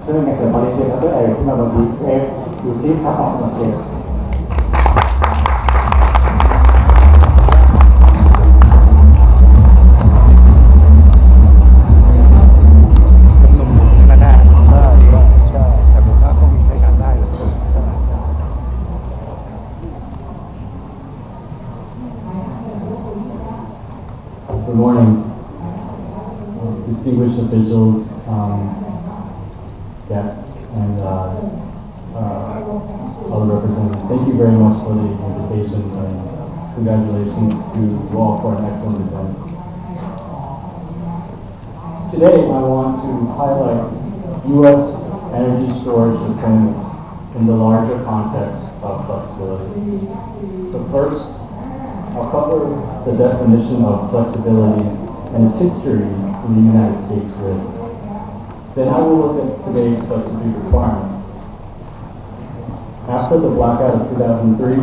ซึ่งในส่วนของเรียนเชิญดร.เอกขึ้นมาบนทีเอฟอยู่ที่ทับออกมาเชิญGood morning, distinguished officials, guests, and other representatives. Thank you very much for the invitation and congratulations to you all for an excellent event. Today, I want to highlight U.S. energy storage deployments in the larger context of flexibility. So first, I'll cover the definition of flexibility and its history in the United States grid. Then I will look at today's flexibility requirements. After the blackout of 2003,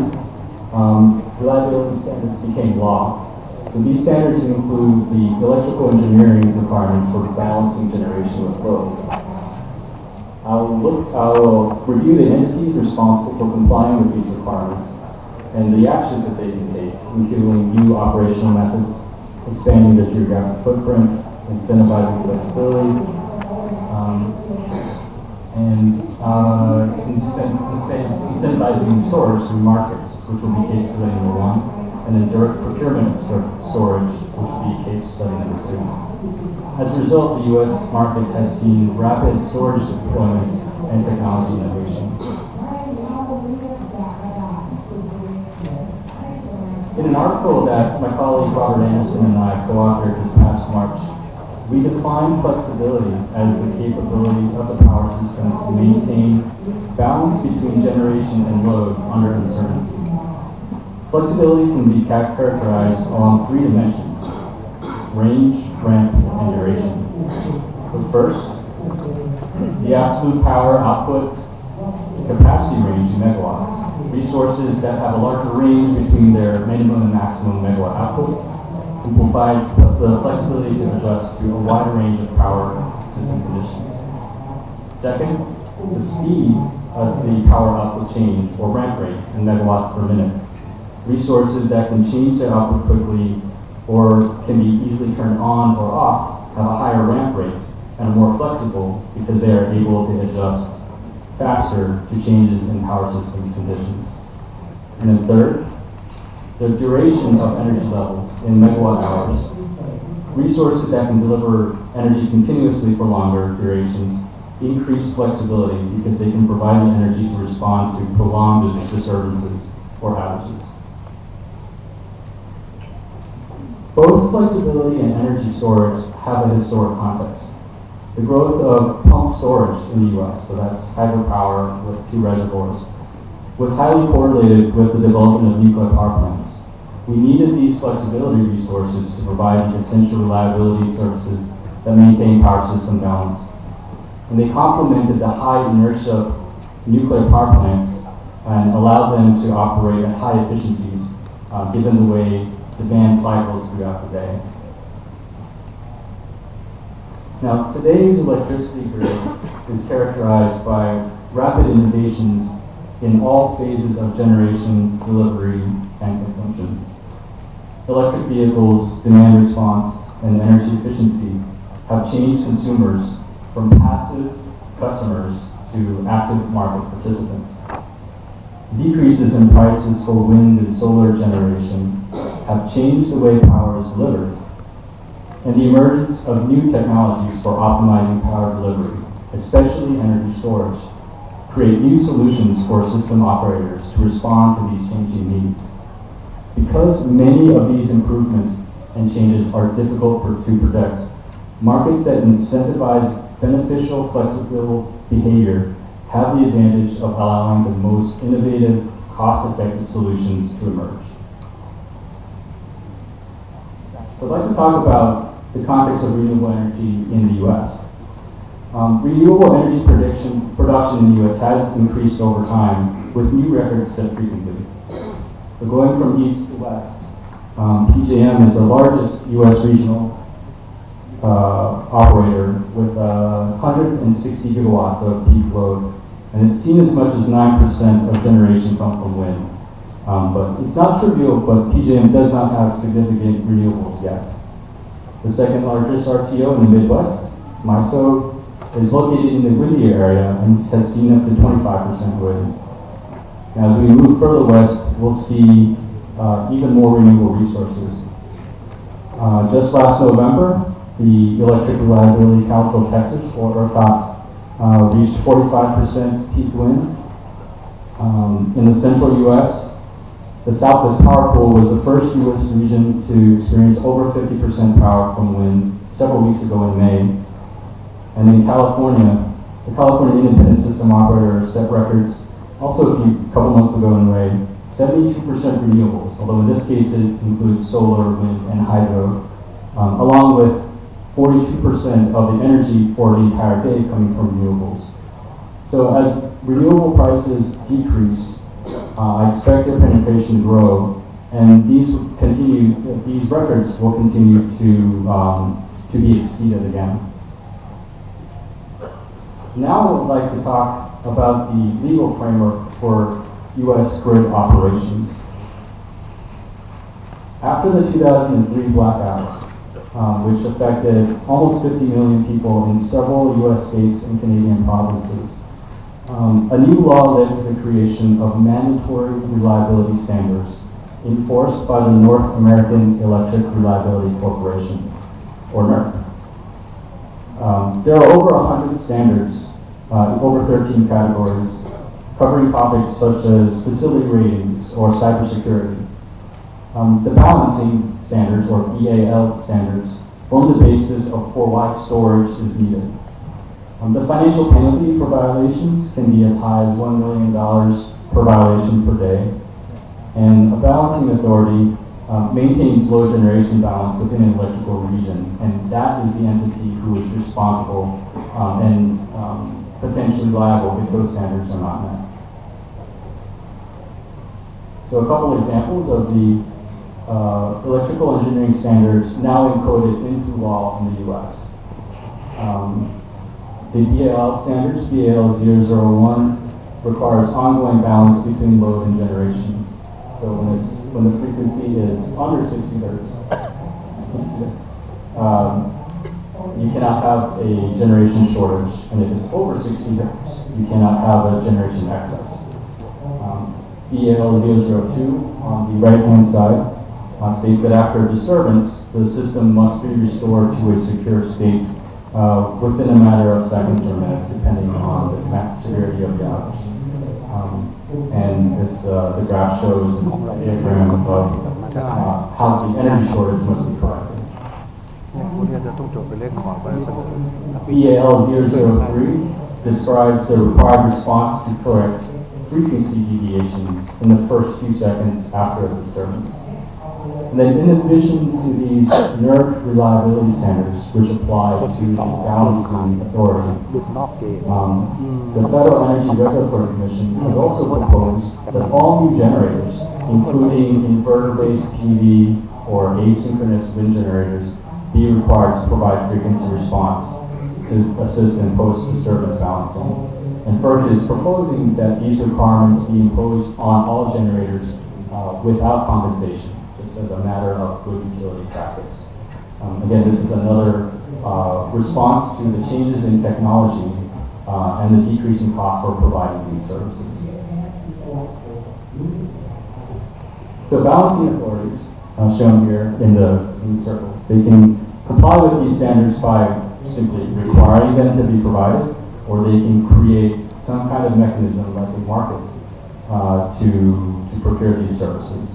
reliability standards became law. So these standards include the electrical engineering requirements for balancing generation with load. I will review the entities responsible for complying with these requirements and the actions that they can take, including new operational methods, expanding the geographic footprint, incentivizing flexibility, and incentivizing storage through markets, which will be case study number 1, and then direct procurement of storage, which will be case study number 2. As a result, the U.S. market has seen rapid storage deployment and technology innovation. In an article that my colleague Robert Anderson and I co-authored this past March, we define flexibility as the capability of the power system to maintain balance between generation and load under uncertainty. Flexibility can be characterized along 3 dimensions: range, ramp, and duration. So first, the absolute power output capacity range in megawatts. Resources that have a larger range between their minimum and maximum megawatt output will provide the flexibility to adjust to a wider range of power system conditions. Second, the speed of the power output change, or ramp rate, in megawatts per minute. Resources that can change their output quickly or can be easily turned on or off have a higher ramp rate and are more flexible because they are able to adjust faster to changes in power system conditions. And then third, the duration of energy levels in megawatt hours. Resources that can deliver energy continuously for longer durations increase flexibility because they can provide the energy to respond to prolonged disturbances or outages. Both flexibility and energy storage have a historic context. The growth of pump storage in the U.S., so that's hydropower with 2 reservoirs, was highly correlated with the development of nuclear power plants. We needed these flexibility resources to provide the essential reliability services that maintain power system balance. And they complemented the high inertia nuclear power plants and allowed them to operate at high efficiencies given the way demand cycles throughout the day. Now, today's electricity grid is characterized by rapid innovations in all phases of generation, delivery, and consumption. Electric vehicles, demand response, and energy efficiency have changed consumers from passive customers to active market participants. Decreases in prices for wind and solar generation have changed the way power is delivered, and the emergence of new technologies for optimizing power delivery, especially energy storage, create new solutions for system operators to respond to these changing needs. Because many of these improvements and changes are difficult to predict, markets that incentivize beneficial, flexible behavior have the advantage of allowing the most innovative, cost-effective solutions to emerge. So I'd like to talk about the context of renewable energy in the U.S. Renewable energy production in the U.S. has increased over time with new records set frequently. So going from east to west, PJM is the largest U.S. regional operator with 160 gigawatts of peak load, and it's seen as much as 9% of generation come from wind. But it's not trivial, but PJM does not have significant renewables yet. The second largest RTO in the Midwest, MISO, is located in the windy area and has seen up to 25% wind. Now, as we move further west, we'll see even more renewable resources. Just last November, the Electric Reliability Council of Texas, or ERCOT, reached 45% peak wind. In the central U.S., the Southwest Power Pool was the first U.S. region to experience over 50% power from wind several weeks ago in May. And in California, the California Independent System Operator set records also a couple months ago in May, 72% renewables, although in this case it includes solar, wind, and hydro, along with 42% of the energy for the entire day coming from renewables. So as renewable prices decrease, I expect their penetration to grow, and these records will continue to be exceeded again. Now I would like to talk about the legal framework for U.S. grid operations. After the 2003 blackouts, which affected almost 50 million people in several U.S. states and Canadian provinces, a new law led to the creation of mandatory reliability standards enforced by the North American Electric Reliability Corporation, or NERC. There are over 100 standards, over 13 categories, covering topics such as facility ratings or cybersecurity. The balancing standards, or BAL standards, form the basis for why storage is needed. The financial penalty for violations can be as high as $1 million per violation per day, and a balancing authority maintains load generation balance within an electrical region, and that is the entity who is responsible and potentially liable if those standards are not met. So a couple examples of the electrical engineering standards now encoded into law in the U.S. The BAL standards, BAL 001, requires ongoing balance between load and generation. So when the frequency is under 60 hertz, you cannot have a generation shortage, and if it's over 60 hertz, you cannot have a generation excess. BAL 002 on the right-hand side states that after a disturbance, the system must be restored to a secure state within a matter of seconds or minutes, depending on the severity of the outage. And this, the graph shows a diagram of how the energy shortage must be corrected. BAL 003 describes the required response to correct frequency deviations in the first few seconds after a disturbance. And then in addition to these NERC reliability standards, which apply to the balancing authority, the Federal Energy Regulatory Commission has also proposed that all new generators, including inverter-based PV or asynchronous wind generators, be required to provide frequency response to assist in post-disturbance balancing. And FERC is proposing that these requirements be imposed on all generators without compensation, just as a matter of good utility practice. Again, this is another response to the changes in technology and the decreasing cost for providing these services. So balancing authorities, shown here in the circles, they can comply with these standards by simply requiring them to be provided, or they can create some kind of mechanism like a market to procure these services.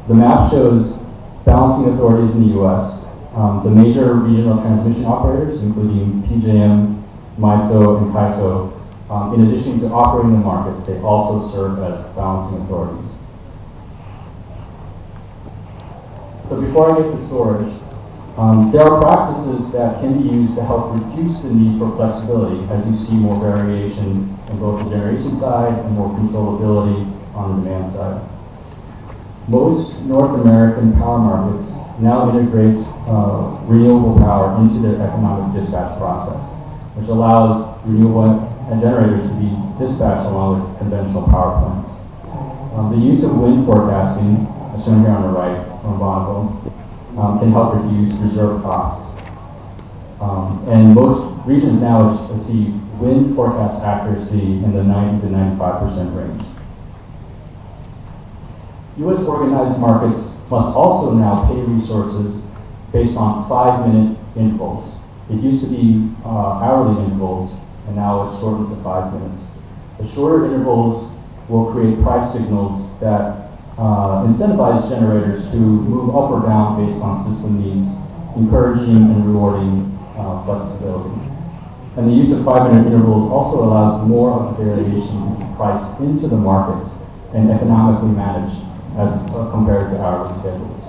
The map shows balancing authorities in the U.S. The major regional transmission operators, including PJM, MISO, and CAISO, in addition to operating the market, they also serve as balancing authorities. So before I get to storage, there are practices that can be used to help reduce the need for flexibility as you see more variation in both the generation side and more controllability on the demand side. Most North American power markets now integrate renewable power into their economic dispatch process, which allows renewable generators to be dispatched along with conventional power plants. The use of wind forecasting, as shown here on the right, on Bonneville, can help reduce reserve costs. And most regions now achieve wind forecast accuracy in the 90 to 95% range. U.S. organized markets must also now pay resources based on 5-minute intervals. It used to be hourly intervals, and now it's shortened to 5 minutes. The shorter intervals will create price signals that incentivize generators to move up or down based on system needs, encouraging and rewarding flexibility. And the use of 5-minute intervals also allows more of the variation to be priced into the markets and economically managed as compared to hourly schedules.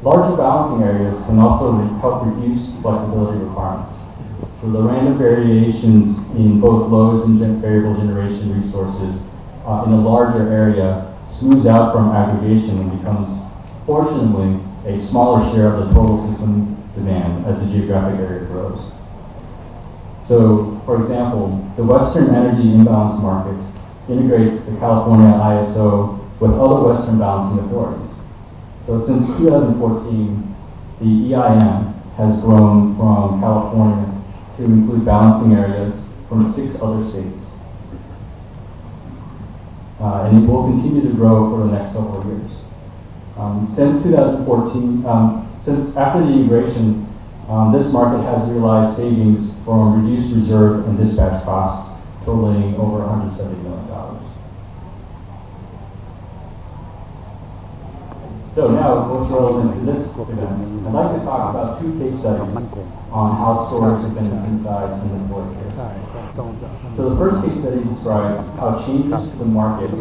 Larger balancing areas can also help reduce flexibility requirements. So the random variations in both loads and variable generation resources in a larger area smooths out from aggregation and becomes fortunately a smaller share of the total system demand as the geographic area grows. So, for example, the Western Energy Imbalance Market integrates the California ISO with other Western balancing authorities. So since 2014, the EIM has grown from California to include balancing areas from 6 other states. And it will continue to grow for the next several years. Since 2014, since after the integration, this market has realized savings from reduced reserve and dispatch costs totaling over $170 million. So now, what's relevant to this event? I'd like to talk about 2 case studies on how storage has been incentivized and deployed here. So the first case study describes how changes to the market has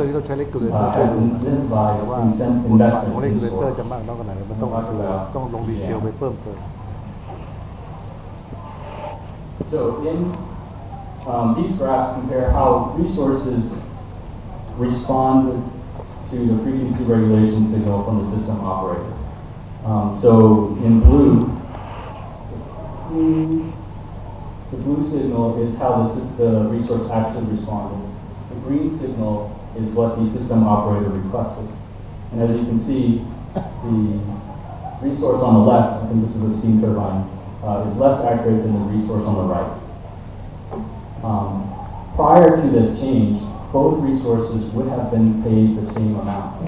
incentivized investment in storage. So in these graphs compare how resources respond to the frequency regulation signal from the system operator. So in blue, the blue signal is how the resource actually responded. The green signal is what the system operator requested. And as you can see, the resource on the left, I think this is a steam turbine, is less accurate than the resource on the right. Prior to this change, both resources would have been paid the same amount.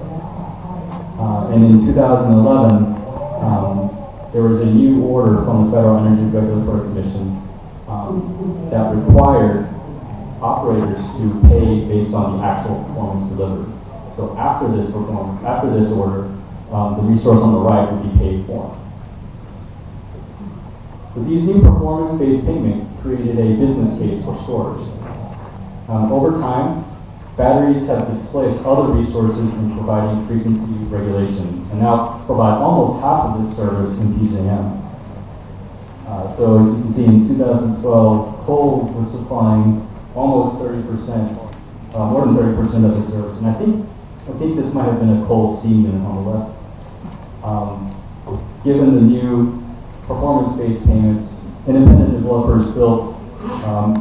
And in 2011, there was a new order from the Federal Energy Regulatory Commission that required operators to pay based on the actual performance delivered. So after this order, the resource on the right would be paid for. But these new performance-based payment created a business case for storage. Over time, batteries have displaced other resources in providing frequency regulation and now provide almost half of this service in PJM. So as you can see, in 2012, coal was supplying almost 30%, more than 30% of the service. And I think this might have been a coal steam unit on the left. Given the new performance-based payments, independent developers built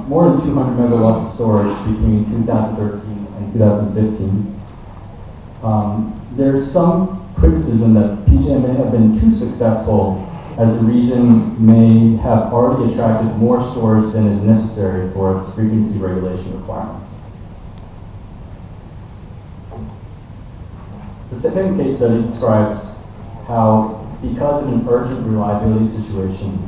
more than 200 megawatts of storage between 2013 and 2015. There's some criticism that PJM may have been too successful, as the region may have already attracted more storage than is necessary for its frequency regulation requirements. The second case study describes how, because of an urgent reliability situation,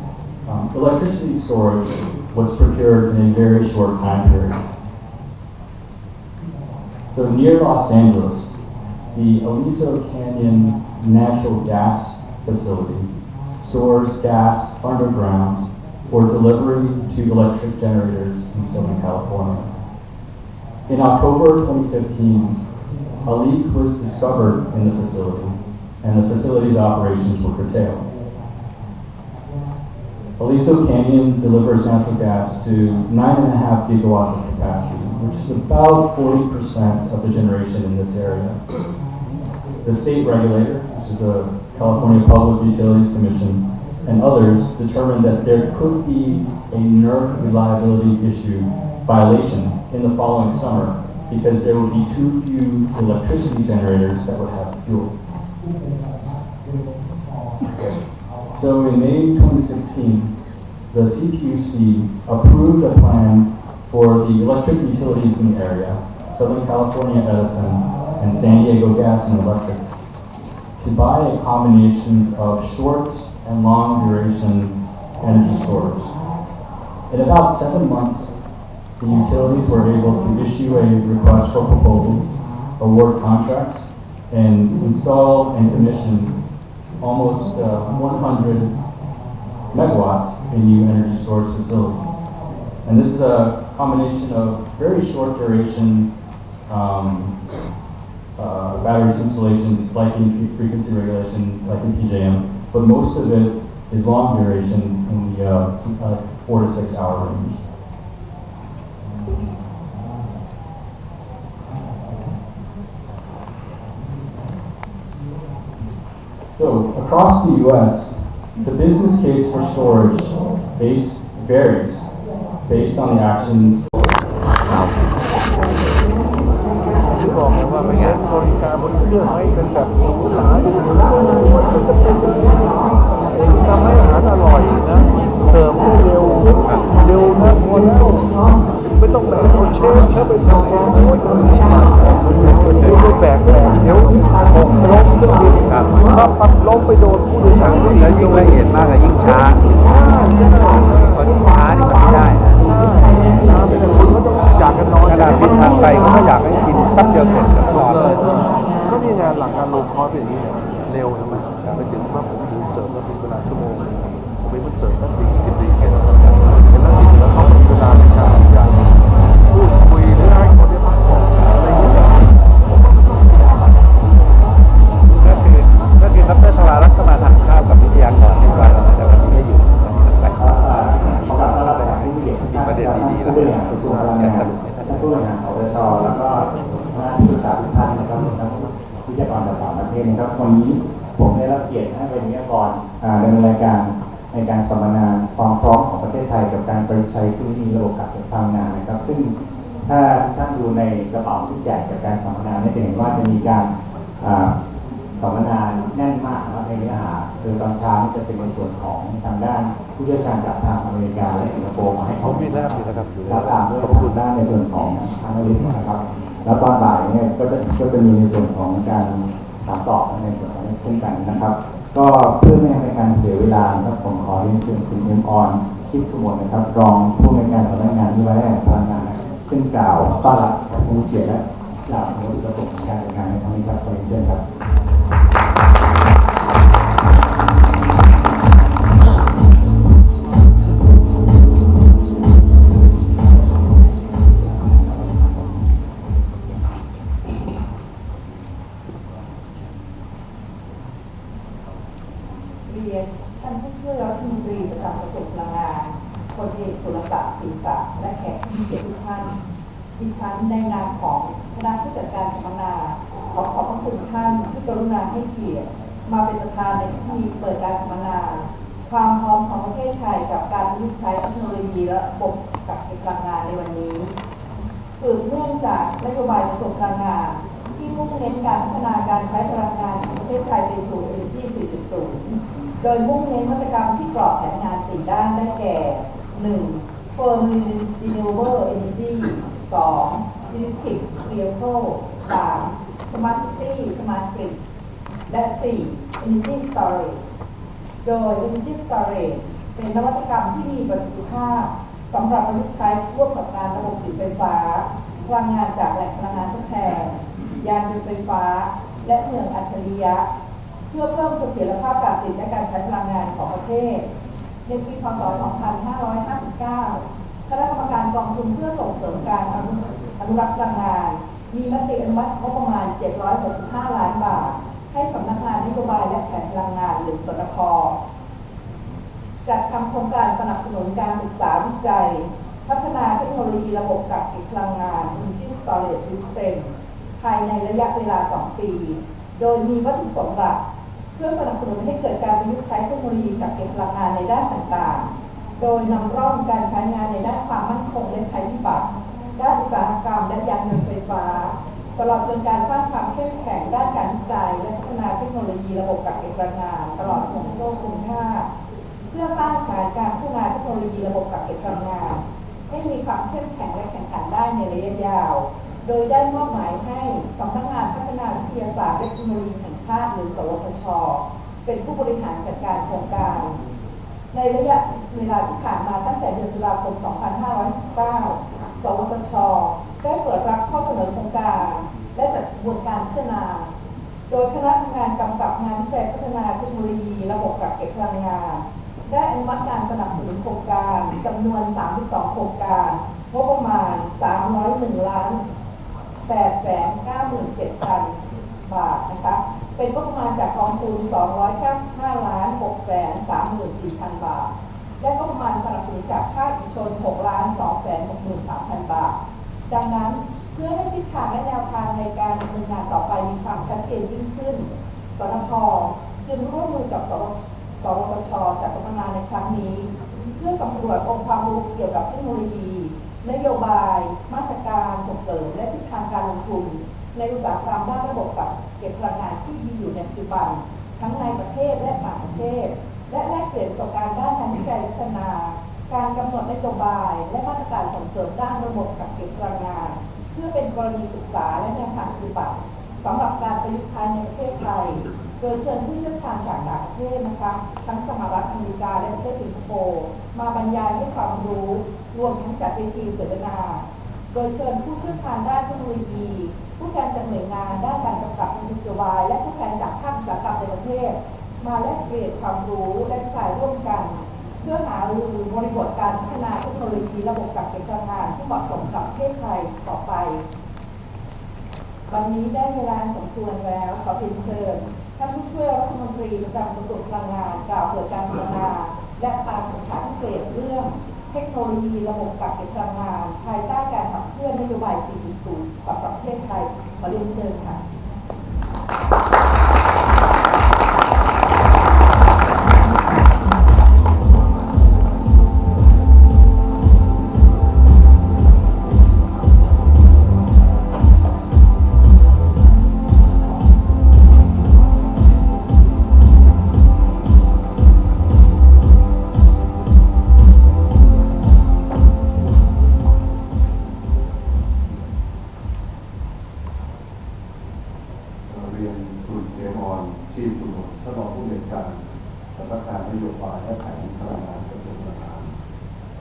electricity storage was procured in a very short time period. So near Los Angeles, the Aliso Canyon Natural Gas Facility stores gas underground for delivery to electric generators in Southern California. In October 2015, a leak was discovered in the facility, and the facility's operations were curtailed. Aliso Canyon delivers natural gas to 9.5 gigawatts of capacity, which is about 40% of the generation in this area. the state regulator, which is the California Public Utilities Commission, and others determined that there could be a NERC reliability issue violation in the following summer because there would be too few electricity generators that would have fuel. So in May 2016, the CPUC approved a plan for the electric utilities in the area, Southern California Edison and San Diego Gas and Electric, to buy a combination of short and long duration energy storage. In about 7 months, the utilities were able to issue a request for proposals, award contracts, and install and commission almost 100 megawatts in new energy storage facilities. And this is a combination of very short duration batteries installations like in frequency regulation, like in PJM, but most of it is long duration in the 4 to 6 hour range. So across the U.S., the business case for storage varies based on the actions. ที่บอกเลยว่าไม่งั้นบริการบนเครื่องให้เป็นแบบหรูหราอยู่มันจะเป็นทำให้อาหารอร่อยนะเสิร์ฟได้เร็วนะพอแล้วไม่ต้องแบกเอาเชฟไปทำเองไม่แบกเดี๋ยวหกล้มเครื่องบินถ้าปั๊บล้มไปโดนผู้โดยสารก็แล้วยิ่งละเอียดมากยิ่งช้าพอช้านี่มันไม่ได้นะช้าไปแต่คนก็ต้องอยากกันนอนขนาดบินทางไกลก็อยากให้กินแป๊บเดียวเสร็จตลอดเลยก็นี่ไงหลักการลงคอร์สอย่างนี้เร็วใช่ไหมไปถึงว่าผมดูเสิร์ฟแล้วมีเวลาชั่วโมงผมไปเสิร์ฟแป๊บเดียว10 นาทีเสร็จแล้วแล้วที่เหลือเขามีเวลาในการพูดคุยหรือให้คนที่พักผ่อนอะไรอย่างเงี้ยก็คือดร.ธรารัตน์ก็มาทานข้าวกับวิทยากรที่ว่าแต่วันนี้ไม่อยู่ไปขอกราบต้อนรับไปทางที่เด็กที่ประเด็นดีๆแล้วก็ผู้บริหารท่านผู้บริหารสวช.แล้วก็คณะที่ปรึกษาทุกท่านนะครับทั้งวิทยากรจากต่างประเทศนะครับวันนี้ผมได้รับเกียรติให้เป็นวิทยากรดำเนินรายการในการสัมมนาความพร้อมของประเทศไทยกับการประยุกต์ใช้เทคโนโลยีระบบกักเก็บพลังงานนะครับซึ่งถ้าท่านดูในกระเป๋าที่แจกจากการสัมมนาจะเห็นว่าจะมีการสัมมนาแน่นมากนะครับในเนื้อหาคือตอนเช้าจะเป็นในส่วนของทางด้านผู้เชี่ยวชาญจากทางอเมริกาและสิงคโปร์มาให้ข้อมูลแล้วตามด้วยทางด้านในส่วนของทางอเมริกานะครับแล้วตอนบ่ายเนี่ยก็จะมีในส่วนของการถามตอบในส่วนของเช่นกันนะครับก็เพื่อไม่ให้เป็นการเสียเวลาครับผมขอเรียนเชิญคุณเอ็มออนคิดขมวดนะครับรองผู้อำนวยการสำนักงานวิทยาพลังงานขึ้นกล่าวต้อนรับผู้เกียรติและกล่าวถึงระบบการจัดการในครั้งนี้ครับขอเรียนเชิญครับท่านผู้ช่วยรัฐมนตรีประจำกระทรวงพลังงานพลเอกสุรศักดิ์ศรีศักดิ์และแขกผู้มีเกียรติทุกท่านดิฉันในนามของคณะผู้จัดการสัมมนาขอบพระคุณท่านที่กรุณาให้เกียรติมาเป็นประธานในพิธีเปิดการสัมมนาความพร้อมของประเทศไทยกับการประยุกต์ใช้เทคโนโลยีและระบบกักเก็บพลังงานในวันนี้สืบเนื่องจากนโยบายกระทรวงพลังงานที่มุ่งเน้นการพัฒนาการใช้พลังงานของประเทศไทยไปสู่ Energy 4.0 โดยมุ่งเน้นนวัตกรรมที่กรอบแผนงาน4ด้านได้แก่ 1. Firm Renewable Energy 2. Electric Vehicle 3. Smart City Smart Grid และ 4. Energy Storage โดย Energy Storage เป็นนวัตกรรมที่มีประสิทธิภาพสำหรับประยุกต์ใช้ร่วมกับการระบบผลิตไฟฟ้าพลังงานจากแหล่งพลังงานทดแทนยานยนต์ไฟฟ้าและเมืองอัจฉริยะเพื่อเพิ่มเสถียรภาพการผลิตและการใช้พลังงานของประเทศในปีพ.ศ. 2559 คณะกรรมการกองทุนเพื่อส่งเสริมการอนุรักษ์พลังงานมีมติอนุมัติงบประมาณ765 ล้านบาทให้สำนักงานนโยบายและแผนพลังงานหรือสนพ.จัดทำโครงการสนับสนุนการศึกษาวิจัยพัฒนาเทคโนโลยีระบบกักเก็บพลังงาน Energy Storage System ภายในระยะเวลา 2 ปี โดยมีวัตถุประสงค์หลักเพื่อสนับสนุนให้เกิดการประยุกต์ใช้เทคโนโลยีกักเก็บพลังงานในด้านต่างๆโดยนำร่องการใช้งานในด้านความมั่นคงและภัยพิบัติด้านอุตสาหกรรมและยานยนต์ไฟฟ้าตลอดจนการสร้างความเข้มแข็งด้านการวิจัยและพัฒนาเทคโนโลยีระบบกักเก็บพลังงานตลอดห่วงโซ่คุณค่าเพื่อสร้างฐานการพัฒนาเทคโนโลยีระบบกักเก็บพลังงานให้มีความเข้มแข็งและแข่งขันได้ในระยะยาวโดยได้มอบหมายให้สำนักงานพัฒนาวิทยาศาสตร์และเทคโนโลยีแห่งชาติหรือสวทช.เป็นผู้บริหารจัดการโครงการในระยะเวลาที่ผ่านมาตั้งแต่เดือนตุลาคม 2519 สวทช.ได้เปิดรับข้อเสนอโครงการและจัดกระบวนการพิจารณาโดยคณะทำงานกำกับงานวิจัยพัฒนาเทคโนโลยีระบบกักเก็บพลังงานได้อนุมัติการสนับสนุนโครงการจำนวน 32 โครงการงบประมาณ 301,897,000 บาทนะคะเป็นงบประมาณจากกองทุน 295,634,000 บาทและงบประมาณสนับสนุนจากภาคเอกชน 6,263,000 บาทดังนั้นเพื่อให้ทิศทางและแนวทางในการดำเนินงานต่อไปมีความชัดเจนยิ่งขึ้นสทช.จึงร่วมมือกับสวทช.จัดสัมมนาในครั้งนี้เพื่อสำรวจองค์ความรู้เกี่ยวกับเทคโนโลยีนโยบายมาตรการส่งเสริมและทิศทางการลงทุนในอุตสาหกรรมด้านระบบกักเก็บพลังงานที่มีอยู่ในปัจจุบันทั้งในประเทศและต่างประเทศและแลกเปลี่ยนประสบการณ์ด้านการวิจัยพัฒนาการกำหนดนโยบายและมาตรการส่งเสริมด้านระบบกักเก็บพลังงานเพื่อเป็นกรณีศึกษาและแนวทางปฏิบัติสำหรับการประยุกต์ใช้ในประเทศไทยโดยเชิญผู้เชี่ยวชาญจากต่างประเทศนะคะทั้งสหรัฐอเมริกาและประเทศสิงคโปร์มาบรรยายให้ความรู้รวมทั้งจัดเวทีเสวนาโดยเชิญผู้เชี่ยวชาญด้านเทคโนโลยีผู้แทนจากหน่วยงานด้านการกำกับนโยบายและผู้แทนจากภาคอุตสาหกรรมในประเทศมาแลกเปลี่ยนความรู้และวิจัยร่วมกันเพื่อหารือบริบทการพัฒนาเทคโนโลยีระบบกักเก็บพลังงานที่เหมาะสมกับประเทศไทยต่อไปวันนี้ได้เวลาสมควรแล้วขอเรียนเชิญท่านผู้ช่วยรัฐมนตรีประจำกระทรวงพลังงานกล่าวเปิดการสัมมนาและการแข่งขันพิเศษเรื่องเทคโนโลยีระบบกักเก็บพลังงานภายใต้การขับเคลื่อนนโยบาย 4.0 ของประเทศไทยขอเรียนเชิญค่ะ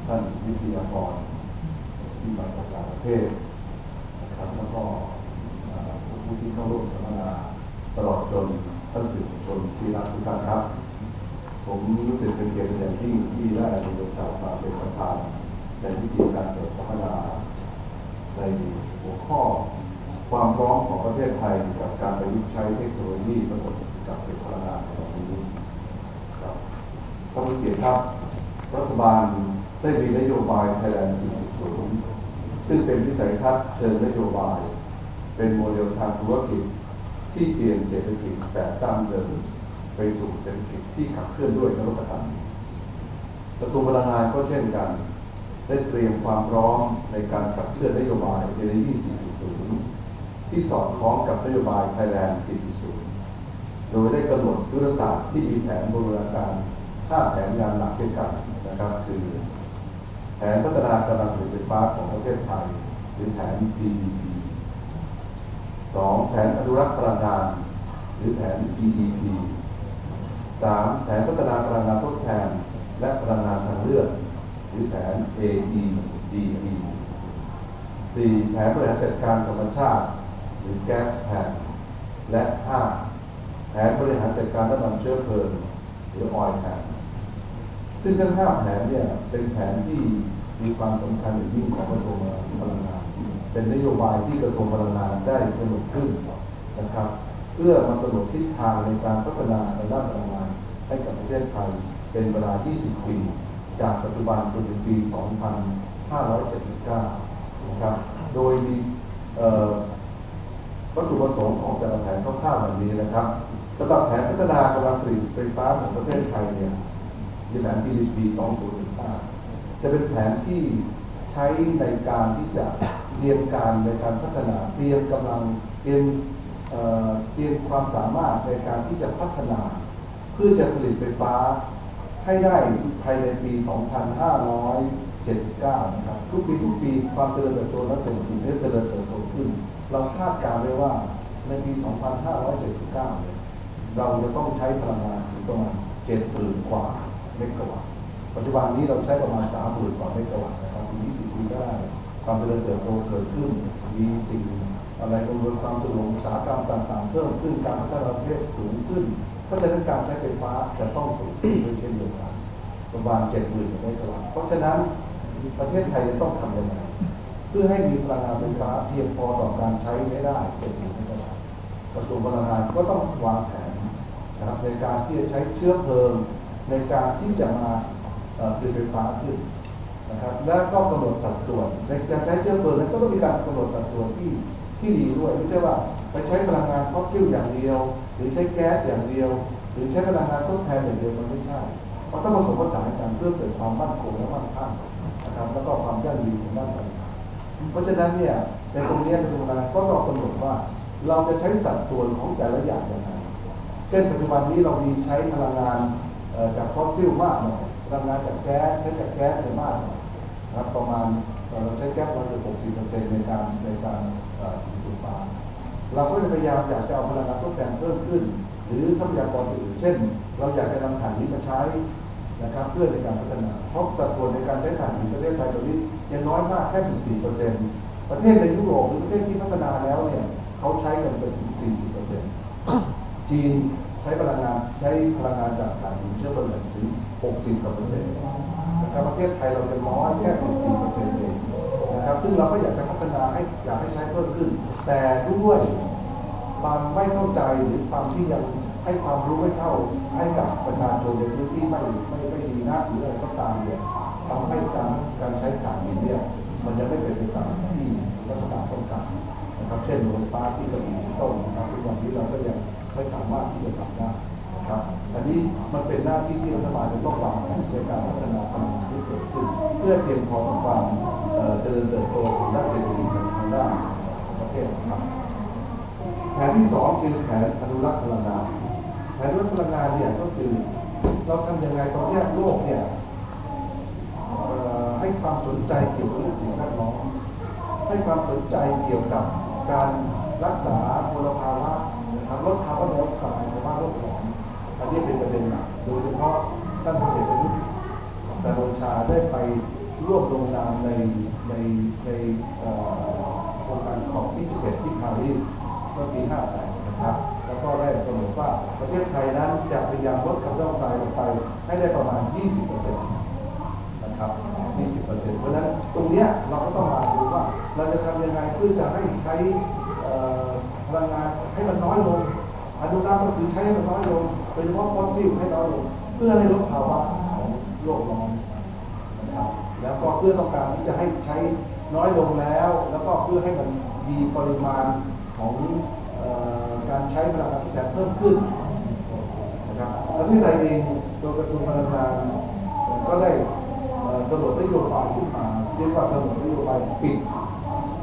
ท่านวิทยากรที่มาจากต่างประเทศนะครับแล้วก็ผู้ที่เข้าร่วมสัมมนาตลอดจนท่านสื่อมวลชนที่รักทุกท่านครับผมรู้สึกเป็นเกียรติอย่างยิ่งที่ได้มีโอกาสมาเป็นประธานในพิธีการเปิดสัมมนาในหัวข้อความพร้อมของประเทศไทยกับการประยุกต์ใช้เทคโนโลยีระบบกักเก็บพลังงานในวันนี้ครับท่านผู้เกียรติครับรัฐบาลได้มีนโยบายไทยแลนด์ 4.0 ซึ่งเป็นวิสัยทัศน์เชิงนโยบายเป็นโมเดลทางธุรกิจที่เปลี่ยนเศรษฐกิจแบบดั้งเดิมไปสู่เศรษฐกิจที่ขับเคลื่อนด้วยนวัตกรรมกระทรวงพลังงานก็เช่นกันได้เตรียมความพร้อมในการขับเคลื่อนนโยบาย Energy 4.0 ที่สอดคล้องกับนโยบายไทยแลนด์ 4.0 โดยได้กำหนดยุทธศาสตร์ที่มีแผนบูรณาการ5 แผนงานหลักเช่นกันนะครับคือแผนพัฒนากำลังผลิตไฟฟ้าของประเทศไทยหรือแผน PDP 2. แผนอนุรักษ์พลังงานหรือแผน EGP 3. แผนพัฒนาพลังงานทดแทนและพลังงานทางเลือกหรือแผน AEDP 4. แผนบริหารจัดการธรรมชาติหรือ Gas Plan และ 5. แผนบริหารจัดการน้ำมันเชื้อเพลิงหรือ Oil Plan ซึ่งทั้ง5 แผนเนี่ยเป็นแผนที่มีความสำคัญอย่างยิ่งของกระทรวงพลังงานเป็นนโยบายที่กระทรวงพลังงานได้กำหนดขึ้นนะครับเพื่อมากำหนดทิศทางในการพัฒนาในด้านพลังงานให้กับประเทศไทยเป็นเวลา 20 ปีจากปัจจุบันจนถึงปี 2579 นะครับโดยมี วัตถุประสงค์ของแต่ละแผนคร่าวๆแบบนี้นะครับสำหรับแผนพัฒนากำลังผลิตไฟฟ้าของประเทศไทยเนี่ยในแผน PDP 2015จะเป็นแผนที่ใช้ในการที่จะเตรียมการในการพัฒนาเตรียมกำลังเตรียมความสามารถในการที่จะพัฒนาเพื่อจะผลิตไฟฟ้าให้ได้ภายในปี 2579 นะครับทุกปีความเจริญเติบโตและเศรษฐกิจเจริญเติบโตขึ้นเราคาดการณ์ไว้ว่าในปี 2579 เนี่ยเราจะต้องใช้พลังงานถึงประมาณ 70,000 กว่าเมกะวัตต์ปัจจุบันนี้เราใช้ประมาณ 30,000 กว่าเมกะวัตต์นะครับปีนี้ปีก็ได้ความเจริญเติบโตเกิดขึ้นมีสิ่งอะไรอำนวยความสะดวกอุตสาหกรรมต่างๆเพิ่มขึ้นการพัฒนาประเทศสูงขึ้นเพราะฉะนั้นการใช้ไฟฟ้าจะต้องสูงขึ้นเช่นเดียวกันประมาณ 70,000 เมกะวัตต์เพราะฉะนั้นประเทศไทยจะต้องทำยังไงเพื่อให้มีพลังงานไฟฟ้าเพียงพอต่อการใช้ไม่ได้ 70,000 เมกะวัตต์กระทรวงพลังงานก็ต้องวางแผนนะครับในการที่จะใช้เชื้อเพลิงในการที่จะมาผลิตไฟฟ้าขึ้นนะครับและก็กำหนดสัดส่วนในการใช้เชื้อเพลิงนั้นก็ต้องมีการกำหนดสัดส่วนที่ดีด้วยไม่ใช่ว่าไปใช้พลังงานฟอสซิลอย่างเดียวหรือใช้แก๊สอย่างเดียวหรือใช้พลังงานทดแทนอย่างเดียวมันไม่ใช่เพราะต้องผสมผสานกันเพื่อเกิดความมั่นคงและมั่นคงนะครับแล้วก็ความยั่งยืนของด้านพลังงานเพราะฉะนั้นเนี่ยในตรงนี้กระทรวงพลังงานก็ต้องกำหนดว่าเราจะใช้สัดส่วนของแต่ละอย่างอย่างไรเช่นปัจจุบันนี้เรามีใช้พลังงานจากฟอสซิลมากหน่อยพลังงานจากแก๊สใช้จากแก๊สมากหน่อยนะครับประมาณเราใช้แก๊สประมาณ 60% ในการผลิตไฟฟ้าเราก็จะพยายามอยากจะเอาพลังงานทดแทนเพิ่มขึ้นหรือทรัพยากรอื่นเช่นเราอยากจะนำถ่านหินมาใช้นะครับเพื่อในการพัฒนาเพราะสัดส่วนในการใช้ถ่านหินประเทศไทยตอนนี้ยังน้อยมากแค่ 14% ประเทศในยุโรปหรือประเทศที่พัฒนาแล้วเนี่ยเขาใช้กันเป็นถึง 40% จีนใช้พลังงานจากถ่านหินเชื้อเพลิงถึง 60% นะครับประเทศไทยเราเป็นน้อยแค่ 14% เองนะครับซึ่งเราก็อยากจะพัฒนาอยากให้ใช้เพิ่มขึ้นแต่ด้วยความไม่เข้าใจหรือความที่ยังให้ความรู้ไม่เท่าให้กับประชาชนในพื้นที่ไม่ดีนักหรืออะไรก็ตามเนี่ยทำให้การใช้ถ่านหินเนี่ยมันจะไม่เป็นไปตามที่รัฐบาลต้องการนะครับเช่นโรงไฟฟ้าที่กระบี่ต้นนะครับทุกวันนี้เราก็ยังไม่สามารถที่จะทำได้นะครับอันนี้มันเป็นหน้าที่ที่รัฐบาลจะต้องวางแผนในการพัฒนาพลังงานที่เกิดขึ้นเพื่อเตรียมพร้อมต่อความเจริญเติบโตของด้านเศรษฐกิจทางด้านประเทศครับแผนที่2คือแผนอนุรักษ์พลังงานแผนอนุรักษ์พลังงานเนี่ยก็คือเราทำยังไงตอนนี้โลกเนี่ยให้ความสนใจเกี่ยวกับเรื่องสิ่งแวดล้อมให้ความสนใจเกี่ยวกับการรักษามลภาวะนะครับลดคาร์บอนไดออกไซด์ในภาวะโลกร้อนอันนี้เป็นประเด็นหลักโดยเฉพาะท่านพลเอกประยุทธ์จันทร์โอชาได้ไปร่วมลงนามในโครงการของ21ที่ปารีสเมื่อปี 58 นะครับแล้วก็ได้กำหนดว่าประเทศไทยนั้นจะพยายามลดคาร์บอนไดออกไซด์ลงไปให้ได้ประมาณ 20% นะครับ 20% เพราะฉะนั้นตรงนี้เราก็ต้องมาดูว่าเราจะทำยังไงเพื่อจะให้ใช้พลังงานให้มันน้อยลงอนุรักษ์ก็คือใช้ให้มันน้อยลงโดยเฉพาะฟอสซิลให้น้อยลงเพื่อให้ลดภาวะของโลกร้อนนะครับแล้วก็เพื่อต้องการที่จะให้ใช้น้อยลงแล้วก็เพื่อให้มันมีปริมาณของการใช้พลังงานทดแทนเพิ่มขึ้นนะครับประเทศไทยเองโดยกระทรวงพลังงานก็ได้กำหนดนโยบายขึ้นมาเรียกว่ากำหนดนโยบายปิด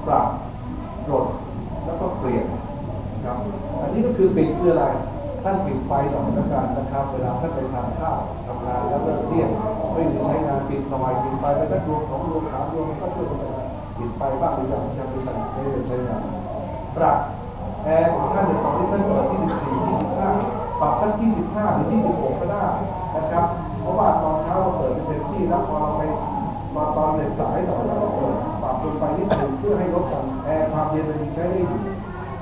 ปรับลดแล้วก็เปลี่ยนนะครับอันนี้ก็คือปิดคืออะไรท่านปิดไฟหน่อยละกันนะครับเวลาท่านไปทานข้าวทำงานแล้วเลิกเที่ยงไม่ได้ใช้งานปิดหน่อยปิดไฟไปสักดวง2 ดวง 3 ดวงก็ช่วยกันไปปิดไฟบ้างหรือยังจะไม่ได้ใช้งานปรับแอร์ของท่านในตอนที่ท่านเปิดที่14 25ปรับท่านที่15หรือที่16ก็ได้นะครับเพราะว่าตอนเช้าเราเปิดเป็นที่แล้วพอเราไปตอนเด็กสายหน่อยเราก็เปิดปรับลงไปนิดนึงเพื่อให้ลดการแอร์ความเย็นมันใช้ได้อยู่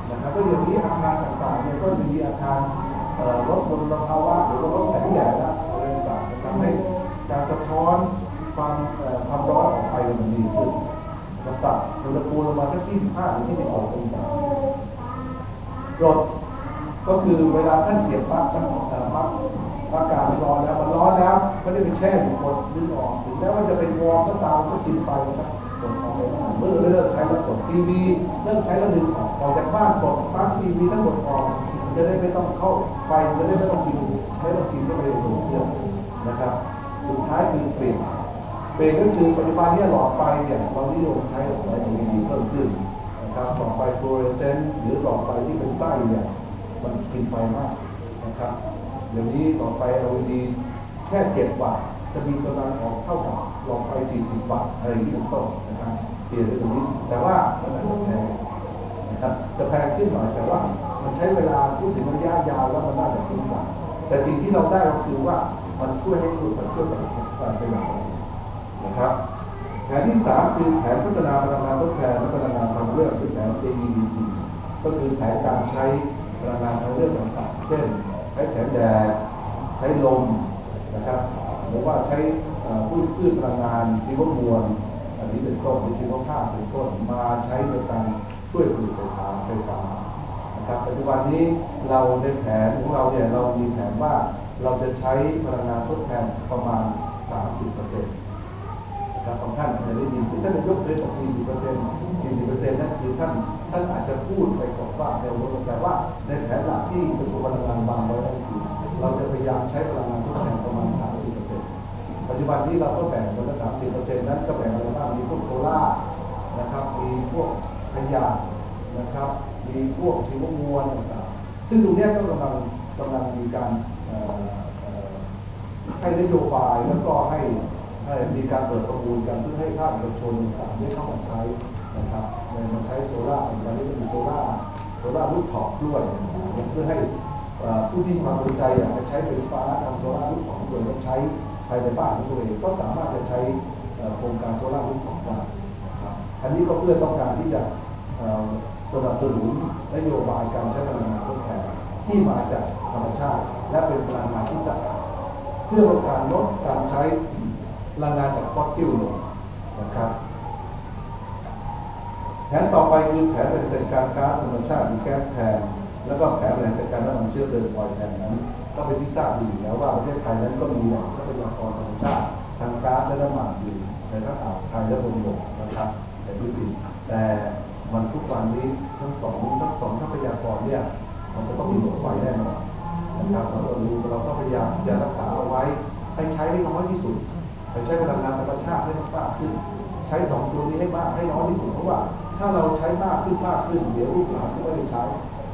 นะครับก็อย่างนี้อาคารต่างๆเนี่ยก็จะมีอาคารลดมลภาวะหรือลดแสงแดดและอะไรต่างๆทำให้การสะท้อนความร้อนของไฟมันดีขึ้นจะปรับอุณหภูมิลงมาที่25หรือ26 องศาลดก็คือเวลาท่านเสียบปลั๊กอากาศร้อนแล้วมันร้อนแล้วไม่ได้ไปแช่อยู่บนดึงออกถึงแม้ว่าจะเป็นวอร์มก็ตามก็กินไฟนะครับ กดออกไปเมื่อเลิกใช้แล้วกดทีวีเลิกใช้แล้วดึงออกจากบ้านกดปลั๊กทีวีทั้งหมดออกจะได้ไม่ต้องเข้าไฟจะได้ไม่ต้องกินไม่ต้องกินก็ไปดูเครื่องนะครับสุดท้ายคือเปลี่ยนก็คือปัจจุบันนี้หลอดไฟเนี่ยเรานิยมใช้หลอดไฟ LED เพิ่มขึ้นนะครับหลอดไฟฟลูออเรสเซนต์หรือหลอดไฟที่เป็นไส้เนี่ยมันกินไฟมากนะครับเดี๋ยวนี้หลอดไฟ LED แค่7 วัตต์จะมีกำลังออกเท่ากับหลอดไฟ40 วัตต์อะไรที่เป็นต้นนะครับเปลี่ยนตรงนี้แต่ว่ามันอาจจะแพงนะครับจะแพงขึ้นหน่อยแต่ว่ามันใช้เวลาพูดถึงระยะยาวแล้วมันน่าจะคุ้มกว่าแต่สิ่งที่เราได้ก็คือว่ามันช่วยให้รู้มันช่วยประหยัดไปหน่อยนะครับแผนที่3คือแผนพัฒนาพลังงานทดแทนและพลังงานทางเลือกคือแผน JEDP ก็คือแผนการใช้พลังงานทางเลือกต่างๆเช่นใช้แสงแดดใช้ลมนะครับหรือว่าใช้พืชพลังงานชีวมวลอันนี้เป็นต้นหรือชีวภาพเป็นต้นมาใช้ในการช่วยผลิตไฟฟ้านะครับปัจจุบันนี้เราในแผนของเราเนี่ยเรามีแผนว่าเราจะใช้พลังงานทดแทนประมาณ 30%นะครับของท่านอาจจะได้ยินที่ท่านนายกเคยบอก 40%นั่นคือท่านอาจจะพูดไปก่อนว่าแนวโน้มแต่ว่าในแผนหลักที่กระทรวงพลังงานวางไว้นั่นคือเราจะพยายามใช้พลังงานทดแทนประมาณ 30%ปัจจุบันนี้เราก็แบ่งคนละ 30% นั้นก็แบ่งอะไรบ้างมีพวกโซล่านะครับมีพวกขยะนะครับมีพวกชีวมวลต่างๆซึ่งตรงนี้ก็กำลังมีการให้นโยบายแล้วก็ให้มีการเปิดประมูลกันเพื่อให้ภาคเอกชนต่างๆได้เข้ามาใช้นะครับมาใช้โซล่าตอนนี้ก็มีโซล่ารูฟท็อปด้วยเพื่อให้ผู้ที่มาสนใจอยากจะใช้ไฟฟ้าทำโซล่ารูฟท็อปโดยใช้ภายในบ้านของตัวเองก็สามารถจะใช้โครงการโซล่ารูฟท็อปได้นะครับอันนี้ก็เพื่อต้องการที่จะสนับสนุนนโยบายการใช้พลังงานทดแทนที่มาจากธรรมชาติและเป็นพลังงานที่สะอาดเพื่อการลดการใช้พลังงานจากฟอสซิลลงนะครับแผนต่อไปคือแผนบริหารจัดการก๊าซธรรมชาติหรือแก๊สแทนแล้วก็แผนบริหารจัดการน้ำมันเชื้อเพลิงออยล์แทนนั้นก็เป็นที่ทราบดีอยู่แล้วว่าประเทศไทยนั้นก็มีทรัพยากรธรรมชาติทางก๊าซและน้ำมันอยู่ในทั้งอ่าวไทยและบนบกนะครับแต่จริงแต่มันทุกวันนี้ทั้งสองทรัพยากรเนี่ยมันก็ต้องมีหมดไปแน่นอนนะครับเราก็พยายามจะรักษาเอาไว้ให้ใช้ให้น้อยที่สุดใช้พลังงานธรรมชาติให้มากขึ้นใช้2 ตัวนี้ให้มากให้น้อยที่สุดเพราะว่าถ้าเราใช้มากขึ้นเดี๋ยวลูกหลานก็ไม่ได้ใช้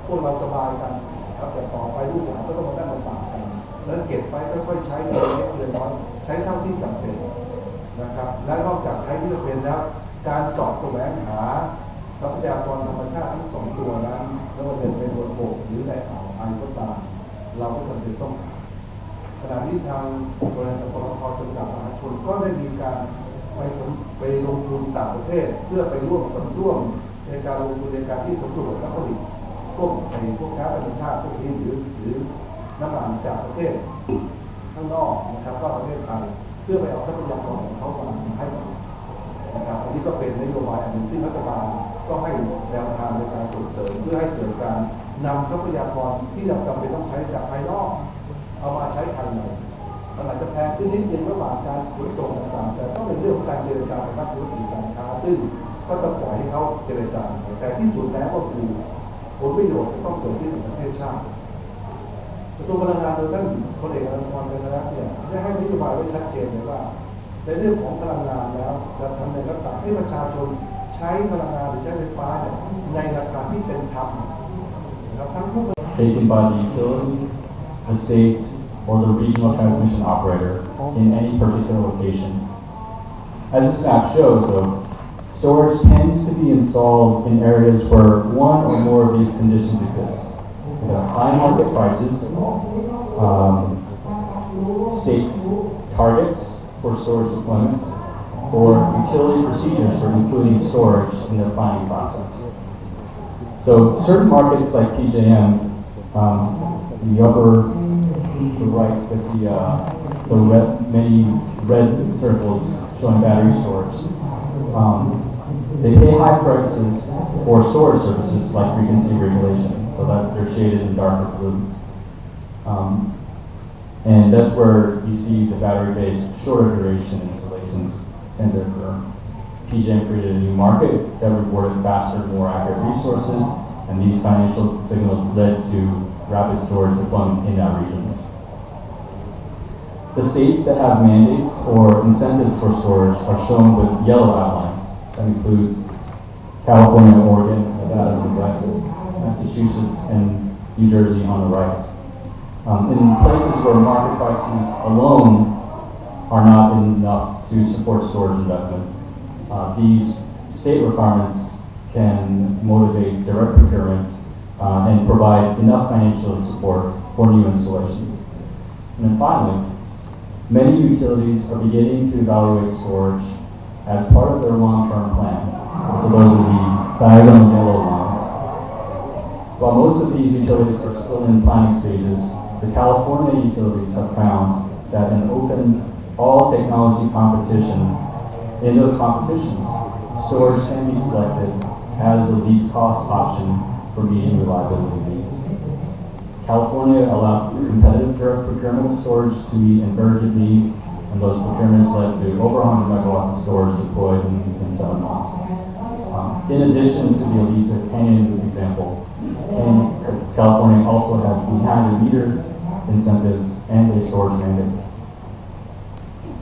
พวกเราสบายกันครับแต่ต่อไปลูกหลานก็ต้องมาได้ลำบากกันแล้วเก็บไปค่อยๆใช้เล็กน้อยใช้เท่าที่จำเป็นนะครับและนอกจากใช้ที่จำเป็นแล้วการเจาะแสวงหาทรัพยากรธรรมชาติทั้ง2 ตัวนั้นไม่ว่าจะเป็นบนบกหรือในอ่าวไทยก็ตามเราก็จำเป็นต้องขณะนี้ทางบริษัทปตท.จำกัดมหาชนก็ได้มีการไปลงทุนต่างประเทศเพื่อไปร่วมในการลงทุนในการที่สำรวจและผลิตพวกก๊าซธรรมชาติพวกนี้หรือน้ำมันจากประเทศข้างนอกนะครับก็ประเทศไทยเพื่อไปเอาทรัพยากรของเขามาให้นะครับอันนี้ก็เป็นนโยบายอันหนึ่งที่รัฐบาลก็ให้แนวทางในการส่งเสริมเพื่อให้เกิดการนำทรัพยากรที่เราจำเป็นต้องใช้จากภายนอกเอามาใช้ภายในมันอาจจะแพงขึ้นนิดนึงระหว่างการขนส่งต่างๆแต่ต้องเป็นเรื่องของการเจรจากับธุรกิจการค้าซึ่งก็ต้องปล่อยให้เขาเจรจาแต่ที่สุดแล้วก็คือผลประโยชน์ต้องเกิดที่ประเทศชาติกระทรวงพลังงานโดยท่านพลเอกอนุพร เป็นนายกเนี่ยได้ให้นโยบายไว้ชัดเจนเลยว่าในเรื่องของพลังงานแล้วจะทำในลักษณะให้ประชาชนใช้พลังงานหรือใช้ไฟฟ้าในราคาที่เป็นธรรมนะครับทั้งผู้ taken by the utility, the state, or the regional transmission operator in any particular location. As this map shows, though, storage tends to be installed in areas where one or more of these conditions exist. We have high market prices, state targets for storage deployment, or utility procedures for including storage in their planning process. So certain markets like PJM, the right with the many red circles showing battery storage, they pay high prices for storage services like frequency regulation, so that they're shaded in darker blue. And that's where you see the battery-based shorter duration installations tend to occur. PJM created a new market that rewarded faster, more accurate resources, and these financial signals led to rapid storage deployment in that region. The states that have mandates or incentives for storage are shown with yellow outlines. That includes California, Oregon, Nevada, Massachusetts, and New Jersey on the right. In places where market prices alone are not enough to support storage investment, these state requirements can motivate direct procurement and provide enough financial support for new installations. And then finally, many utilities are beginning to evaluate storage as part of their long-term plan. So those are the diagonal yellow lines. While most of these utilities are still in planning stages, the California utilities have found that an open all-technology competition, in those competitions, storage can be selected as the least cost option for meeting reliability needs. California allowed competitive direct procurement of storage to meet an urgent need, and those procurements led to over 100 megawatts of storage deployed in 7 months. In addition to the Elisa Canyon example, California also has behind-the-meter incentives and a storage mandate.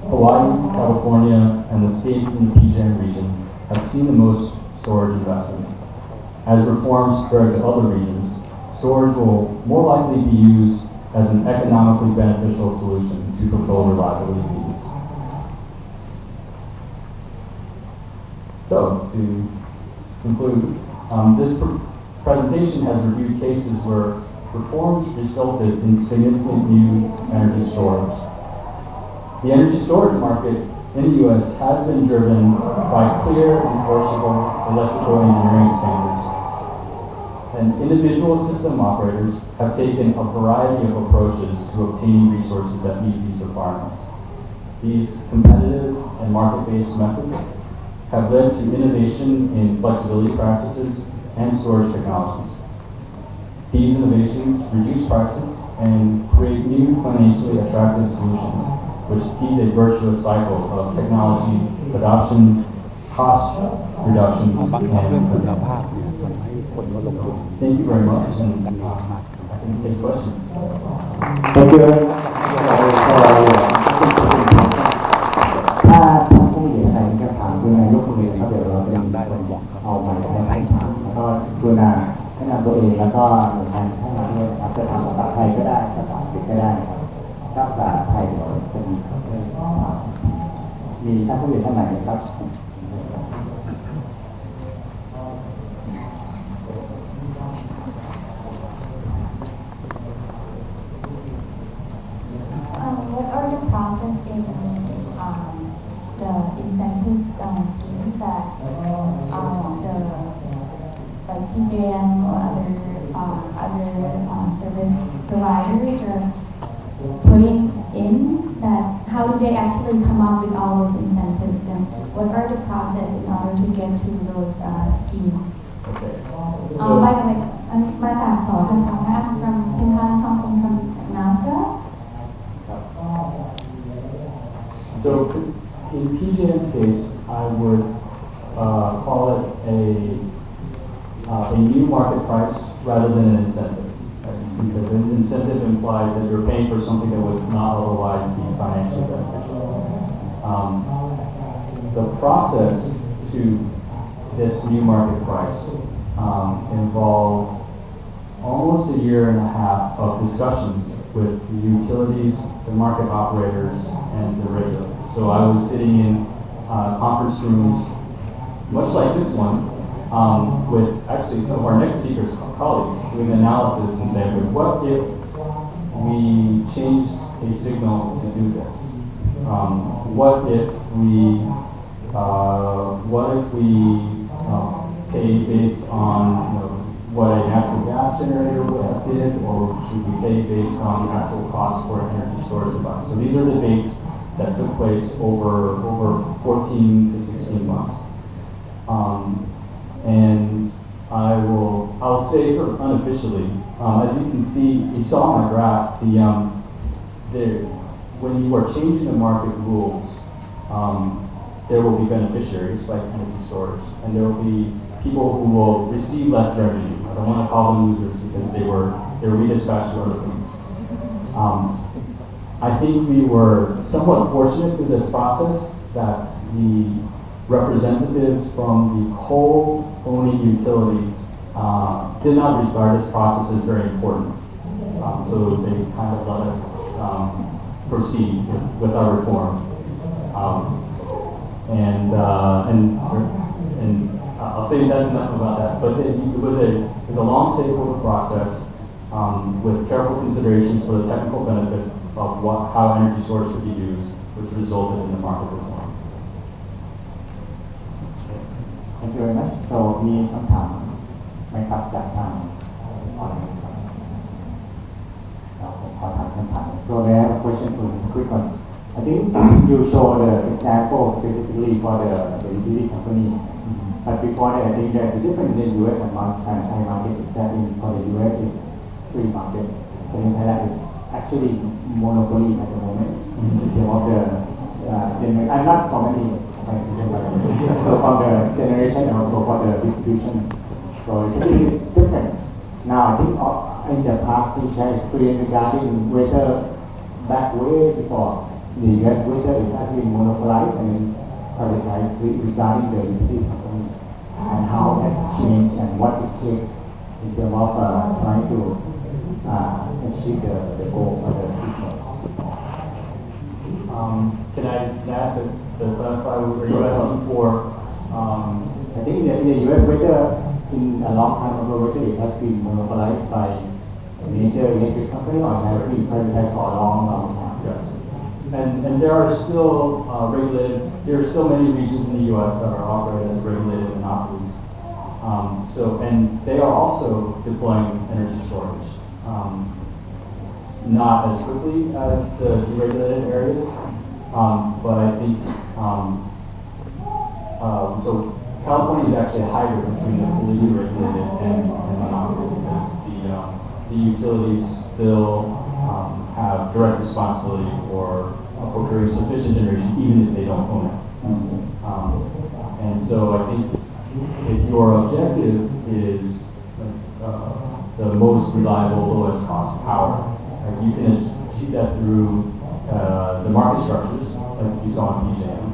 Hawaii, California, and the states in the PJM region have seen the most storage investment. As reforms spread to other regions, storage will more likely be used as an economically beneficial solution to fulfill reliability needs. So, to conclude, this presentation has reviewed cases where reforms resulted in significant new energy storage. The energy storage market in the U.S. has been driven by clear, enforceable electrical engineering standards. And individual system operators have taken a variety of approaches to obtaining resources that meet these requirements. These competitive and market-based methods have led to innovation in flexibility practices and storage technologies. These innovations reduce prices and create new financially attractive solutions, which feeds a virtuous cycle of technology adoption, cost reductions, and thank you very much, and I can take questions. Thank you. ถ้าผู้ใหญ่ใครมีคำถามยังไงยกมือครับเดี๋ยวเราจะเอาไมค์ให้ถามแล้วก็กรุณาแนะนำตัวเองแล้วก็หน่วยงานให้มาด้วยครับจะทำภาษาไทยก็ได้ภาษาอังกฤษก็ได้ครับถ้าภาษาไทยเดี๋ยวจะมีท่านผู้ใหญ่ท่านไหนครับ What are the process in the incentives scheme that the PJM or other service providers are putting in? That how do they actually come up with all those incentives, and what are the process in order to get to those schemes? Okay. By the way, มาจากสทช. I'm from Pinhan Hong Kong from NASA. So in PJM's case, I would call it a new market price rather than an incentive. Because an incentive implies that you're paying for something that would not otherwise be financially beneficial. The process to this new market price involves almost a year and a half of discussions with the utilities, the market operators, and the regulators. So I was sitting in conference rooms, much like this one, with actually some of our next speakers, colleagues, doing analysis and saying, what if we change a signal to do this? What if we pay based on what a natural gas generator would have did, or should we pay based on the actual cost for an energy storage device? So these are debates that took place over 14 to 16 months. And I'll say sort of unofficially, as you can see, you saw my graph, when you are changing the market rules, there will be beneficiaries like energy storage, and there will be people who will receive less revenue. I don't want to call them losers because they were redispatched to other things. I think we were somewhat fortunate through this process that the representatives from the coal-owning utilities did not regard this process as very important. So they kind of let us proceed with our reforms. And I'll say that's enough about that. But it was a long stakeholder process with careful considerations for the technical benefit of how energy storage should be used, which resulted in the market reform. Thank you very much. So มีคำถามไหมครับจากทางออนไลน์ครับเราขอถามคำถาม So I have a question for you, quick one. I think you show the example specifically for the utility company. But before that, I think there's a difference in US and Thai market. Is that for the US is free market, but in Thailand it's actually monopoly at the moment. In terms of the I'm not commenting. So from the generation and also for the distribution. So it's really different. Now I think in the past we share experience regarding whether back way before the US whether it's actually monopolized and then privatized regarding the utility company and how that changed and what it takes in terms of trying to achieve the goal for the future. Can I ask to clarify, are you asking for? I think in the US whether in a long time ago whether it has been monopolized by a major electric company or has been privatized for a long time. Yes. And there are still there are still many regions in the U.S. that are operated as regulated monopolies. And they are also deploying energy storage. Not as quickly as the deregulated areas, but I think, so California is actually a hybrid between the fully deregulated and monopoly because the utilities still have direct responsibility for procuring sufficient generation even if they don't own it. And so I think if your objective is the most reliable, lowest cost power, you can achieve that through the market structures like you saw in PJM,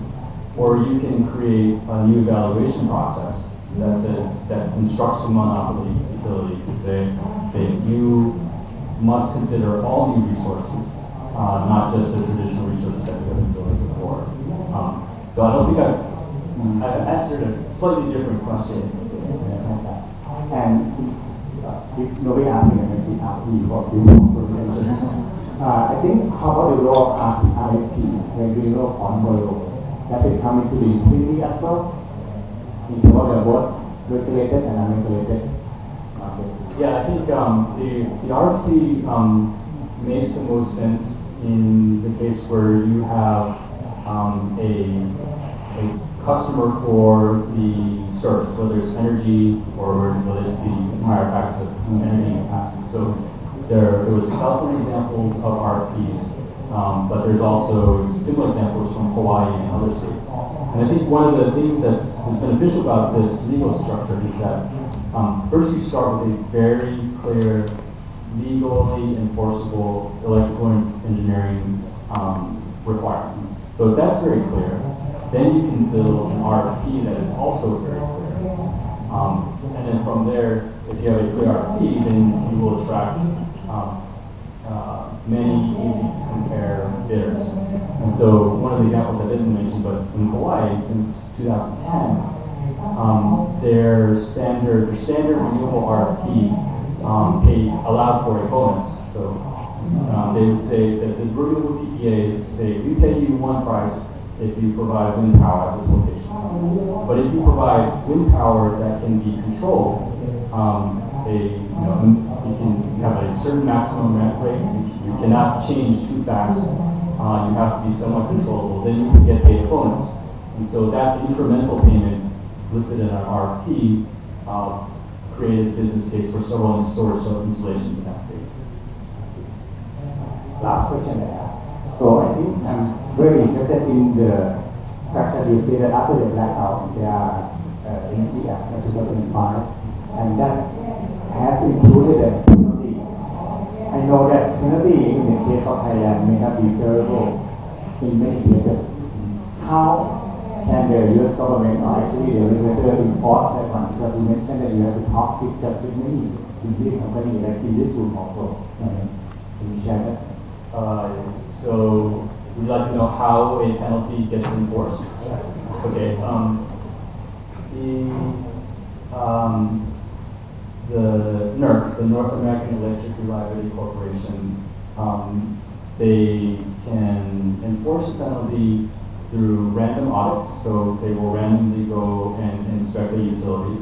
or you can create a new evaluation process that instructs a monopoly utility to say that you must consider all new resources, not just the traditional resources that you have been building before. So I don't think I answered a slightly different question. And if nobody asked me, maybe ask me what you I think how about the role of RFP when we know portfolio that it come into the utility as well into what are both regulated and unregulated market. Yeah, I think the RFP makes the most sense in the case where you have a customer for the service, whether it's energy or whether it's the entire package of energy capacity. So there was California examples of RFPs, but there's also similar examples from Hawaii and other states. And I think one of the things that's beneficial about this legal structure is that first you start with a very clear, legally enforceable electrical engineering requirement. So if that's very clear, then you can build an RFP that is also very clear. And then from there, if you have a clear RFP, then you will attract many easy to compare bidders. And so one of the examples I didn't mention, but in Hawaii, since 2010, their standard renewable RFP allowed for a bonus. So they would say that the renewable PPAs say we pay you one price if you provide wind power at this location. But if you provide wind power that can be controlled, you can have a certain maximum rate. You cannot change too fast. You have to be somewhat controllable. Then you can get paid a bonus. And so that incremental payment listed in our RFP created a business case for several storage installations in that state. Last question I have. So I think I'm very interested in the Actually, you see that after the blackout, there are energy act in 2005, and that has included a penalty. I know that penalty in the case of Thailand may not be favorable in many cases. How can the U.S. government or actually the regulator enforce that one? Because you mentioned that you have to talk with many big companies like in this room also. Can you share that? So we'd like to know how a penalty gets enforced. Okay. The NERC, the North American Electric Reliability Corporation, they can enforce a penalty through random audits. So they will randomly go and inspect the utility.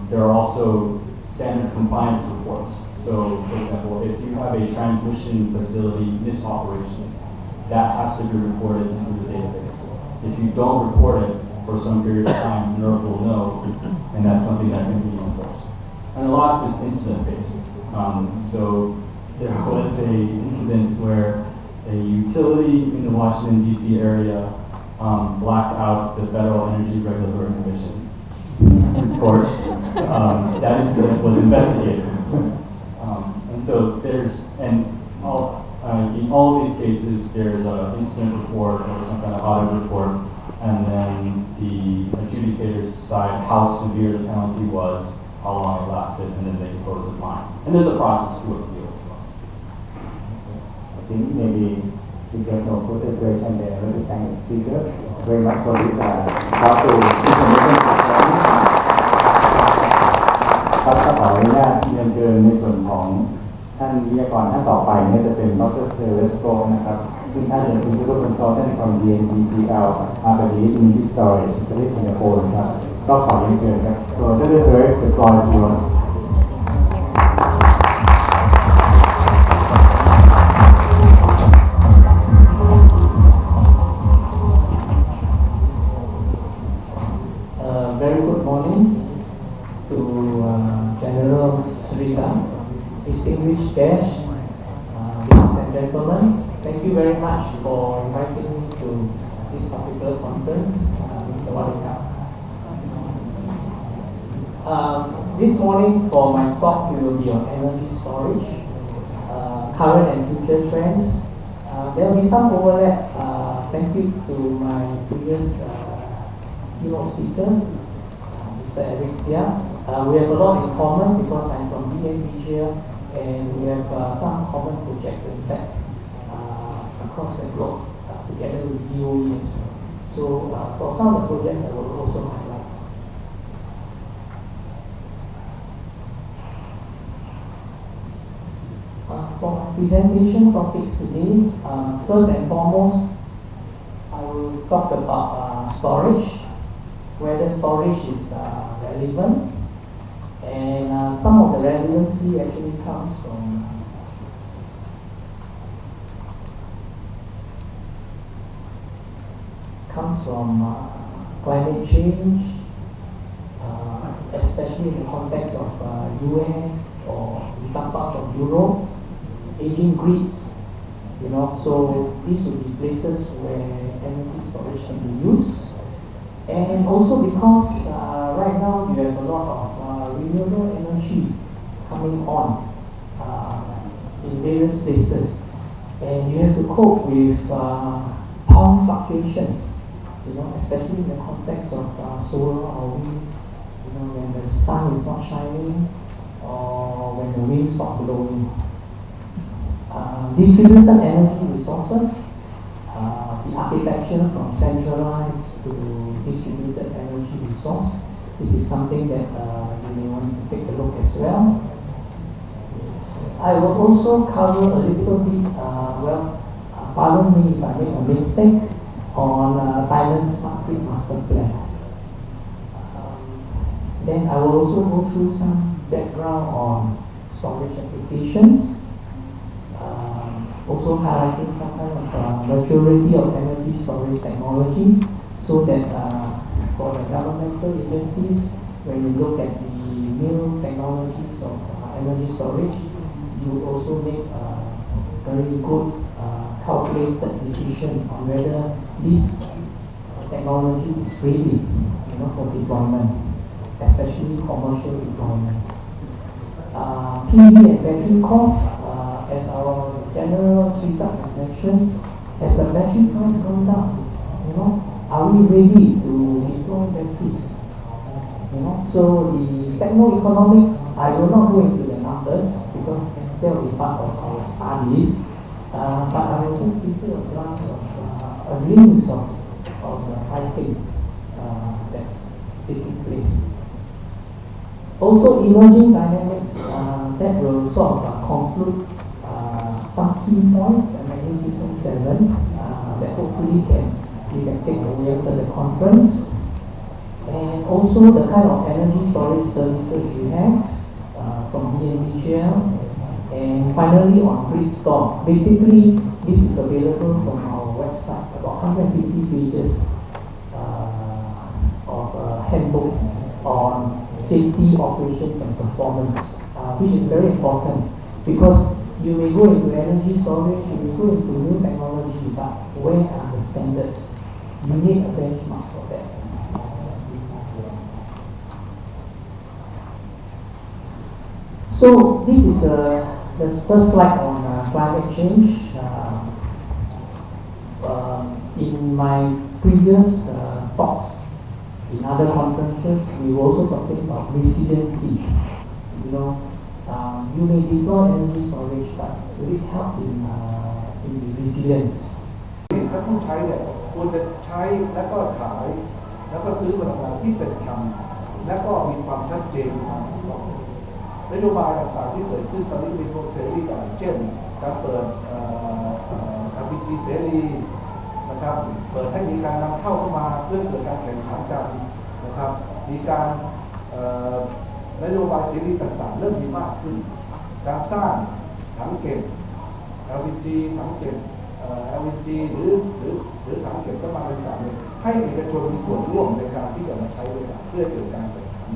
There are also standard compliance reports. So, for example, if you have a transmission facility misoperation, that has to be reported into the database. If you don't report it for some period of time, NERC will know, and that's something that can be enforced. And a lot is incident-based. So there was an incident where a utility in the Washington, D.C. area blacked out the Federal Energy Regulatory Commission. Of course, that incident was investigated. And so in all these cases, there's an incident report or some kind of audit report, and then the adjudicators decide how severe the penalty was, how long it lasted, and then they impose a fine. And there's a process to appeal as well. I think maybe we get no further question there. Let me thank the speaker very much for this powerful information. ครับก็ขออนุญาตเรียนเชิญในส่วนของท่านวิทยากรท่านต่อไปเนี่ยจะเป็นดร. เซเลสโกนะครับซึ่งท่านเป็น Principal Consultant from DNPGL Marketing Energy Storage ประเทศสิงคโปร์ครับก็ขอเรียนเชิญครับ So Dr. Seles, the floor is yours. Very good morning to General Sriza, distinguished guests, ladies and gentlemen. Thank you very much for inviting me to this particular conference. Mr. Wadika. This morning for my talk will be on energy storage, current and future trends. There will be some overlap. Thank you to my previous keynote speaker, Mr. Eric Sia. We have a lot in common because I'm from DNPGL and we have some common projects in fact across the globe together with DOE as well. So for some of the projects I will also highlight. For presentation topics today, first and foremost, I will talk about storage, whether storage is relevant, and some of the relevancy actually comes from climate change, especially in the context of US or in some parts of Europe, aging grids, so these will be places where energy storage can be used. And also because right now you have a lot of renewable energy coming on in various places, and you have to cope with power fluctuations, especially in the context of solar or wind, when the sun is not shining or when the wind stops blowing. Distributed energy resources, the architecture from centralized to distributed energy resource. This is something that you may want to take a look as well. I will also cover a little bit, pardon me if I make a mistake, on Thailand's Smart Grid Master Plan. Then I will also go through some background on storage applications, also highlighting some kind of maturity of energy storage technology, so that for the governmental agencies, when you look at the new technologies of energy storage, you would also make a very good calculated decision on whether this technology is ready, for deployment, especially commercial deployment. PV and battery costs, as our General Srisat has mentioned, as the battery price goes down, are we ready to deploy batteries? So the techno-economics, I will not go into the numbers because that will be part of our studies, but I will just give you a glance of a glimpse of the pricing that's taking place. Also, emerging dynamics that will sort of conclude some key points at Magnificent 7 that hopefully we can take away after the conference. And also the kind of energy storage services we have from BNPGL. And finally on grid store. Basically, this is available from our website, about 150 pages of handbook on safety, operations and performance, which is very important because you may go into energy storage, you may go into new technology, but where are the standards? You need a benchmark for that. So this is the first slide on climate change. In my previous talks in other conferences, we were also talking about resiliency. You may deploy energy storage, but will it help in the resilience? ถ้าผู้ใช้เนี่ยควรจะใช้แล้วก็ขายแล้วก็ซื้อพลังงานที่เป็นธรรมและก็มีความชัดเจนทางถูกต้องนโยบายต่างๆที่เกิดขึ้นตอนนี้มีโปรเซสที่ต่างเช่นการเปิดLPG เสรีนะครับเปิดให้มีการนำเข้ามาเพื่อเกิดการแข่งขันกันนะครับมีการนโยบายเสรีต่างๆเริ่มมีมากขึ้นการสร้างถังเก็บ LPG ถังเก็บLPG หรือถังเก็บน้ำมันต่างๆให้เอกชนมีส่วนร่วมในการที่จะมาใช้ด้วยกันเพื่อเกิดการแข่งขัน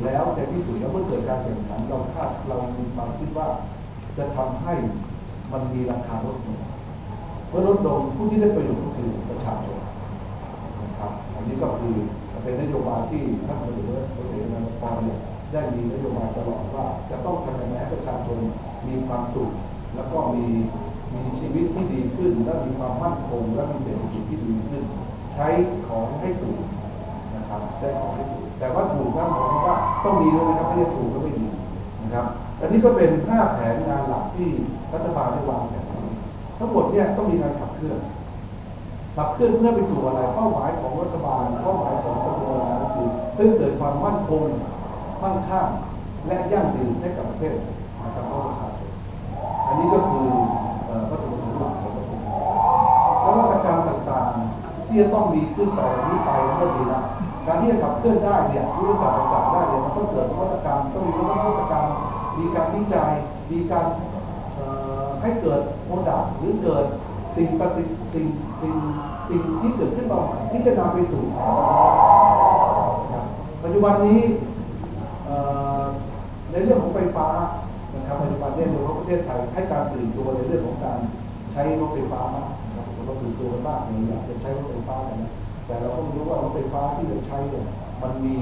แล้วในที่สุดแล้วเมื่อเกิดการแข่งขันเรามีความคิดว่าจะทำให้มันมีราคาลดลงเมื่อลดลงผู้ที่ได้ประโยชน์ก็คือประชาชนนะครับอันนี้ก็คือเป็นนโยบายที่ท่านนายกรัฐมนตรีเนี่ยได้มีนโยบายตลอดว่าจะต้องทำยังไงให้ประชาชนมีความสุขแล้วก็มีชีวิตที่ดีขึ้นและมีความมั่นคงและมีเศรษฐกิจที่ดีขึ้นใช้ของให้ถูกนะครับใช้ของให้ถูกแต่ว่าถูกนั่นหมายความว่าต้องดีด้วยนะครับไม่ใช่ถูกก็ไม่ดีนะครับอันนี้ก็เป็น5แผนงานหลักที่รัฐบาลได้วางแผนทั้งหมดเนี่ยต้องมีการขับเคลื่อนเพื่อไปสู่อะไรเป้าหมายของรัฐบาลเป้าหมายของกระทรวงการคลังคือเพื่อเกิดความมั่นคงมั่งคั่งและยั่งยืนให้กับประเทศนะครับของประชาชนอันนี้ก็คือวัตถุประสงค์หลักของประเทศแล้วมาตรการต่างๆที่จะต้องมีขึ้นต่อนี้ไปก็ดีนะการที่จะขับเคลื่อนได้เนี่ยยุทธศาสตร์ต่างๆได้เนี่ยมันต้องเกิดนวัตกรรมต้องมีนวัตกรรมมีการวิจัยมีการให้เกิดโปรดักต์หรือเกิดสิ่งที่เกิดขึ้นมาใหม่ที่จะนำไปสู่ปัจจุบันนี้ในเรื่องของไฟฟ้านะครับปัจจุบันเนี่ยโดยเฉพาะประเทศไทยให้การตื่นตัวในเรื่องของการใช้รถไฟฟ้ามากเราตื่นตัวกันมากเลยอยากจะใช้รถไฟฟ้ากันนะแต่เราก็รู้ว่ารถไฟฟ้าที่เราใช้เนี่ยมันมี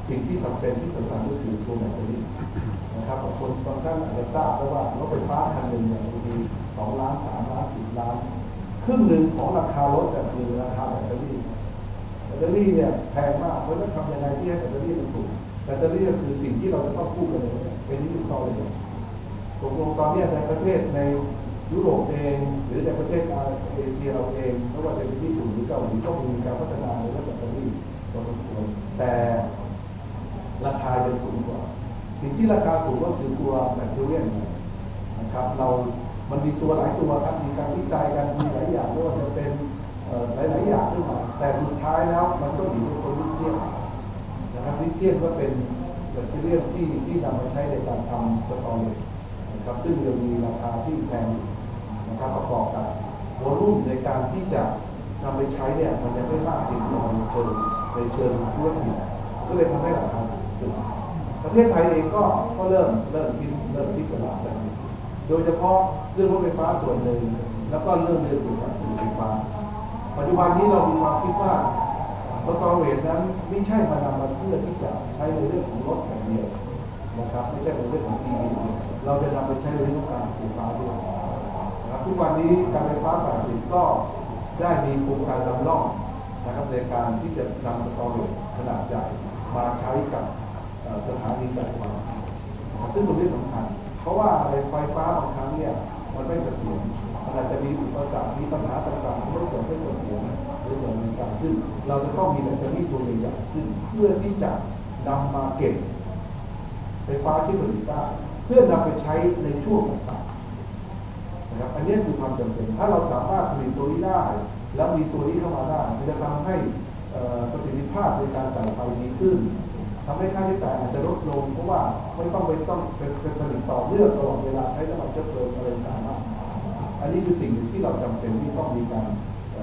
สิ่งที่สำคัญที่สำคัญก็คือตัวแบตเตอรี่นะครับคนบางท่านอาจจะทราบเพราะว่ารถไฟฟ้าคันหนึ่งเนี่ยบางที2 ล้าน 3 ล้าน 10 ล้านครึ่งหนึ่งของราคารถก็คือราคาแบตเตอรี่เนี่ยแพงมากเพราะฉะนั้นทำยังไงที่ให้แบตเตอรี่มันถูกแบตเตอรี่ก็คือสิ่งที่เราจะต้องพูดกันเลยเป็นที่ถูกต้องเลยตกลงตอนนี้ในประเทศในยุโรปเองหรือในประเทศเอเชียเราเองไม่ว่าจะเป็นญี่ปุ่นหรือเกาหลีก็มีการพัฒนาในเรื่องแบตเตอรี่พอสมควรแต่ราคายังสูงกว่าสิ่งที่ราคาสูงก็คือตัวแบตเตอรี่นะครับมันมีตัวหลายตัวครับมีการวิจัยกันมีหลายอย่างไม่ว่าจะเป็นหลายอย่างขึ้นมาแต่สุดท้ายแล้วมันก็อยู่ในตัวลิเธียมนะครับลิเธียมก็เป็นแบตเตอรี่ที่นำมาใช้ในการทำสตอเรจนะครับซึ่งจะมีราคาที่แพงนะครับประกอบกับวอลุ่มในการที่จะนำไปใช้เนี่ยมันยังไม่มากเพียงพอในเชิงธุรกิจก็เลยทำให้ราคาสูงประเทศไทยเองก็เริ่มคิดตลาดแบบนี้โดยเฉพาะเรื่องรถไฟฟ้าส่วนหนึ่งแล้วก็เรื่องเกี่ยวกับไฟฟ้าปัจจุบันนี้เรามีความคิดว่า สตอเรจนั้นไม่ใช่มานำมาเพื่อที่จะใช้ในเรื่องของรถอย่างเดียวนะครับไม่ใช่ในเรื่องของ EV เราจะนำไปใช้ในเรื่องการไฟฟ้าด้วยนะครับทุกวันนี้การไฟฟ้าฝ่ายผลิตก็ได้มีโครงการนำร่องนะครับในการที่จะนำสตอเรจขนาดใหญ่มาใช้กับสถานีไฟฟ้าซึ่งเป็นเรื่องสำคัญเพราะว่าไฟฟ้าบางครั้งเนี่ยมันไม่เสถียรมันอาจจะมีอุปสรรคมีปัญหาต่างๆที่ไม่เกิดขึ้นหรือเกิดในการขึ้นเราจะต้องมีแบตเตอรี่ตัวใหญ่ๆขึ้นเพื่อที่จะนำมาเก็บไฟฟ้าที่ผลิตได้เพื่อนำไปใช้ในช่วงต่างๆนะครับอันนี้คือความจำเป็นถ้าเราสามารถผลิตตัวนี้ได้แล้วมีตัวนี้เข้ามาได้มันจะทำให้ประสิทธิภาพในการจ่ายไฟดีขึ้นทำให้ค่าใช้จ่ายอาจจะลดลงเพราะว่าไม่ต้องเป็นผลิตต่อเนื่องตลอดเวลาใช้น้ำมันเชื้อเพลิงอะไรต่างๆอันนี้คือสิ่งที่เราจำเป็นที่ต้องมีการ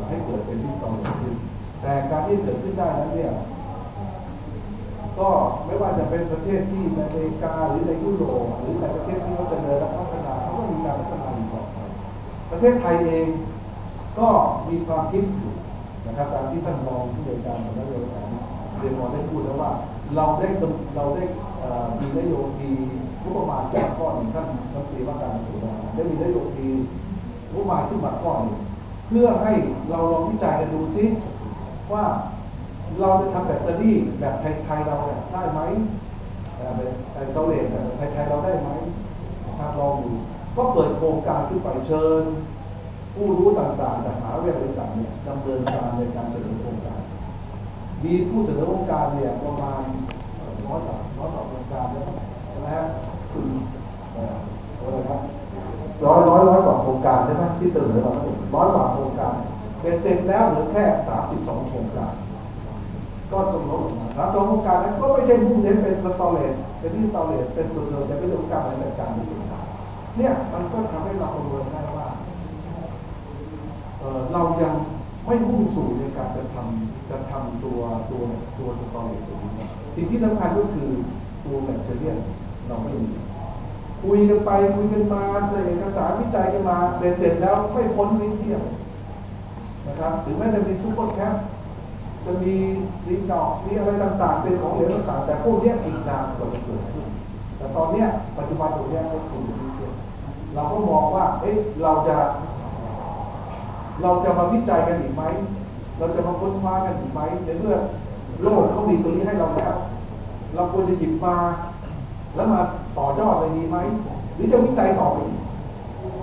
ให้เกิดเป็นที่ต้องเกิดขึ้นแต่การที่เกิดขึ้นได้นั้นเนี่ยก็ไม่ว่าจะเป็นประเทศที่ในอเมริกาหรือในยุโรปหรือในประเทศที่เขาเจริญและพัฒนาเขาก็มีการพัฒนาอยู่ต่อไปประเทศไทยเองก็มีความคิดอยู่นะครับตามที่ท่านรองผู้ในวยการของนโยบายเรียนได้พูดแล้วว่าเราได้มีนโยบายงบประมาณแก้ก้อนท่านรัฐมนตรีว่าการกระทรวงแรงงานได้มีนโยบายงบประมาณขึ้นมาก้อนเพื่อให้เราลองวิจัยกันดูซิว่าเราจะทำแบตเตอรี่แบบไทยๆเราได้ไหมแบบเกาหลีแบบไทยๆเราได้ไหมทางลองดูก็เปิดโครงการขึ้นไปเชิญผู้รู้ต่างๆจากมหาวิทยาลัยต่างๆเนี่ยดำเนินการในการเสนอโครงการมีผู้เสนอโครงการเนี่ยประมาณร้อยกว่าโครงการแล้วนะฮะคืออะไรครับร้อยกว่าโครงการใช่ไหมที่เสนอมาร้อยกว่าโครงการเป็นเสร็จแล้วเหลือแค่32โครงการก็จำนวนลงมาแล้วโครงการนั้นก็ไม่ใช่มุ่งเน้นเป็นสตอเรจเป็นที่สตอเรจเป็นตัวเดียวแต่เป็นโครงการในการที่เป็นเนี่ยมันก็ทำให้เราประเมินได้ว่าเรายังไม่มุ่งสู่ในการจะทำตัวสตอเรจตัวนี้สิ่งที่สำคัญก็คือตัวแบตเตอรี่เราไม่มีคุยกันไปคุยกันมาเอกสารวิจัยกันมาเสร็จแล้วไม่พ้นนิดเดียวนะครับถึงแม้จะมีซุปเปอร์แคปจะมีรีดอกมีอะไรต่างๆเป็นของเหลวต่างๆแต่พวกนี้อีกนานกว่าจะเกิดขึ้นแต่ตอนนี้ปัจจุบันตรงนี้ก็คือเราก็มองว่าเราจะมาวิจัยกันอีกไหมเราจะมาค้นคว้ากันอีกไหมในเมื่อโลกเขามีตัวนี้ให้เราแล้วเราควรจะหยิบมาแล้วมาต่อยอดไปดีไหมหรือจะวิจัยต่อไปอีก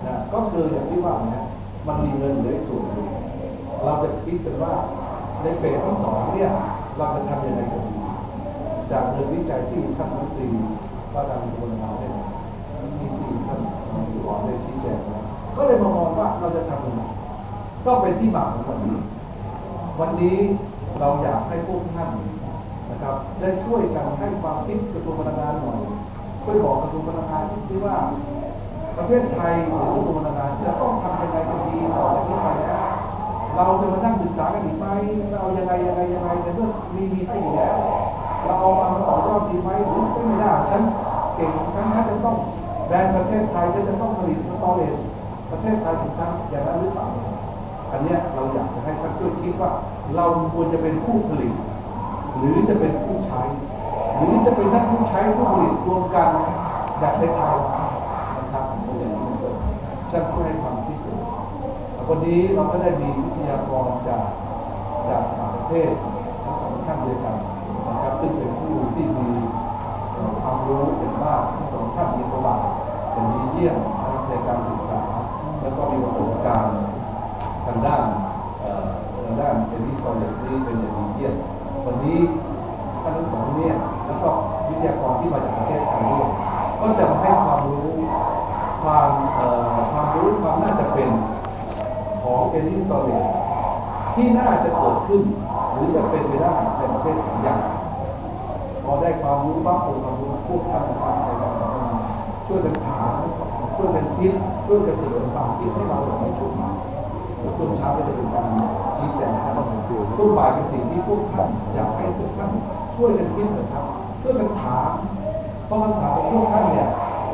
นะก็คืออย่างที่ว่าเนี่ยมันมีเงินเหลือส่วนนึงเราจะคิดกันว่าในเฟสที่2เนี่ยเราจะทำยังไงกันดีจากเงินวิจัยที่ท่านรัฐมนตรีว่าการกระทรวงแรงงานเนี่ยที่ท่านอยู่ก่อนได้ชี้แจงนะก็เลยมามองว่าเราจะทำยังไงก็เป็นที่มาของวันนี้เราอยากให้พวกท่านนะครับได้ช่วยกันให้ความคิดกระทรวงพลังงานหน่อยช่วยบอกกระทรวงพลังงานที่ว่าประเทศไทยหรือกระทรวงพลังงานจะต้องทำยังไงกันดีต่อจากนี้ไปนะเราจะมานั่งศึกษากันอีกไหมเรายังไงในเมื่อมีให้อยู่แล้วเราเอามาต่อยอดดีไหมหรือไม่ได้ฉันเก่งฉันจะต้องแบรนด์ประเทศไทยจะต้องผลิตสตอเรจประเทศไทยของฉันอย่างนั้นหรือเปล่าอันนี้เราอยากจะให้ท่านช่วยคิดว่าเราควรจะเป็นผู้ผลิตหรือจะเป็นผู้ใช้หรือจะเป็นทั้งผู้ใช้ผู้ผลิตรวมกันแบบในไทยนะครับอย่างนี้เป็นฉันช่วยให้ความคิดเกิดวันนี้เราก็ได้มีวิทยากรจากต่างประเทศทั้งสองท่านด้วยกันนะครับซึ่งเป็นผู้ที่มีความรู้อย่างมากทั้งสองท่านมีประวัติเป็นดีเยี่ยมในการศึกษาแล้วก็มีประสบการณ์ทางด้านเป็นที่ตอนนี้เป็นอย่างดีเยี่ยมวันนี้ท่านทั้งสองเนี่ยแล้วก็วิทยากรที่มาจากประเทศไทยด้วยก็จะมาให้ความรู้ความน่าจะเป็นของเอลิสตอเรจที่น่าจะเกิดขึ้นหรือจะเป็นไปได้ในประเทศของอย่างพอได้ความรู้ปั๊บความรู้พวกท่านนะครับในการช่วยกันถามช่วยกันคิดช่วยกันเสนอความคิดให้เราในช่วงเช้าจะเป็นการชี้แจงนะครับต้นบ่ายเป็นสิ่งที่พวกท่านอยากให้ทุกท่านช่วยกันคิดนะครับช่วยกันถามเพราะคำถามของพวกท่านเนี่ย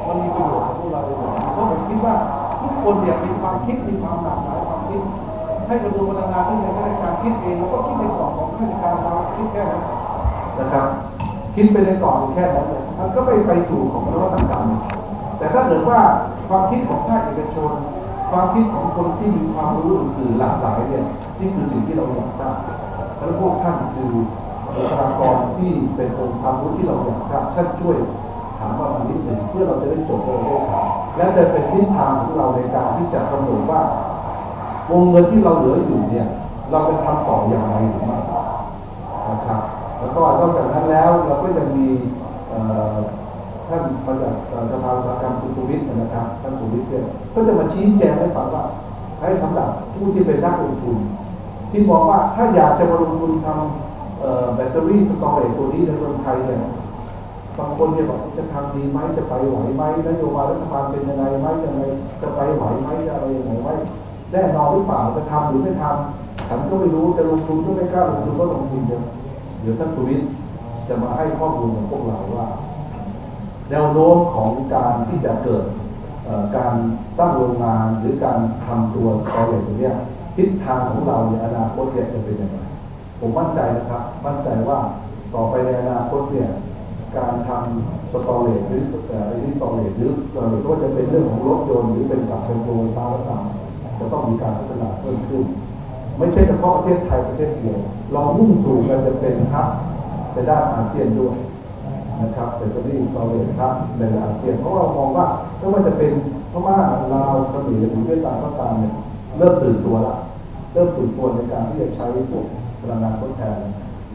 มันมีประโยชน์กับพวกเราเลยเพราะผมคิดว่าทุกคนเนี่ยมีความคิดมีความหลากหลายความคิด ให้กระทรวงพลังงานที่ในราชการคิดเองแล้วก็คิดในกรอบของราชการเราคิดแค่นั้นนะครับคิดไปในกรอบแค่นั้นเลยมันก็ไปสู่ของนวัตกรรมแต่ถ้าเกิดว่าความคิดของภาคเอกชนความคิดของคนที่มีความรู้อื่นๆหลากหลายเนี่ยนี่คือสิ่งที่เราอยากทราบและพวกท่านคือบุคลากรที่เป็นองค์ความรู้ที่เราอยากทราบท่านช่วยถามมานิดหนึ่งเพื่อเราจะได้จบเรื่องได้ครับและจะเป็นทิศทางของเราในการที่จะกำหนดว่าวงเงินที่เราเหลืออยู่เนี่ยเราจะทำต่ออย่างไรหรือไม่นะครับแล้วก็นอกจากนั้นแล้วเราก็ยังมีท่านมาจากสภาอุตสาหกรรมคุณสุวิทย์นะครับท่านสุวิทย์เนี่ยก็จะมาชี้แจงให้ฟังว่าให้สำหรับผู้ที่เป็นนักลงทุนที่บอกว่าถ้าอยากจะมาลงทุนทำแบตเตอรี่สตอเรจตัวนี้ในเมืองไทยเนี่ยบางคนเนี่ยบอกจะทำดีไหมจะไปไหวไหมนโยบายรัฐบาลเป็นยังไงไหมยังไงจะไปไหวไหมอะไรยังไงไหมแน่นอนหรือเปล่าจะทำหรือไม่ทำฉันก็ไม่รู้จะลงทุนก็ไม่กล้าลงทุนก็ลงทุนเดี๋ยวท่านสุวิทย์จะมาให้ข้อมูลกับพวกเราว่าแนวโน้มของการที่จะเกิดการตั้งโรงงานหรือการทำตัวสตอเรจตัวนี้ทิศทางของเราในอนาคตจะเป็นยังไงผมมั่นใจนะครับมั่นใจว่าต่อไปในอนาคตเนี่ยการทำสตอเรจหรือสตอเรจหรือก็จะเป็นเรื่องของรถยนต์หรือเป็นกับเป็นโรงไฟฟ้าต่างๆจะต้องมีการพัฒนาเพิ่มขึ้นไม่ใช่เฉพาะประเทศไทยประเทศเดียวเรามุ่งสู่กันจะเป็นฮับในด้านอาเซียนด้วยนะครับแต่ก็นี่สตอเรจครับในอาเซียนเพราะเรามองว่าไม่ว่าจะเป็นพม่าลาวเขมรหรือเวียดนามก็ตามเนี่ยเริ่มตื่นตัวละเริ่มตื่นตัวในการที่จะใช้พวกพลังงานทดแทน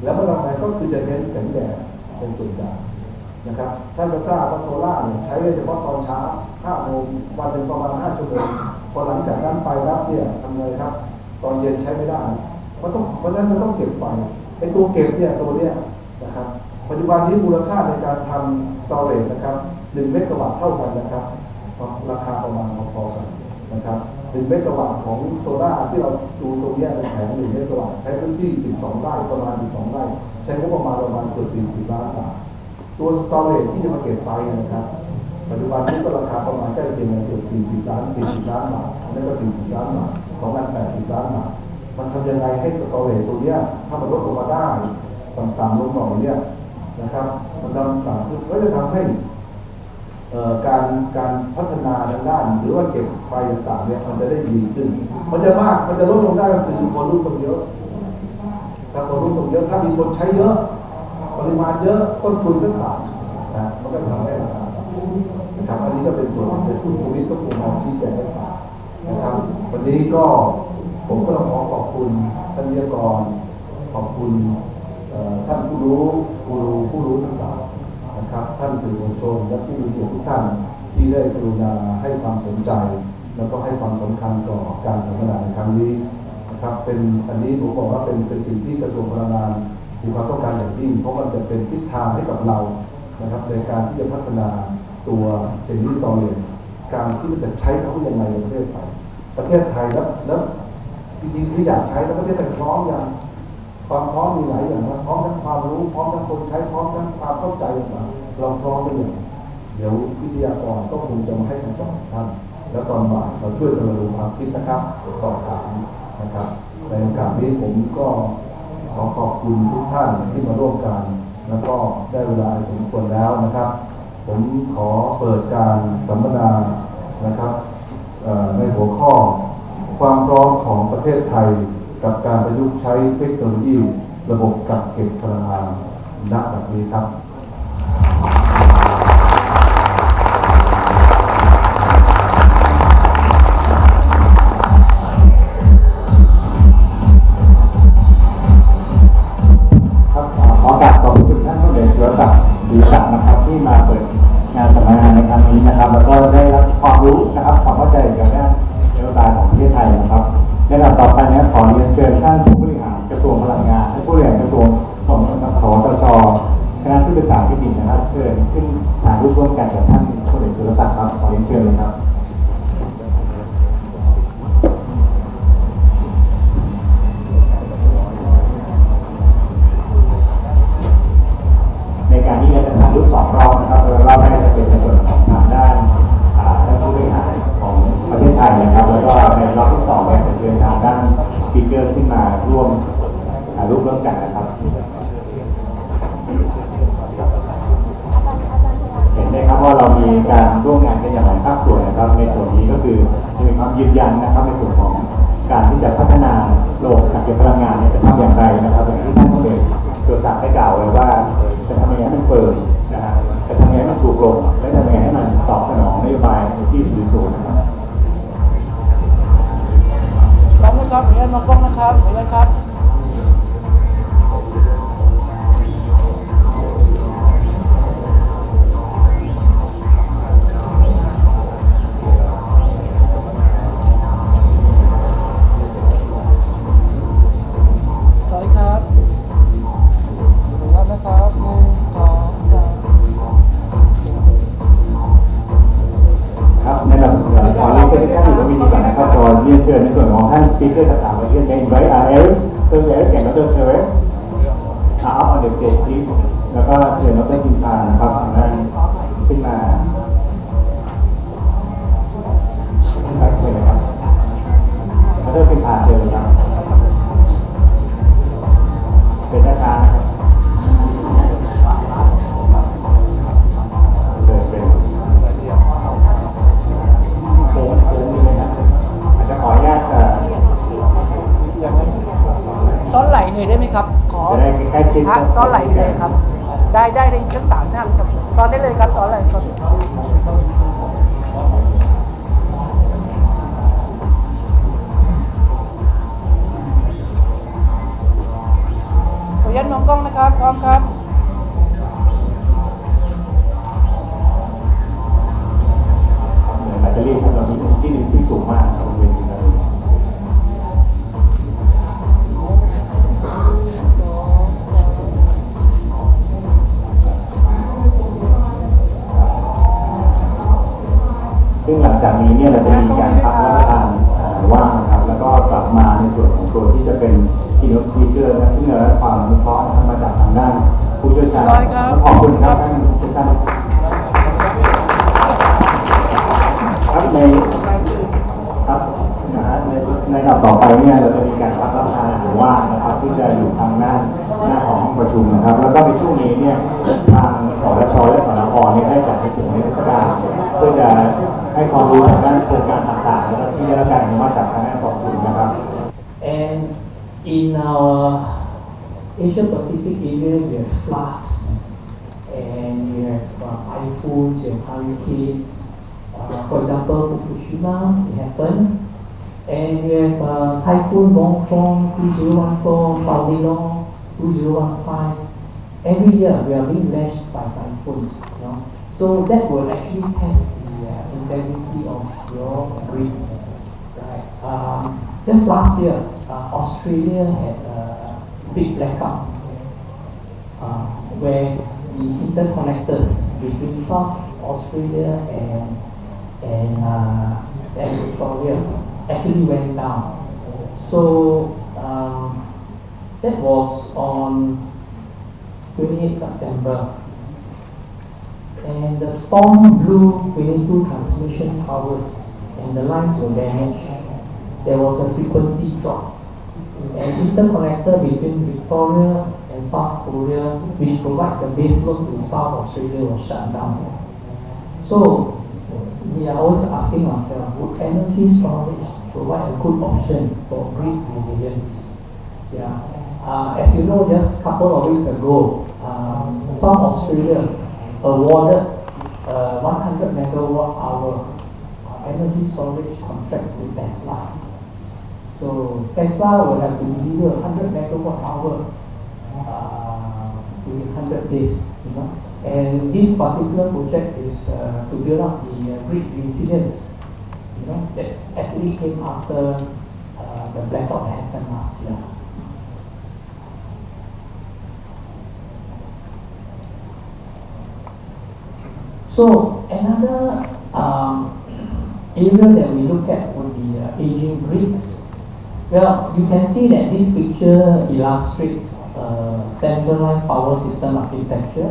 แล้วพลังงานก็คือจะเน้นแสงแดดเป็นส่วนใหญ่นะครับท่านก็ทราบว่าโซล่าเนี่ยใช้ได้เฉพาะตอนเช้า5 โมงวันหนึ่งประมาณ5 ชั่วโมงพอหลังจากนั้นไปรับเนี่ยทำไงครับตอนเย็นใช้ไม่ได้เพราะฉะนั้นมันต้องเก็บไฟไอ้ตัวเก็บเนี่ยตัวเนี้ยนะครับปัจจุบันนี้มูลค่าในการทำสตอเรจนะครับ1 เมกะวัตต์เท่ากันนะครับราคาประมาณพอๆกันนะครับ1 เมกะวัตต์ของโซล่าที่เราดูตรงนี้เป็นแผง1 เมกะวัตต์ใช้พื้นที่12 ไร่ประมาณ12 ไร่ใช้งบประมาณเกือบ40 ล้านบาทตัวสตอเรจที่จะมาเก็บไฟนะครับปัจจุบันนี้ก็ราคาประมาณใกล้เคียงกันเกือบ40 ล้านบาทอันนี้ก็40 ล้านบาทของการ80 ล้านบาทมันทำยังไงให้สตอเรจตัวนี้ถ้ามันลดลงมาได้ต่ำๆลงหน่อยเนี่ยนะครับมันต่ำขึ้นก็จะทำให้การพัฒนาด้านหรือว่าเก็บไฟต่างๆเนี่ยมันจะได้ดีขึ้นมันจะลดลงได้ก็คือคนรู้คนเยอะถ้าคนรู้คนเยอะถ้ามีคนใช้เยอะปริมาณเยอะต้นทุนก็ต่ำนะมันก็ทำให้ราคานะครับอันนี้ก็เป็นส่วนในทุนชีวิตก็คงมองที่แจกได้นะครับวันนี้ก็ผมก็ต้องขอบคุณท่านวิทยากรขอบคุณท่านผู้รู้ทั้งหลายนะครับท่านสื่อมวลชนและผู้มีเกียรติทุกท่านที่ได้กรุณาให้ความสนใจแล้วก็ให้ความสำคัญต่อการสัมมนาในครั้งนี้นะครับเป็นอันนี้ผมบอกว่าเป็นสิ่งที่กระทรวงพลังงานมีความต้องการอย่างยิ่งเพราะมันจะเป็นทิศทางให้กับเรานะครับในการที่จะพัฒนาตัวเทคโนโลยีสตอเรจการที่จะใช้เขาอย่างไรในประเทศไทยแล้วจริงๆที่อยากใช้แล้วประเทศไทยพร้อมอย่างความพร้อมมีหลายอย่างนะพร้อมทั้งความรู้พร้อมทั้งคนใช้พร้อมทั้งความเข้าใจต่างๆเราพร้อมไปอย่างเดี๋ยววิทยากรก็คงจะมาให้คำตอบท่านแล้วตอนบ่ายเราช่วยกันระดมความคิดนะครับสอบถามนะครับในโอกาสนี้ผมก็ขอขอบคุณทุกท่านที่มาร่วมกันแล้วก็ได้เวลาสมควรแล้วนะครับผมขอเปิดการสัมมนานะครับในหัวข้อความพร้อมของประเทศไทยกับการประยุกต์ใช้เทคโนโลยีระบบกักเก็บพลังงานณบัดนี้ครับขอกราบขอบคุณท่านผู้บริหารบริษัทศรีสักนะครับที่มาเปิดงานสัมมนาในครั้งนี้นะครับแล้วก็ได้รับความรู้นะครับความเข้าใจเกี่ยวกับนโยบายของประเทศไทยนะครับในลำดับต่อไปนี้ขอเรียนเชิญท่านผู้บริหารกระทรวงพลังงานและผู้บริหารกระทรวงของสตช.คณะที่ปรึกษาที่ดินนะครับเชิญขึ้นถ่ายรูปร่วมกันกับท่านผู้บริหารสุรศักดิ์ครับขอเรียนเชิญเลยครับในการที่จะถ่ายรูป2 รอบนะครับรอบแรกจะเป็นในส่วนของทางด้านท่านผู้บริหารของประเทศไทยนะครับแล้วก็ในรอบที่2จะเชิญทางด้าน จะพัฒนาโรงกักเก็บพลังงานเนี่ยจะทำอย่างไรนะครับอย่างที่ท่านผู้บริหารตัวสั่งได้กล่าวไว้ว่าจะทำยังไงให้มันเปิดนะฮะจะทำยังไงให้มันถูกลงและทำยังไงให้มันตอบสนองนโยบายที่สูงนะครับพร้อมนะครับขออนุญาตมองกล้องนะครับขออนุญาตครับถอยครับขออนุญาตนะครับ1 2 3ครับในลำดับขอเรียนเชิญท่านอยู่บนเวทีก่อนนะครับขอเรียนเชิญในส่วนของท่านสปีกเกอร์ต่างๆมาเรียนในไว้เอลเตอร์เซอร์แก่นดรเชเวสเอาออนเดอะสเตจพีซแล้วก็เชิญดรกินพานะครับนั่นขึ้นมาครับเชิญเลยครับดรกินพาเชิญเลยครับเป็นช้าๆนะครับเป็นโค้งนี่เลยนะอาจจะขออนุญาตซ้อนไหลหน่อยได้ไหมครับขอ จะได้ใกล้ชิด ซ้อนไหลเลยครับได้ทั้ง3ท่านครับซ้อนได้เลยครับซ้อนไหลซ้อนขออนุญาตมองกล้องนะครับพร้อมครับแบตเตอรี่ของเรามีที่สูงมากบริเวณนี้ซึ่งหลังจากนี้เนี่ยเราจะมีการพักรับประทานว่างนะครับแล้วก็กลับมาในส่วนของตัวที่จะเป็นkeynote speaker นะซึ่งเราได้ความวิเคราะห์มาจากทางด้านผู้เชี่ยวชาญขอบคุณครับท่านทุกท่านครับครับนะฮะในลำดับต่อไปเนี่ยเราจะมีการพักรับประทานอาหารว่างนะครับที่จะอยู่ทางหน้าของห้องประชุมนะครับแล้วก็ในช่วงนี้เนี่ยทางสรชและสนพเนี่ยได้จัดในส่วนของนิทรรศการเพื่อจะให้ความรู้ทางด้านโครงการต่างๆและที่ได้รับการอนุมัติจากทางด้านกองทุนนะครับ And in our Asia Pacific area, we have floods, and you have typhoons, you have hurricanes. For example, Fukushima, it happened. And you have Typhoon Mongfong 2014, Faulilong 2015. Every year we are being lashed by typhoons. You know? So that will actually test the integrity of your grid. Right? Just last year, Australia had a big blackout where the interconnectors between South Australia and Victoria actually went down. So that was on 28 September. And the storm blew 22 transmission towers and the lines were damaged. There was a frequency drop. An interconnector between Victoria and South Korea, which provides a baseload to South Australia, was shut down. So we are always asking ourselves, would energy storage provide a good option for grid resilience? Yeah. As you know, just a couple of weeks ago, South Australia awarded 100 megawatt hour energy storage contract to Tesla. So Tesla will have to deliver 100 megawatt hour within 100 days. You know? And this particular project is to build up the grid resilience. You know, that actually came after the blackout that happened last year. So another area that we look at would be aging grids. Well, you can see that this picture illustrates centralized power system architecture.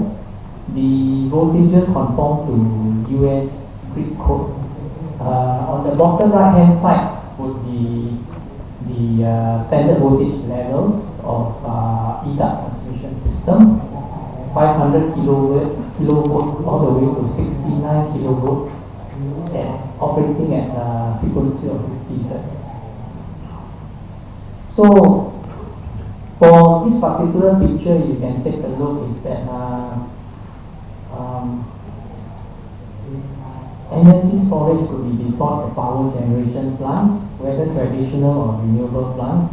The voltages conform to US grid code. On the bottom right hand side would be the standard voltage levels of EDAC transmission system. 500 kilovolt all the way to 69 kilovolt and operating at a frequency of 50 Hz. So for this particular picture, you can take a look is that energy storage could be deployed at power generation plants, whether traditional or renewable plants,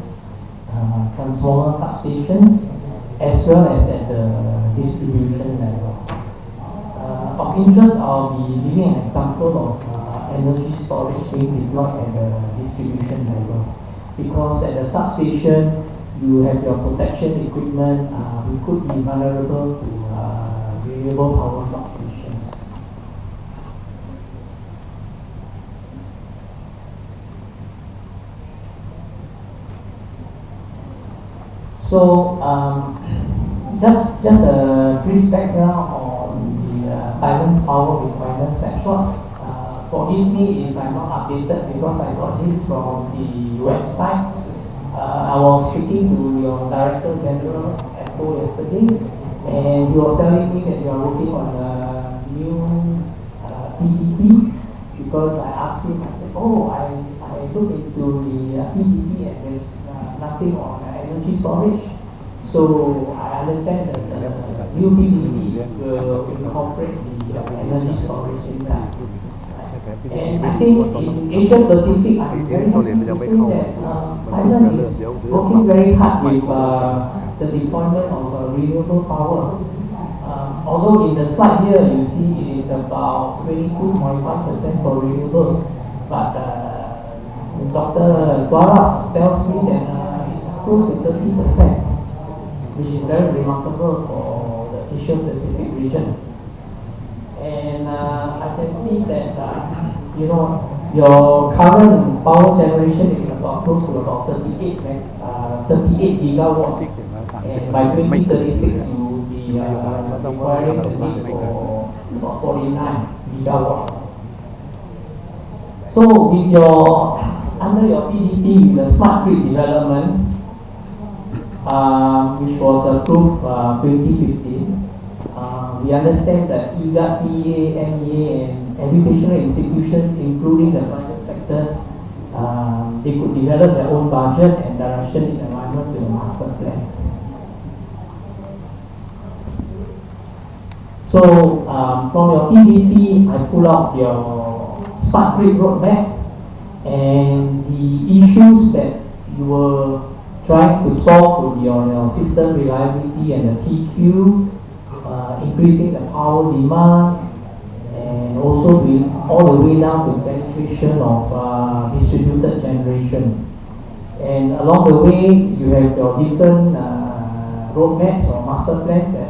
transformer substations, as well as at the distribution level. Of interest, I'll be giving an example of energy storage being deployed at the distribution level. Because at the substation, you have your protection equipment, we could be vulnerable to variable power fluctuations. So, just a brief background on the Thailand's power requirement snapshots. Forgive me if I'm not updated because I got this from the website. I was speaking to your Director General at yesterday, and he was telling me that you are working on a new PDP. Because I asked him, I said, oh, I looked into the PDP and there's nothing on energy storage. So I understand that the new PDP will incorporate the energy storage inside. And I think in Asia Pacific, I'm very happy to say that Thailand is working very hard with the deployment of renewable power. Although in the slide here you see it is about 22.5% for renewables, but Dr. Dwaraf tells me that it's close to 30%, which is very remarkable for the Asia Pacific region. And I can see that your current power generation is about close to about 38 gigawatts, and by 2036 you will be requiring the need for about 49 gigawatts. So with under your PDP, with the smart grid development, which was approved 2015. We understand that IGA, PA, MEA, and educational institutions, including the private sectors, they could develop their own budget and direction in alignment with the master plan. So, from your PDP, I pull out your smart grid roadmap and the issues that you were trying to solve would be on your system reliability and the PQ. Increasing the power demand, and also doing all the way down to penetration of distributed generation. And along the way, you have your different roadmaps or master plans that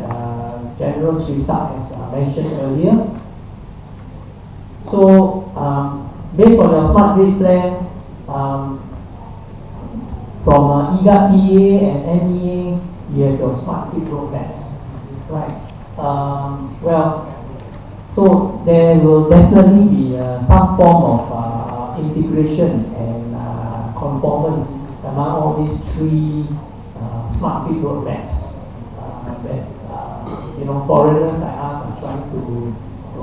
General Srisak has mentioned earlier. So, based on your smart grid plan, from IGA, PA, and MEA, you have your smart grid roadmaps. Right. So there will definitely be some form of integration and conformance among all these three smart grid roadmaps that foreigners like us are trying to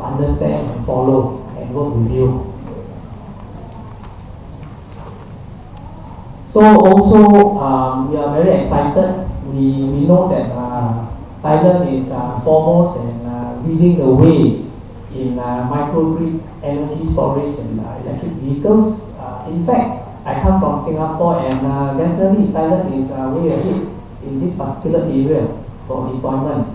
understand and follow and work with you. So also we are very excited. We know that Thailand is foremost and leading the way in microgrid energy storage and electric vehicles. In fact, I come from Singapore and definitely Thailand is way ahead in this particular area for deployment.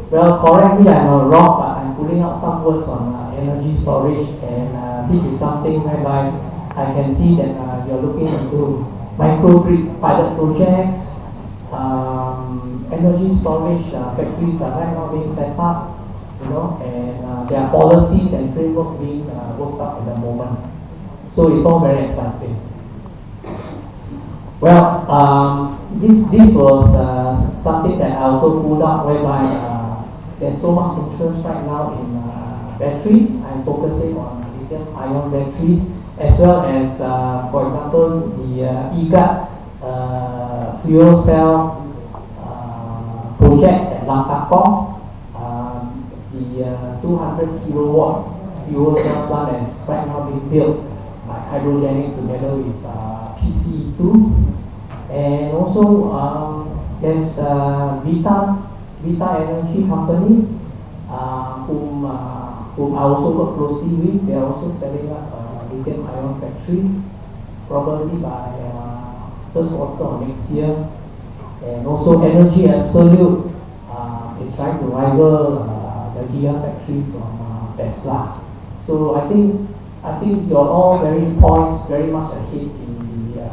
Well, correct me, I'm wrong, but I'm putting out some words on energy storage, and this is something whereby I can see that you're looking into microgrid pilot projects. Energy storage factories are right now being set up, and there are policies and framework being worked out at the moment. So it's all very exciting. Well, this was something that I also pulled up, whereby there's so much interest right now in batteries. I'm focusing on lithium-ion batteries, as well as, for example, the IGA fuel cell project at Langkakong. The 200 kilowatt fuel cell plant is right now being built by hydrogenic together with PCE2, and also there's Vita Energy Company, whom I also work closely with. They are also setting up a lithium-ion factory, probably by first quarter of next year. And also Energy Absolute is trying to rival the gigafactory from Tesla. So I think you're all very poised, very much ahead in the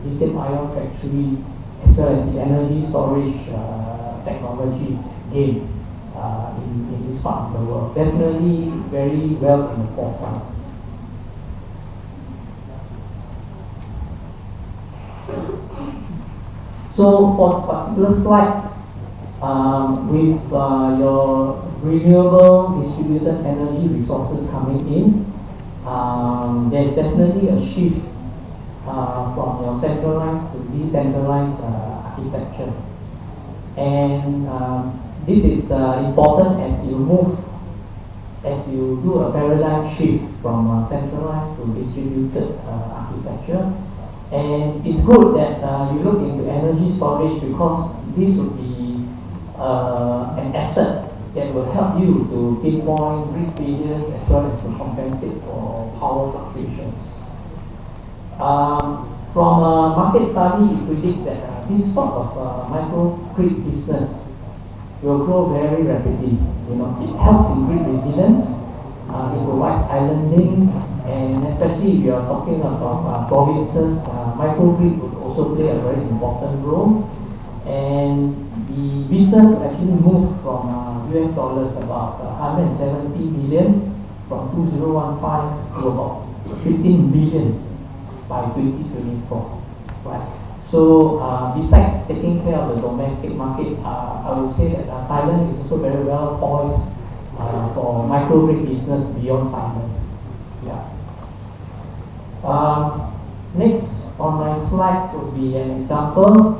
lithium-ion factory as well as the energy storage technology game in this part of the world. Definitely very well in the forefront. So for this particular slide, with your renewable distributed energy resources coming in, there's definitely a shift from your centralized to decentralized architecture. And this is important as you do a paradigm shift from centralized to distributed architecture. And it's good that you look into energy storage because this would be an asset that will help you to pinpoint grid failures as well as to compensate for power fluctuations. From a market study, it predicts that this sort of microgrid business will grow very rapidly. It helps in grid resilience, it provides islanding, and especially if you are talking about provinces, microgrid would also play a very important role. And the business will actually move from US dollars about 170 billion from 2015 to about 15 billion by 2024. Right. So besides taking care of the domestic market, I would say that Thailand is also very well poised for microgrid business beyond Thailand. Yeah. Next on my slide would be an example.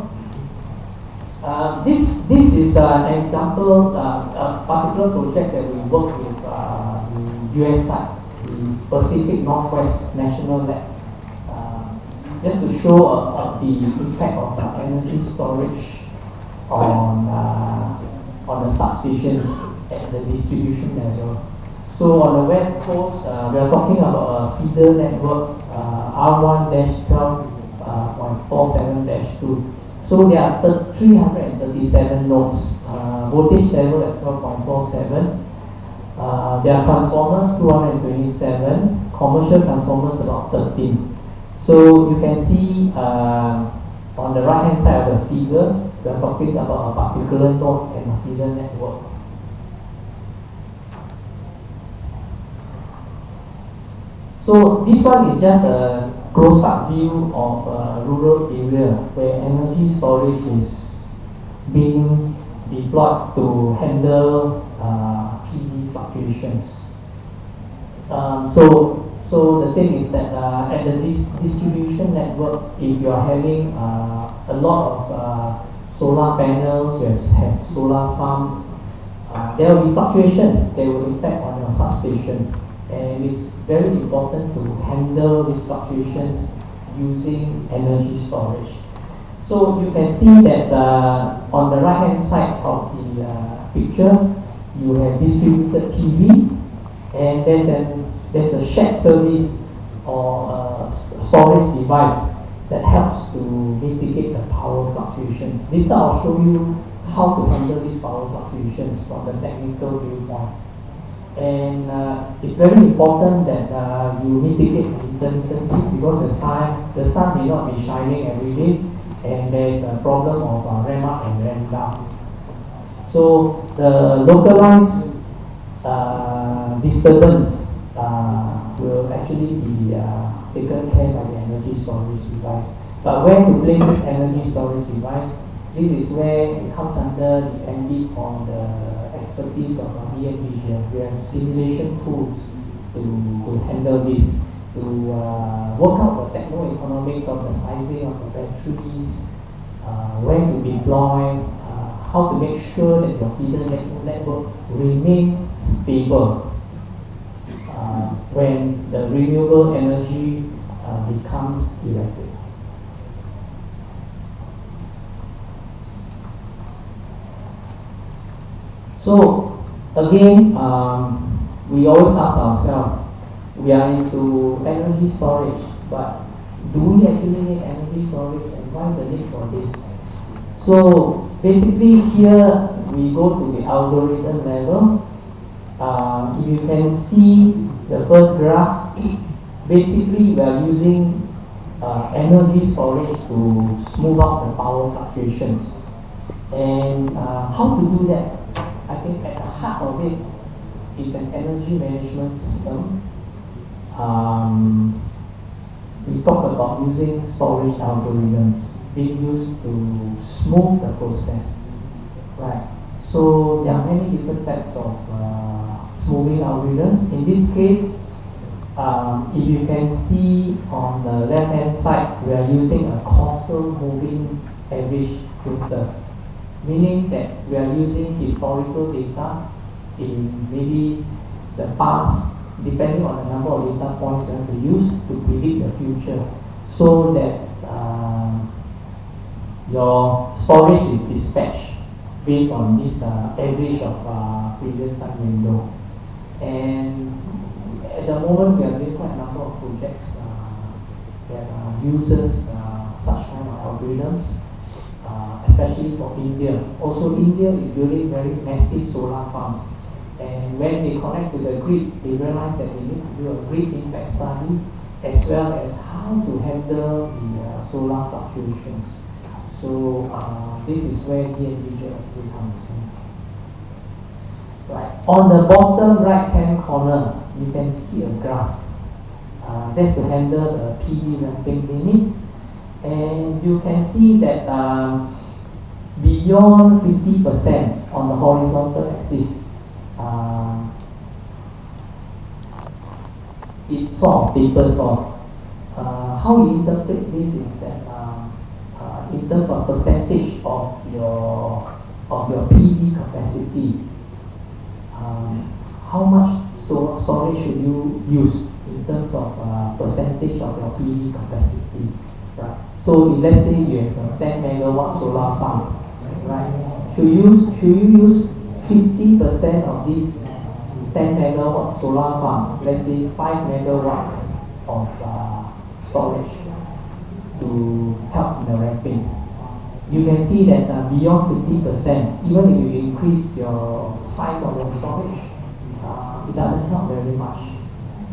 This is an example, a particular project that we work with the US side, the Pacific Northwest National Lab, just to show the impact of energy storage on the substations at the distribution level. So on the west coast, we are talking about a feeder network R1-12.47-2. So there are 337 nodes, voltage level at 12.47. There are transformers 227, commercial transformers about 13. So you can see on the right hand side of the figure, we are talking about a particular node and a feeder network. So this one is just a close-up view of a rural area where energy storage is being deployed to handle PV fluctuations. So the thing is that at the distribution network, if you are having a lot of solar panels, you have solar farms, there will be fluctuations that will impact on your substation. And it's very important to handle these fluctuations using energy storage. So you can see that on the right hand side of the picture, you have distributed PV, and there's a shared service or a storage device that helps to mitigate the power fluctuations. Later I'll show you how to handle these power fluctuations from the technical viewpoint. And it's very important that you mitigate the intermittency because the sun may not be shining every day, and there is a problem of RAM up and RAM down. So the localized disturbance will actually be taken care by the energy storage device. But where to place this energy storage device? This is where it comes under the ambit on the expertise of Vision. We have simulation tools to handle this, to work out the techno-economics of the sizing of the batteries, where to deploy, how to make sure that your feeder network remains stable when the renewable energy becomes electric. So again, we always ask ourselves, we are into energy storage, but do we actually need energy storage and why the need for this? So basically here we go to the algorithm level. If you can see the first graph, basically we are using energy storage to smooth out the power fluctuations. And how to do that? I think at the heart of it is an energy management system. We talk about using storage algorithms being used to smooth the process. Right. So there are many different types of smoothing algorithms. In this case, if you can see on the left hand side, we are using a causal moving average filter, meaning that we are using historical data in maybe the past, depending on the number of data points you have to use to predict the future, so that your storage is dispatched based on this average of previous time window. And at the moment, we are doing quite a number of projects that uses such kind of algorithms, especially for India. Also, India is building very massive solar farms. And when they connect to the grid, they realize that they need to do a grid impact study as well as how to handle the solar fluctuations. So this is where DNV actually comes in. Right. On the bottom right hand corner, you can see a graph. That's to handle the PV ramping limit. And you can see that beyond 50% on the horizontal axis, it sort of tapers off. How you interpret this is that in terms of percentage of your PV capacity, how much storage should you use in terms of percentage of your PV capacity, right? So if let's say you have a 10 megawatt solar farm, right? Should you use 50% of this 10 megawatt solar farm, let's say 5 megawatt of storage to help in the ramping? You can see that beyond 50%, even if you increase your size of your storage, it doesn't help very much,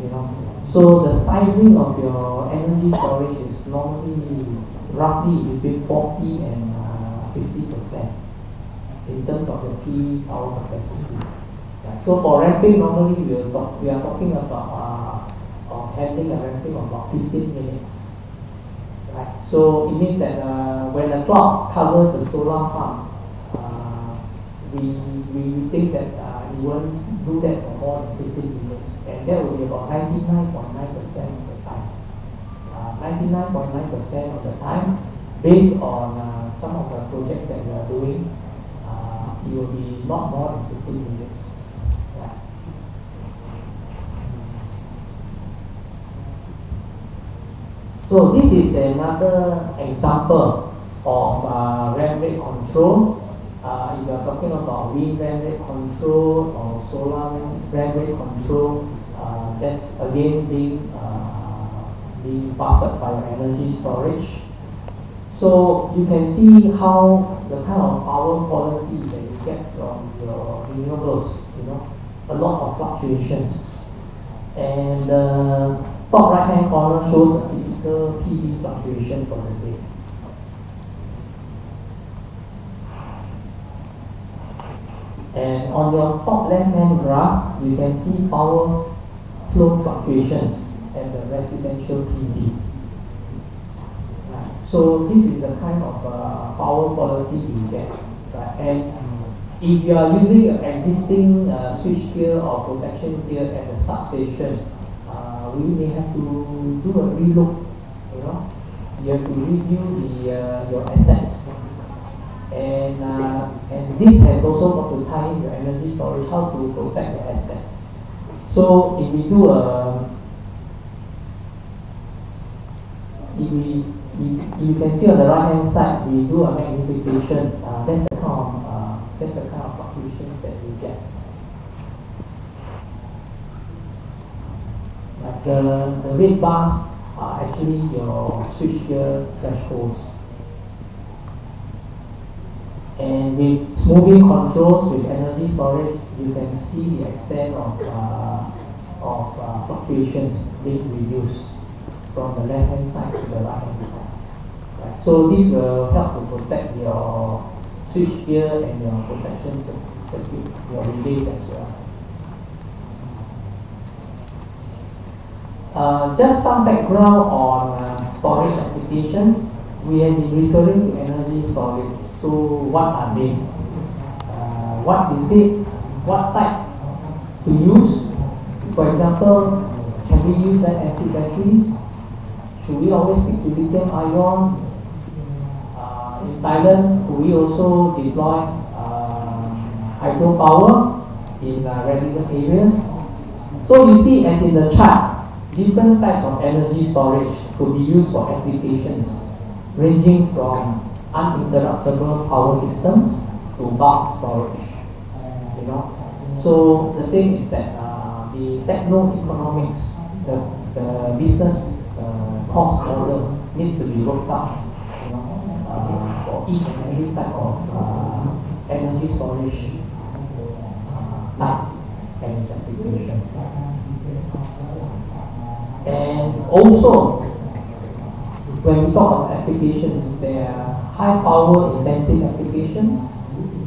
you know. So the sizing of your energy storage is normally roughly between 40 and 50% in terms of your PV power capacity. Yeah. So for ramping, normally we are talking about handling a ramping of about 15 minutes. Right. So it means that when the clock covers the solar farm, we think that you won't do that for more than 15 minutes, and that will be about 99.9% of the time. 99.9% of the time, based on some of the projects that we are doing, it will be not more than 15 minutes. Right. So this is another example of RAM rate control. If you are talking about wind RAM rate control or solar RAM rate control, that's again being buffered by your energy storage. So you can see how the kind of power quality that you get from your renewables, you know, a lot of fluctuations. And the top right hand corner shows a typical PV fluctuation for the day. And on your top left hand graph, you can see power flow fluctuations at the residential PV. Right. So this is the kind of power quality you get. Right. And if you are using an existing switch gear or protection gear at the substation, we may have to do a relook. You know, you have to review your assets, and this has also got to tie in your energy storage, how to protect your assets. So if we do you can see on the right hand side, we do a magnification. That's the kind of fluctuations that you get. Like the red bars are actually your switchgear thresholds. And with smoothing controls, with energy storage, you can see the extent of fluctuations being reduced from the left-hand side to the right-hand side. Right. So this will help to protect your switchgear and your protection circuit, your relays as well. Just some background on storage applications. We have been referring to energy storage. So what are they? What is it? What type to use? For example, can we use lead-acid batteries? Should we always stick to lithium-ion? In Thailand, we also deploy hydropower in relevant areas. So you see, as in the chart, different types of energy storage could be used for applications ranging from uninterruptible power systems to bulk storage. You know, so the thing is that the techno-economics, the business cost model needs to be worked out. You know, for each and every type of energy storage type and its application. And also, when we talk of applications, there are high power intensive applications,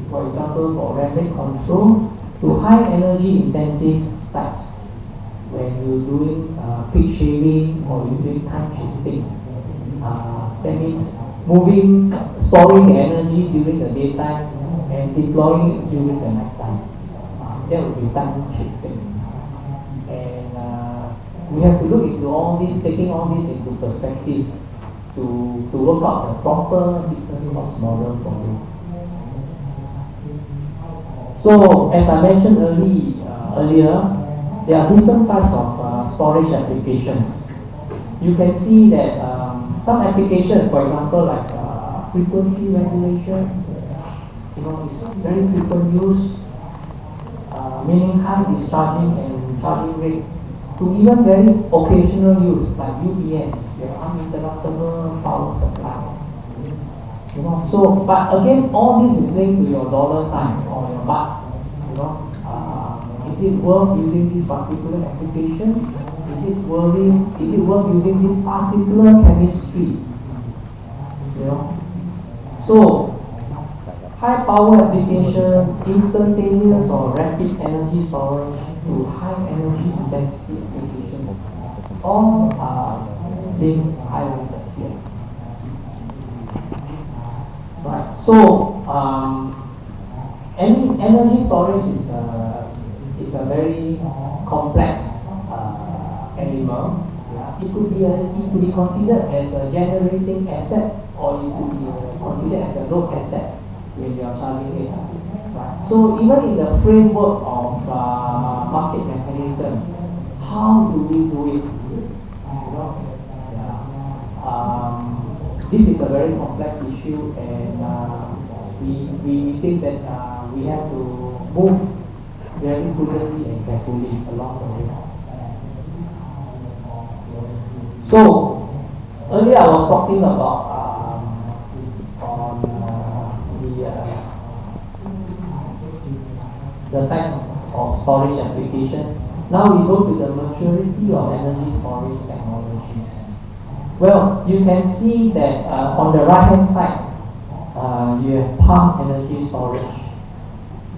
for example for rate control, to high energy intensive types, when you're doing peak shaving or you're doing time shifting. That means storing the energy during the daytime and deploying it during the night time. That would be time shifting. And we have to look into all this, taking all this into perspective to work out the proper business cost model for you. So, as I mentioned earlier, there are different types of storage applications. You can see that some applications, for example, like frequency regulation, you know, is very frequent use, meaning high discharging and charging rate, to even very occasional use like UPS, your uninterruptible power supply. You know, so but again, all this is linked to your dollar sign or your baht. You know, is it worth using this particular application? Is it worth using this particular chemistry? You know, so high power application, instantaneous or rapid energy storage to high energy intensity applications, all are being highlighted here. Right. So any energy storage is a very complex animal. Yeah. It could be considered as a generating asset, or it could be considered as a load asset when you are charging it. Right. So even in the framework of market mechanism, how do we do it? You know, this is a very complex issue, and we think that we have to move very prudently and carefully along the way. So earlier I was talking about the type of storage applications. Now we go to the maturity of energy storage technologies. Well, you can see that on the right hand side, you have pump energy storage.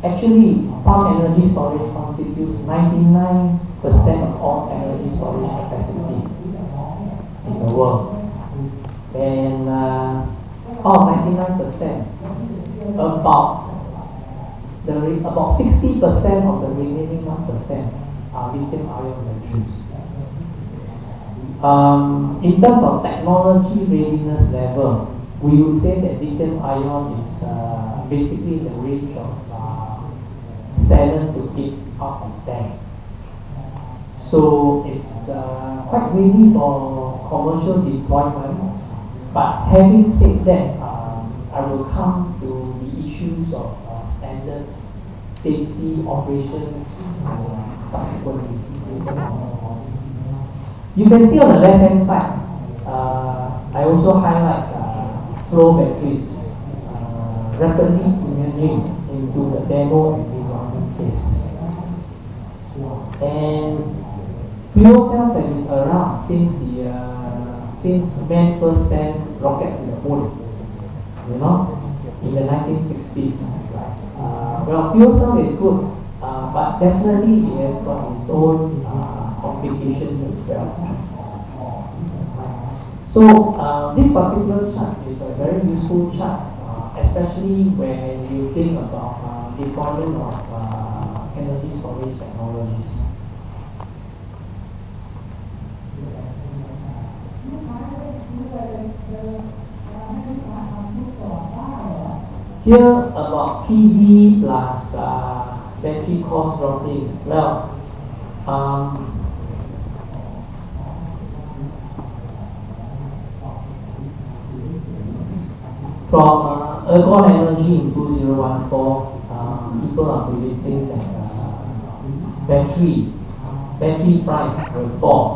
Actually, pump energy storage constitutes 99% of all energy storage capacity in the world. And of 99%, about 60% of the remaining 1% are lithium-ion batteries. In terms of technology readiness level, we would say that lithium-ion is basically in the range of 7 to 8 out of 10. So it's quite ready for commercial deployment. But having said that, I will come to the issues of standards safety operations subsequently. You can see on the left hand side, I also highlight flow batteries rapidly emerging into the demo and development phase. And fuel cells have been around since man first sent rocket to the moon, in the 1960s. Well, fuel cell is good, but definitely it has got its own complications as well. So this particular chart is a very useful chart, especially when you think about deployment of energy storage technologies. Here about PV plus battery cost dropping. Well, from Ergon Energy in 2014, people are predicting that battery price will fall.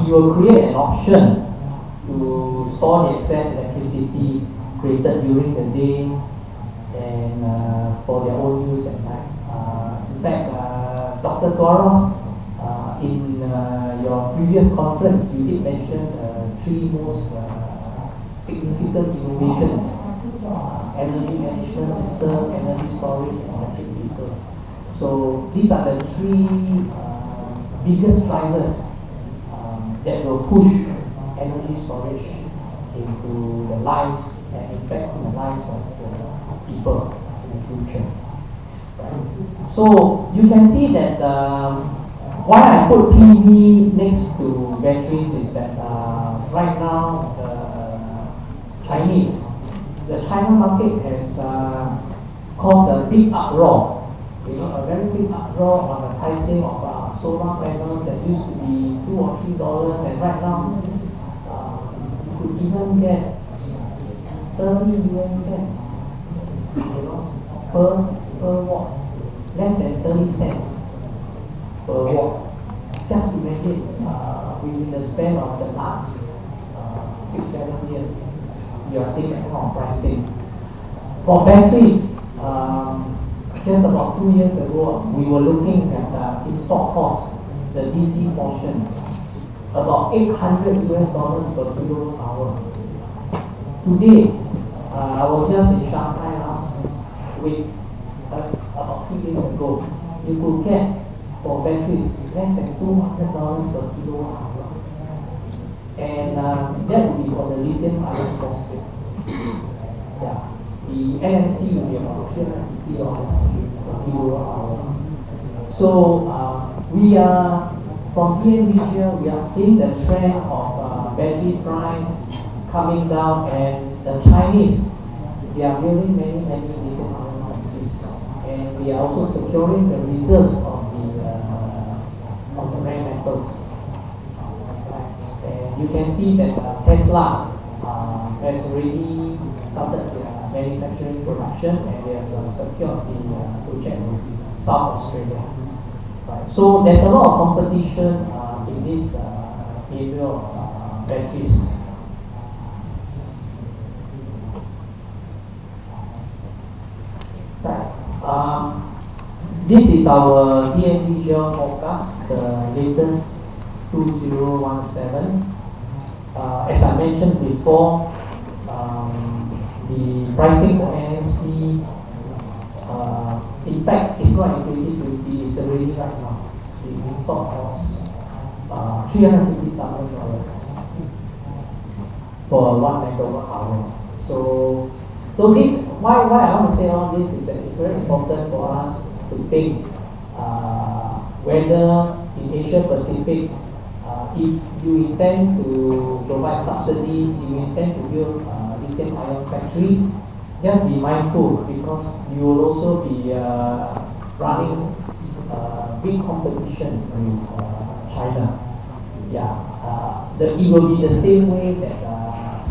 You will create an option to store the excess electricity created during the day and for their own use at night. In fact, Dr. Gaurav, in your previous conference, you did mention three most significant innovations: energy management system, energy storage, and electric vehicles. So these are the three biggest drivers that will push energy storage into the lives and impact on the lives of the people in the future. Right? So you can see that why I put PV next to batteries is that right now the China market has caused a big uproar, a very big uproar on the pricing of solar panels that used to be $2 or $3, and right now you could even get 30 US cents, per watt, less than 30 cents per watt. Just imagine within the span of the last 6-7 years, you are seeing that kind of pricing. For batteries, just about 2 years ago, we were looking at install cost, the DC portion, about $800 per kilowatt hour. Today, I was just in Shanghai last week, about 3 days ago. You could get for batteries less than $200 per kilowatt hour. And that would be for the lithium iron phosphate. Yeah. The NMC will be about $350 per kilowatt hour. So we are, from BNB, we are seeing the trend of battery price coming down, and the Chinese, they are building many lithium iron factories, and we are also securing the reserves of the rare metals. And you can see that Tesla has already started their manufacturing production, and they have secured the project with South Australia. Right. So there's a lot of competition in this area of batteries. Right. This is our DNV geo forecast, the latest 2017. As I mentioned before, the pricing for NMC, in fact, it's not in 2020, it's already right now. The install cost $350,000 for 1 megawatt hour. So this, why I want to say all this is that it's very important for us to think whether in Asia Pacific, if you intend to provide subsidies, you intend to build lithium ion factories, just be mindful, because you will also be running big competition with China. Yeah, it will be the same way that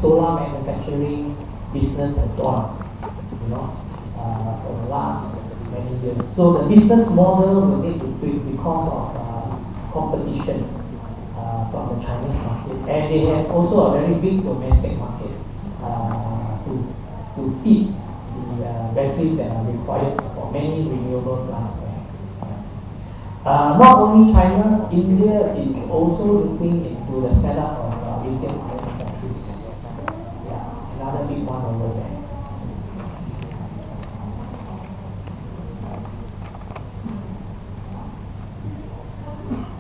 solar manufacturing business has gone. For the last many years. So the business model will need to tweak because of competition from the Chinese market, and they have also a very big domestic market to feed the batteries that are required for many renewable plants. Not only China, India is also looking into the setup of lithium ion batteries. Yeah, another big one over there.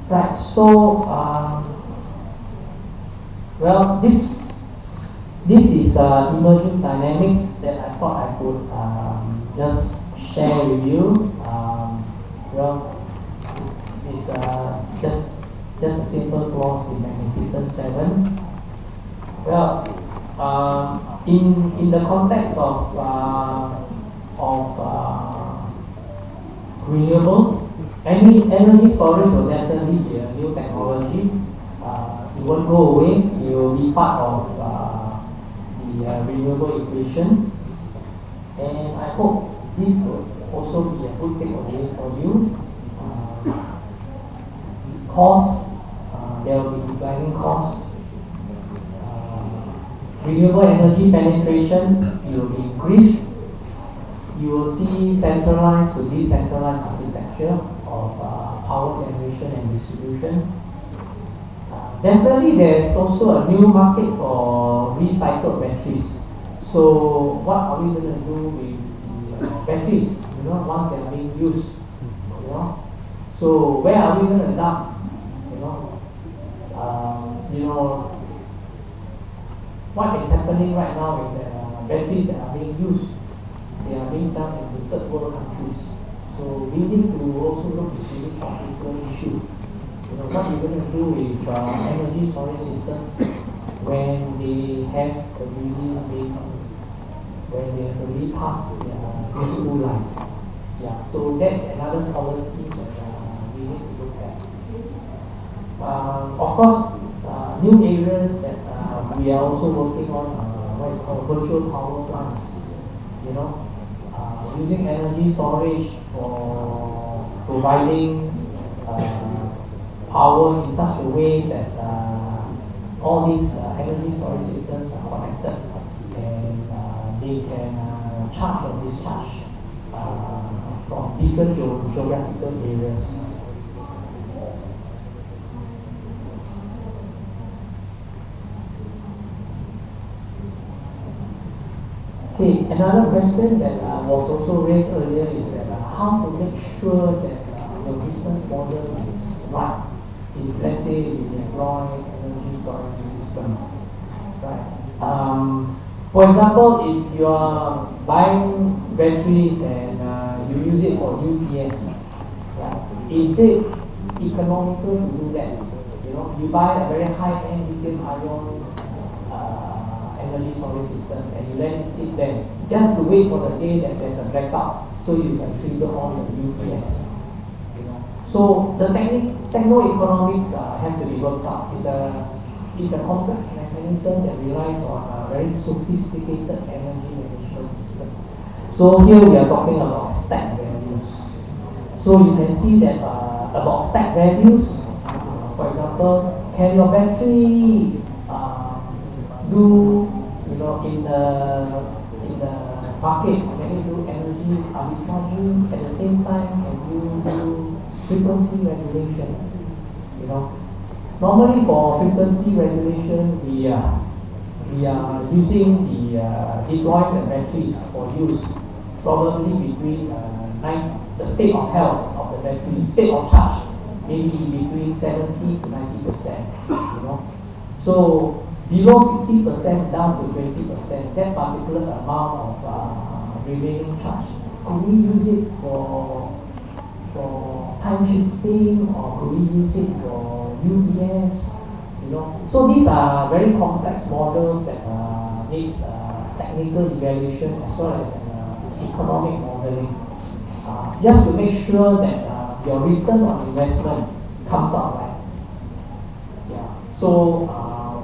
Right, so well, this is emerging dynamics that I thought I could just share with you. Well, it's just a simple clause in Magnificent Seven. Well, in the context of renewables, any energy storage will definitely be a new technology. It won't go away. It will be part of the renewable equation. And I hope this will also be a good takeaway for you. Cost, there will be declining costs. Renewable energy penetration will be increased. You will see centralized to decentralized architecture of power generation and distribution. Definitely there is also a new market for recycled batteries. So what are we going to do with the batteries, once they are being used, So where are we going to dump, what is happening right now with the batteries that are being used? They are being done in the third world countries. So we need to also look into this particular issue. What are we going to do with energy storage systems when they have already passed their useful life? Yeah, so that's another policy that we need to look at. Of course, new areas that we are also working on what is called virtual power plants. Using energy storage for providing power in such a way that all these energy storage systems are connected and they can charge or discharge from different geographical areas. Okay, another question that was also raised earlier is that how to make sure that your business model is right if, let's say, you deploy energy storage systems, right? For example, if you are buying batteries and you use it for UPS, right? Is it economical to do that? You buy a very high-end lithium-ion energy storage system and you let it sit there just to wait for the day that there's a blackout so you can trigger on your UPS. So the techno-economics have to be worked out. It's a complex mechanism that relies on a very sophisticated energy management system. So here we are talking about stack values. So you can see that about stack values, for example, can your battery do, in the market, can you do energy arbitraging at the same time? Can you do frequency regulation? Normally for frequency regulation, we are using deploying the batteries for use probably between the state of health of the battery, state of charge, maybe between 70 to 90%. So below 60% down to 20%, that particular amount of remaining charge, could we use it for time shifting, or could we use it for UBS? So these are very complex models that needs technical evaluation as well as economic modeling, just to make sure that your return on investment comes out right. Yeah. So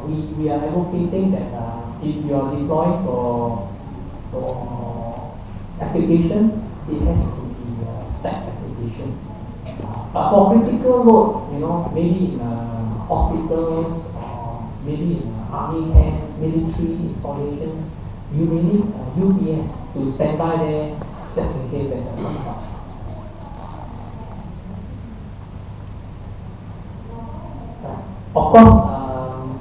we are advocating that if you are deploying for application, it has to be stack application. But for critical load, maybe in hospitals or maybe in army camps, military installations, you may need UPS to stand by there just in case there's a blackout. Of course,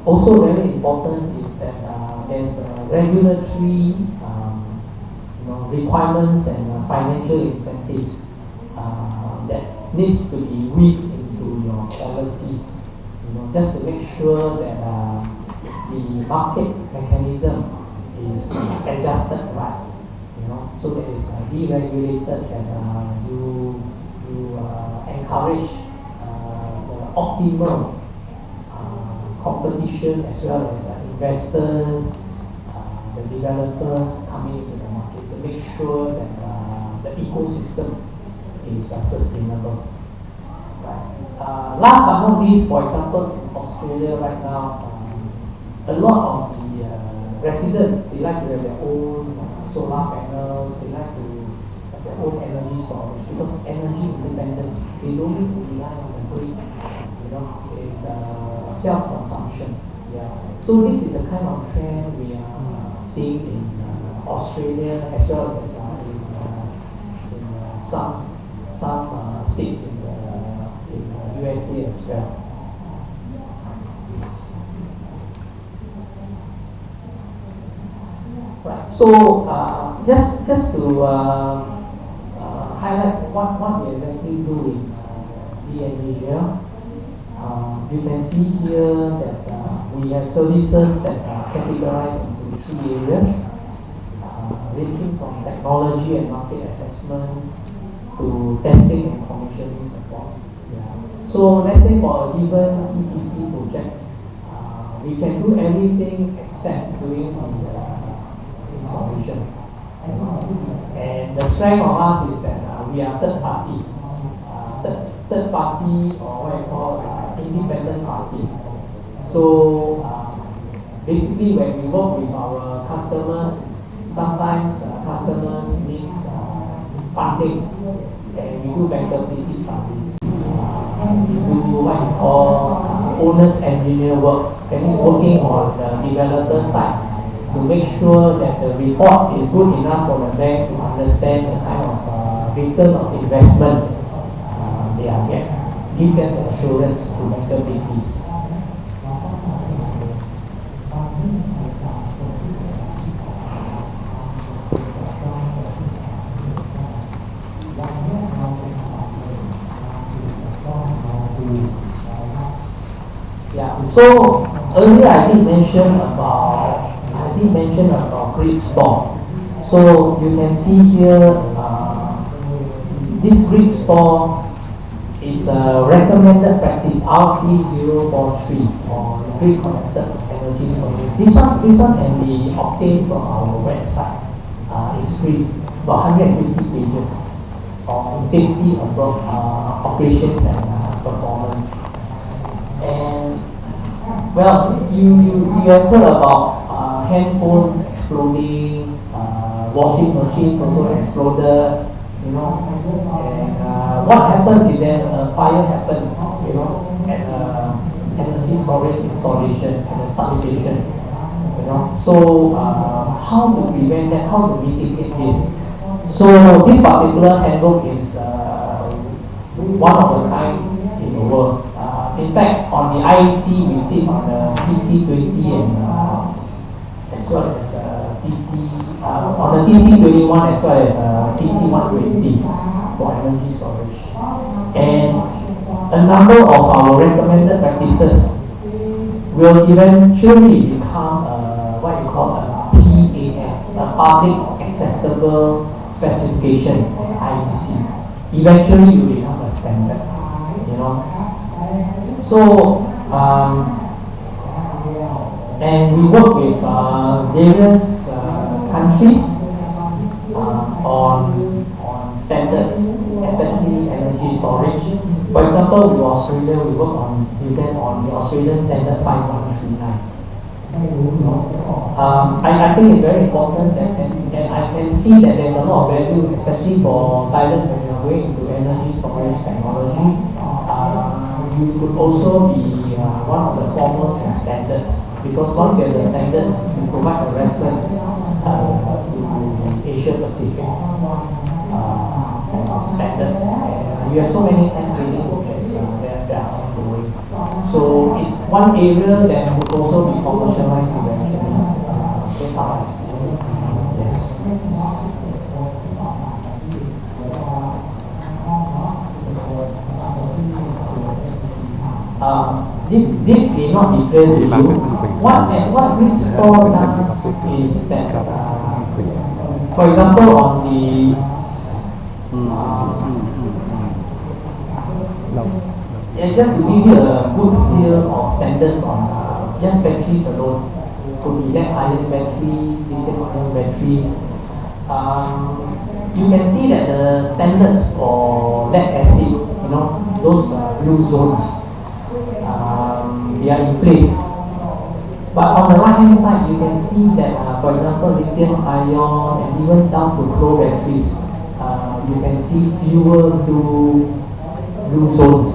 also very important is that there's regulatory requirements and financial incentives that needs to be weaved into your policies, just to make sure that the market mechanism is adjusted right, so that it's deregulated and you encourage the optimal competition as well as investors, the developers coming into the market to make sure that the ecosystem is sustainable. Right. Last but not least, for example, in Australia right now, a lot of the residents, they like to have their own solar panels, they like to have their own energy storage because energy independence, they don't need to rely on the grid. It's self-consumption. Yeah. So this is the kind of trend we are seeing in Australia as well as in some states in the USA as well. Right. So just to highlight what we exactly do in DNV here. You can see here that we have services that are categorized into 3 areas, ranging from technology and market assessment to testing and commissioning support. Yeah. So let's say for a given EPC project, we can do everything except doing the installation. And the strength of us is that we are third party. Third party, or what I call independent party. So basically when we work with our customers, sometimes customers need funding and we do bankability studies. We do what we call owner's engineer work, that is working on the developer side to make sure that the report is good enough for the bank to understand the kind of return of investment they are getting. Give them the assurance to make the big piece. Yeah. So earlier I did mention about grid store. So you can see here this grid store is a recommended practice R3043 or grid connected energy storage. This one can be obtained from our website. It's free, about 150 pages on safety of operations and performance. And well, you have heard about handphones exploding, washing machines also exploded. And what happens is then a fire happens, at energy storage installation at a substation, So how to prevent that? How to mitigate this? So this particular handbook is one of a kind in the world. In fact, on the IEC we sit on the TC20 and as well as on the TC21 as well as TC120 for energy storage. And a number of our recommended practices will eventually become what you call a PAS, a public accessible specification on IEC. Eventually it will become a standard, So and we work with various countries on standards, especially energy storage. For example, with Australia, we work with them on the Australian standard 5139. I think it's very important that, and I can see that there's a lot of value, especially for Thailand when you're going into energy storage technology. You could also be one of the foremost in standards, because once you have the standards, you provide a reference to Asia Pacific standards. And you have so many test training projects that are ongoing. So it's one area that would also be commercialized eventually. That's how I see it. Yes. This may not be clear to you. What Grid Store does is that, for example, on the just to give you a good feel of standards on just batteries alone, could be lead-ion batteries, lithium-ion batteries. You can see that the standards for lead acid, those blue zones, they are in place. But on the right hand side, you can see that, for example, lithium-ion and even down to flow batteries, you can see fewer blue zones.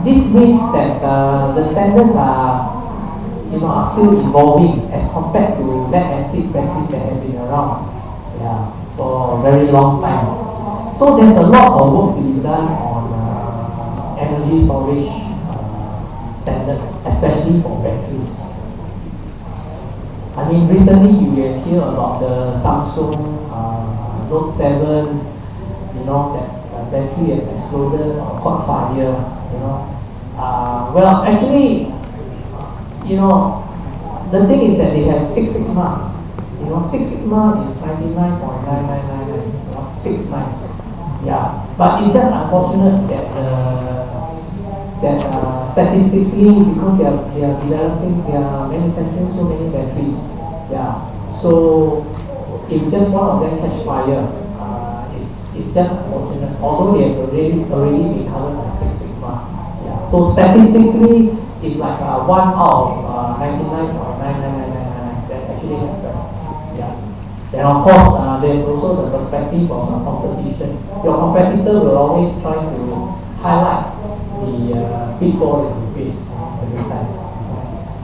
This means that the standards are still evolving as compared to lead acid batteries that have been around for a very long time. So there's a lot of work to be done on energy storage standards, especially for batteries. I mean, recently you will hear about the Samsung Note 7, that battery has exploded or caught fire. Well, actually, the thing is that they have Six Sigma. Six Sigma is 99.9999, 6 nines. Yeah, but it's just unfortunate that statistically, because they are developing, they are manufacturing so many batteries. Yeah, so if just one of them catch fire, it's just unfortunate. Although they have already been covered by Six Sigma. Yeah. So statistically, it's like 1 out of 99.99999 that actually happened. Yeah. Then of course, there's also the perspective of competition. Your competitor will always try to highlight the pitfall that you face every time.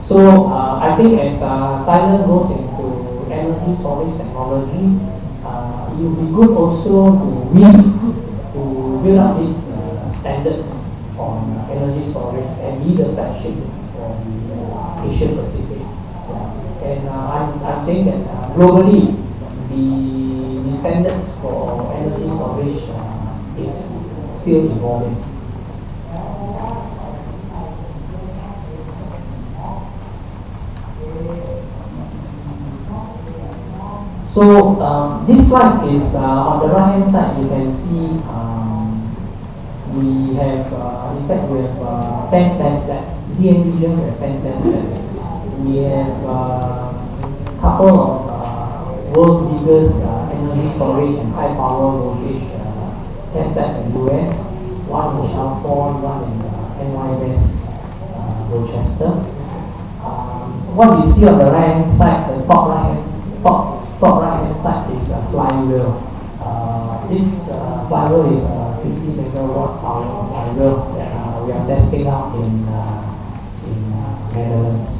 So I think as Thailand goes into energy storage technology, it will be good also to build up these standards on energy storage and be the flagship for the Asia Pacific. And I'm saying that globally, the standards for energy storage is still evolving. So this slide is on the right hand side. You can see we have, in fact, we have 10 test labs. Here in region, we have 10 test labs. We have a couple of world's biggest energy storage and high power voltage test labs in the US. One in Chalfont, one in NYS, Rochester. What you see on the right hand side, the top right hand side is a flywheel. This flywheel is a 50 megawatt power flywheel that we are testing out in Netherlands.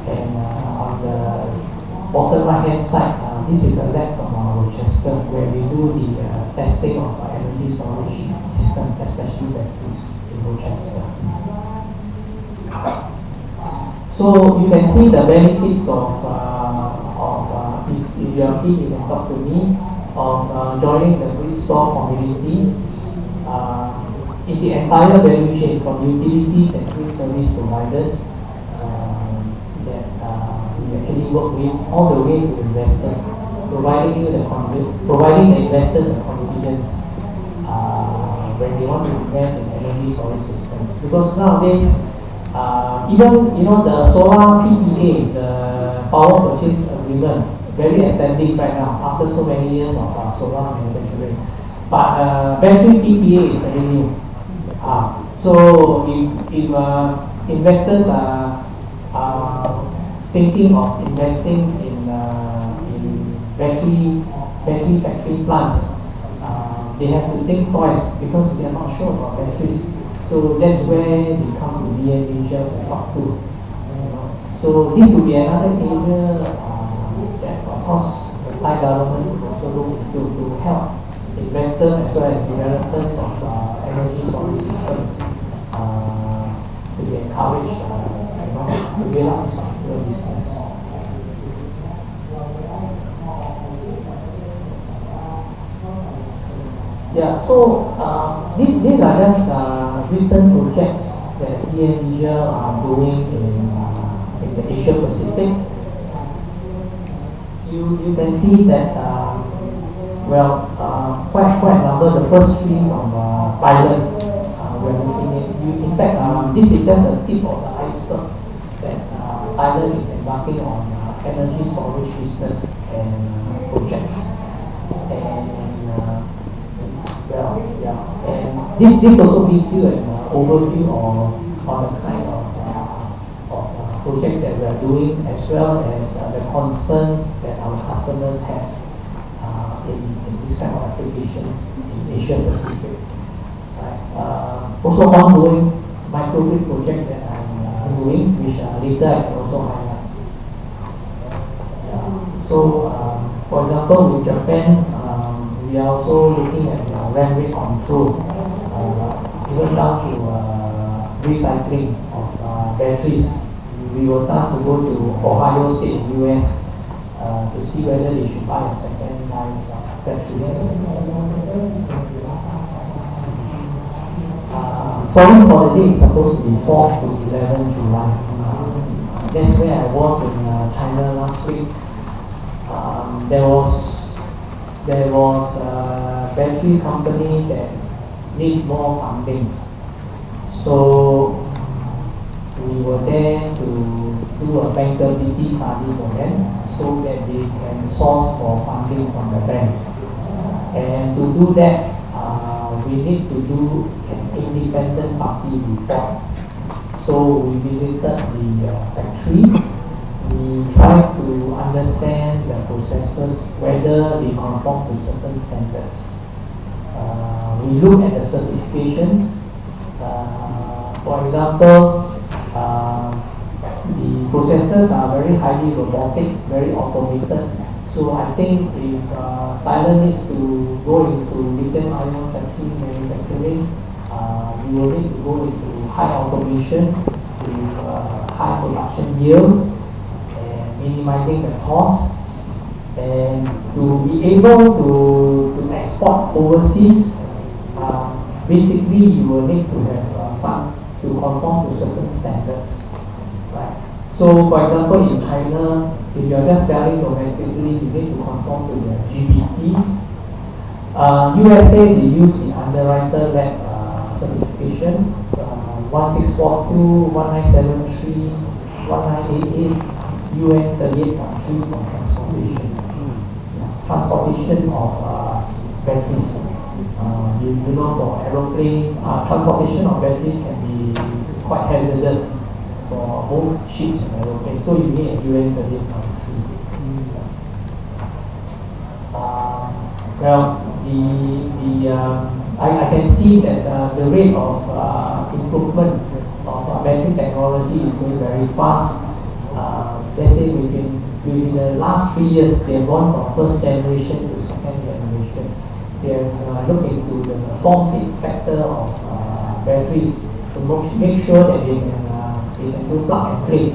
And on the bottom right hand side, this is a lab from Rochester where we do the testing of energy storage system, especially batteries in Rochester. So you can see the benefits of if you are keen, you can talk to me, of joining the Grid Store community. It's the entire value chain from utilities and grid service providers that we actually work with all the way to investors, providing the investors the confidence when they want to invest in energy storage systems. Because nowadays, even the solar PPA, the power purchase agreement, very established right now after so many years of solar manufacturing. But battery PPA is very new. So if investors are thinking of investing in battery factory plants, they have to think twice because they are not sure about batteries. So that's where they come to Asia to talk to. So this will be another area that, of course, the Thai government will also look into to help investors as well as developers of energy storage systems to be encouraged to build up this particular business. Yeah, so these are just recent projects that Asia are doing in the Asia Pacific. You can see that quite a number. The first three from Thailand. We're looking at. In fact, this is just a tip of the iceberg that Thailand is embarking on energy storage business and projects. And this also gives you an overview on the kind of projects that we are doing, as well as the concerns that our customers have in this kind of applications in Asia Pacific. Right. Also ongoing microgrid project that I'm doing, which later I can also highlight. So, for example, with Japan, we are also looking at RAM rate control, even down to recycling of batteries. We were tasked to go to Ohio State, US, to see whether they should buy a second life battery. Sorry for the date, it's supposed to be 4th to 11th July. That's where I was in China last week. There was a battery company that needs more funding. So we were there to do a bankability study for them so that they can source for funding from the bank. And to do that, we need to do an independent party report. So we visited the factory. We tried to understand the processes, whether they conform to certain standards. We look at the certifications. For example, the processes are very highly robotic, very automated. So I think if Thailand needs to go into lithium-ion factory manufacturing, we will need to go into high automation with high production yield, minimizing the cost, and to be able to export overseas, basically you will need to have some to conform to certain standards, right? So, for example, in China, if you are just selling domestically, you need to conform to the GBT. USA, they use the underwriter lab certification, 1642, 1973, 1988. UN 38.3 for transportation of batteries. You know, for aeroplanes, transportation of batteries can be quite hazardous for both ships and aeroplanes. So you need a UN 38.3. I can see that the rate of improvement of battery technology is going very fast. Let's say within the last 3 years, they have gone from first generation to second generation. They have looked into the form-fit factor of batteries to make sure that they can do plug and play.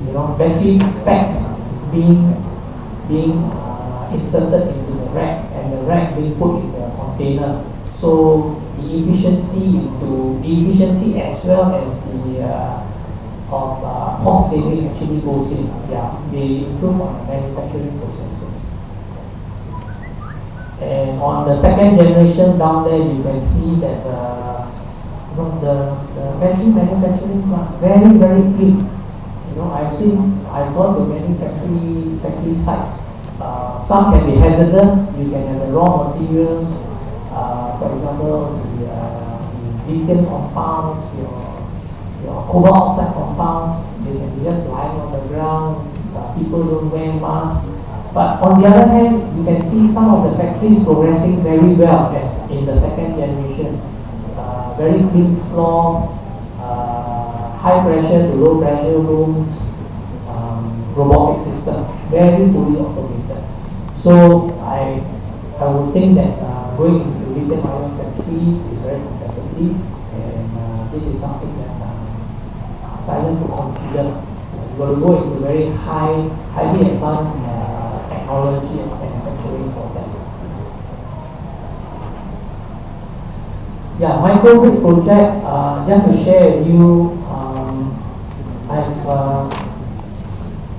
You know, battery packs being inserted into the rack, and the rack being put in the container. So the efficiency as well as the cost saving actually goes in. Yeah, they improve on the manufacturing processes. And on the second generation down there, you can see that the battery manufacturing plant very clean. You know, I've gone to many factory sites. Some can be hazardous. You can have the raw materials. For example, the lithium compounds, your cobalt oxide compounds, they can be just lying on the ground. people don't wear masks. But on the other hand, you can see some of the factories progressing very well as in the second generation. Very clean floor, high pressure to low pressure rooms, robotic systems, very fully automated. So I would think that going into lithium ion factory is very competitive, and this is something that Thailand to consider. We will go into very highly advanced technology and manufacturing for that. Yeah, microgrid project. Just to share with you,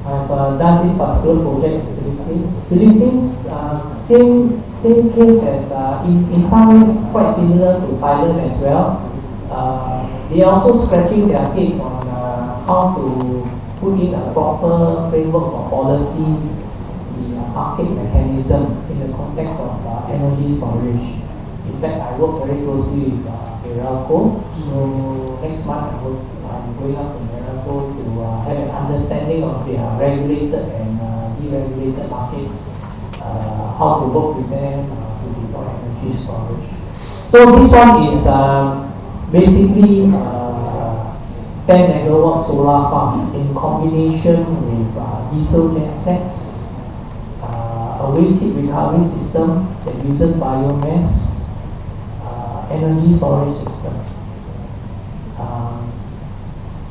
I've done this particular project in the Philippines. Philippines, same case as in some ways quite similar to Thailand as well. They are also scratching their heads on how to put in a proper framework for policies, the market mechanism in the context of energy storage. In fact, I work very closely with Meralco. So next month I'm going up to Meralco to have an understanding of their regulated and deregulated markets, how to work with them to deploy energy storage. So this one is basically 10 megawatt solar farm in combination with diesel gensets, a waste heat recovery system that uses biomass, energy storage system.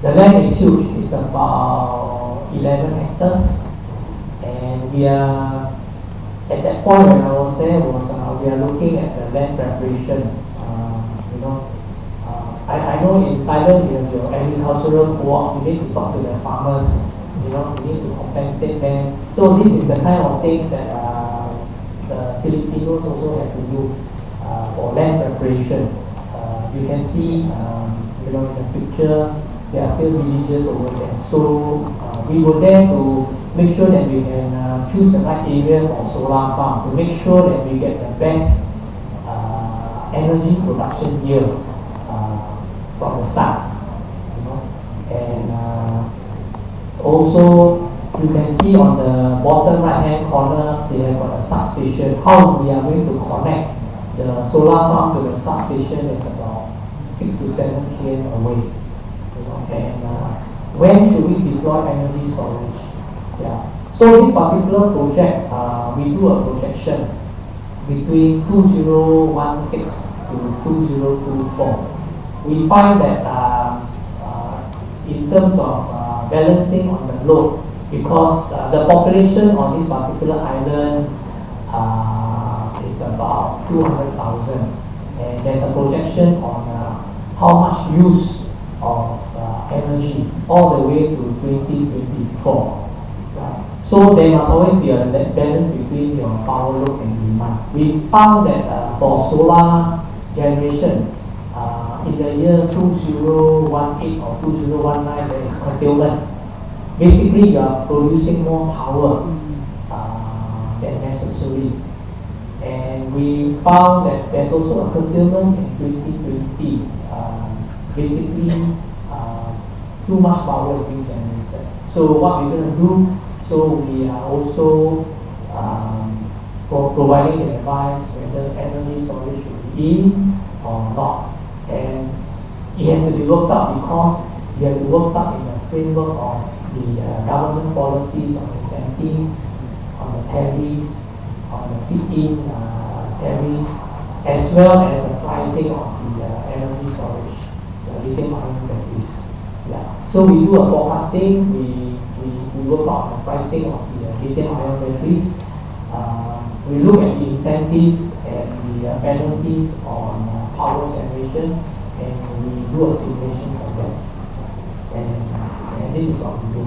The land is huge, it's about 11 hectares, and we are, at that point when I was there, we are looking at the land preparation. I know in Thailand, you have your agricultural co-op, you need to talk to the farmers, you need to compensate them. So this is the kind of thing that the Filipinos also have to do for land preparation. You can see, in the picture, there are still villages over there. So we were there to make sure that we can choose the right area for solar farm to make sure that we get the best energy production here from the sun. And also you can see on the bottom right hand corner they have got a substation. How we are going to connect the solar farm to the substation is about 6 to 7 km away. And when should we deploy energy storage? Yeah. So this particular project, we do a projection between 2016 to 2024. We find that in terms of balancing on the load, because the population on this particular island is about 200,000, and there's a projection on how much use of energy all the way to 2024. Right? So there must always be a balance between your power load and demand. We found that for solar generation, in the year 2018 or 2019, there is curtailment. Basically, you are producing more power than necessary. And we found that there's also a curtailment in 2020. Basically, too much power is being generated. So what we're going to do, so we are also providing the advice whether energy storage should be in or not. And it has to be worked out because we have to work out in the framework of the government policies on incentives, on the tariffs, on the feed-in tariffs, as well as the pricing of the energy storage, the lithium ion batteries. Yeah. So we do a forecasting, we work out the pricing of the lithium ion batteries. We look at the incentives and the penalties on power generation, and we do a simulation for that. And this is what we do.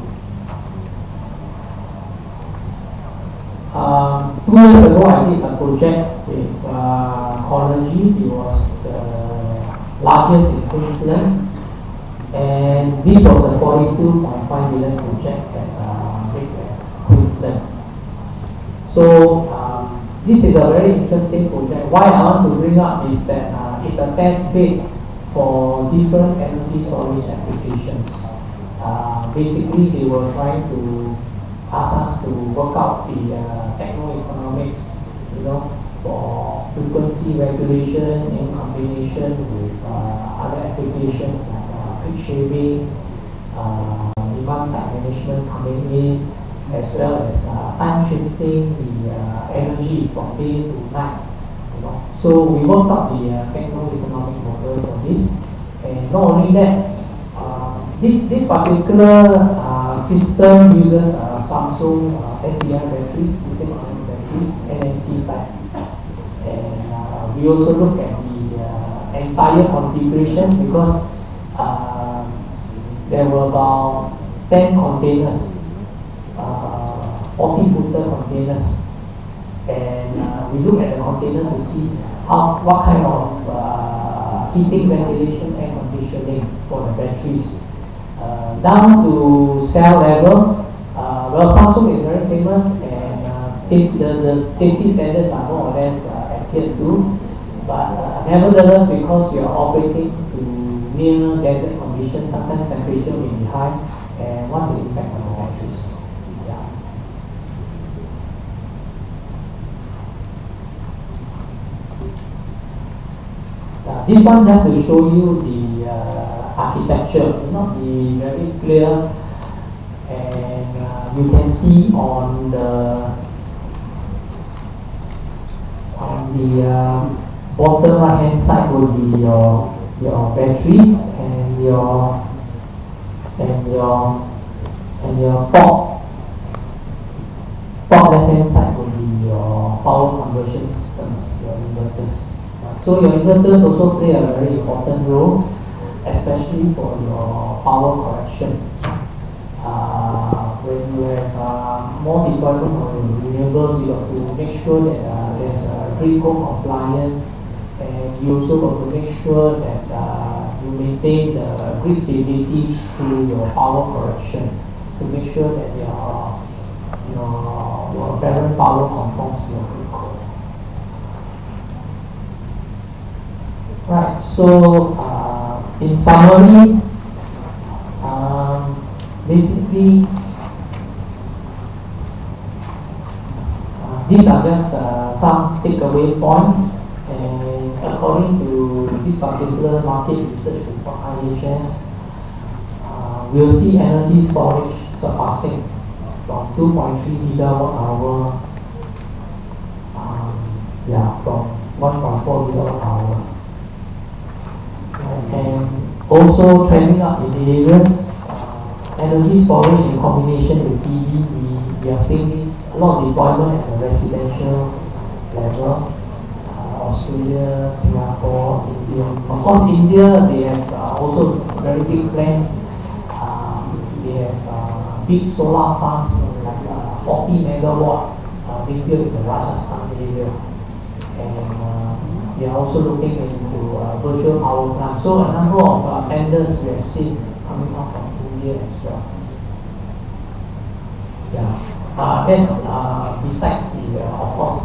2 years ago, I did a project with College. It was the largest in Queensland, and this was a 42.5 million project at Queensland. So this is a very interesting project. Why I want to bring up is that it's a test bed for different energy storage applications. Basically, they were trying to asked us to work out the techno-economics, for frequency regulation in combination with other applications like peak shaving, demand side management coming in, as well as time shifting the energy from day to night. So we worked out the techno-economic model for this, and not only that, this particular system uses Samsung SDI batteries, lithium-ion batteries, NMC type, and we also look at the entire configuration because there were about 10 containers, 40-footer containers, and we look at the container to see what kind of heating, ventilation, air conditioning for the batteries. Down to cell level, well, Samsung is very famous, and the safety standards are more or less adhered to. But nevertheless, because we are operating to near desert conditions, sometimes temperature may be high, and what's the impact on the batteries? This one just to show you the architecture, the very clear, and you can see on the bottom right hand side will be your batteries, and your top left hand side will be your power conversion systems, your inverters. So your inverters also play a very important role, especially for your power correction. When you have more deployment of renewables, you have to make sure that there's grid code compliance, and you also have to make sure that you maintain the grid stability through your power correction to make sure that your parent power conforms to your grid code. Right, so in summary, basically, these are just some takeaway points, and according to this particular market research report, IHS, we'll see energy storage surpassing from 2.3 gigawatt hour, from 1.4 gigawatt hour. And also trending up in the areas, energy storage in combination with PV, we are seeing this, a lot of deployment at the residential level, Australia, Singapore, India. Of course, India, they have also very big plans. They have big solar farms, like 40 megawatt, being built in the Rajasthan area. And they are also looking into virtual power plants. So a number of tenders we have seen coming up from India as well. That's besides the, of course,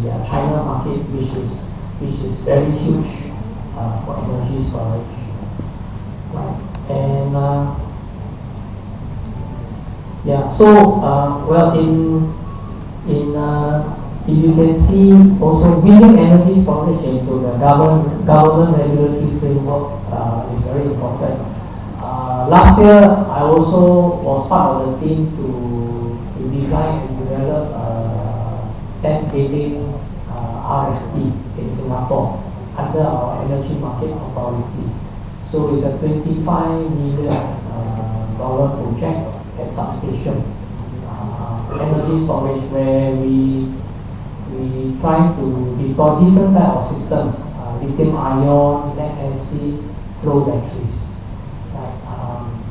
the China market, which is very huge for energy storage. And well, if you can see also building energy storage into the government regulatory framework is very important. Last year, I also was part of the team to design and develop test gating RFP in Singapore under our energy market authority. So it's a $25 million project at substation. Energy storage, where we try to deploy different type of systems, lithium-ion, lead-acid, flow batteries.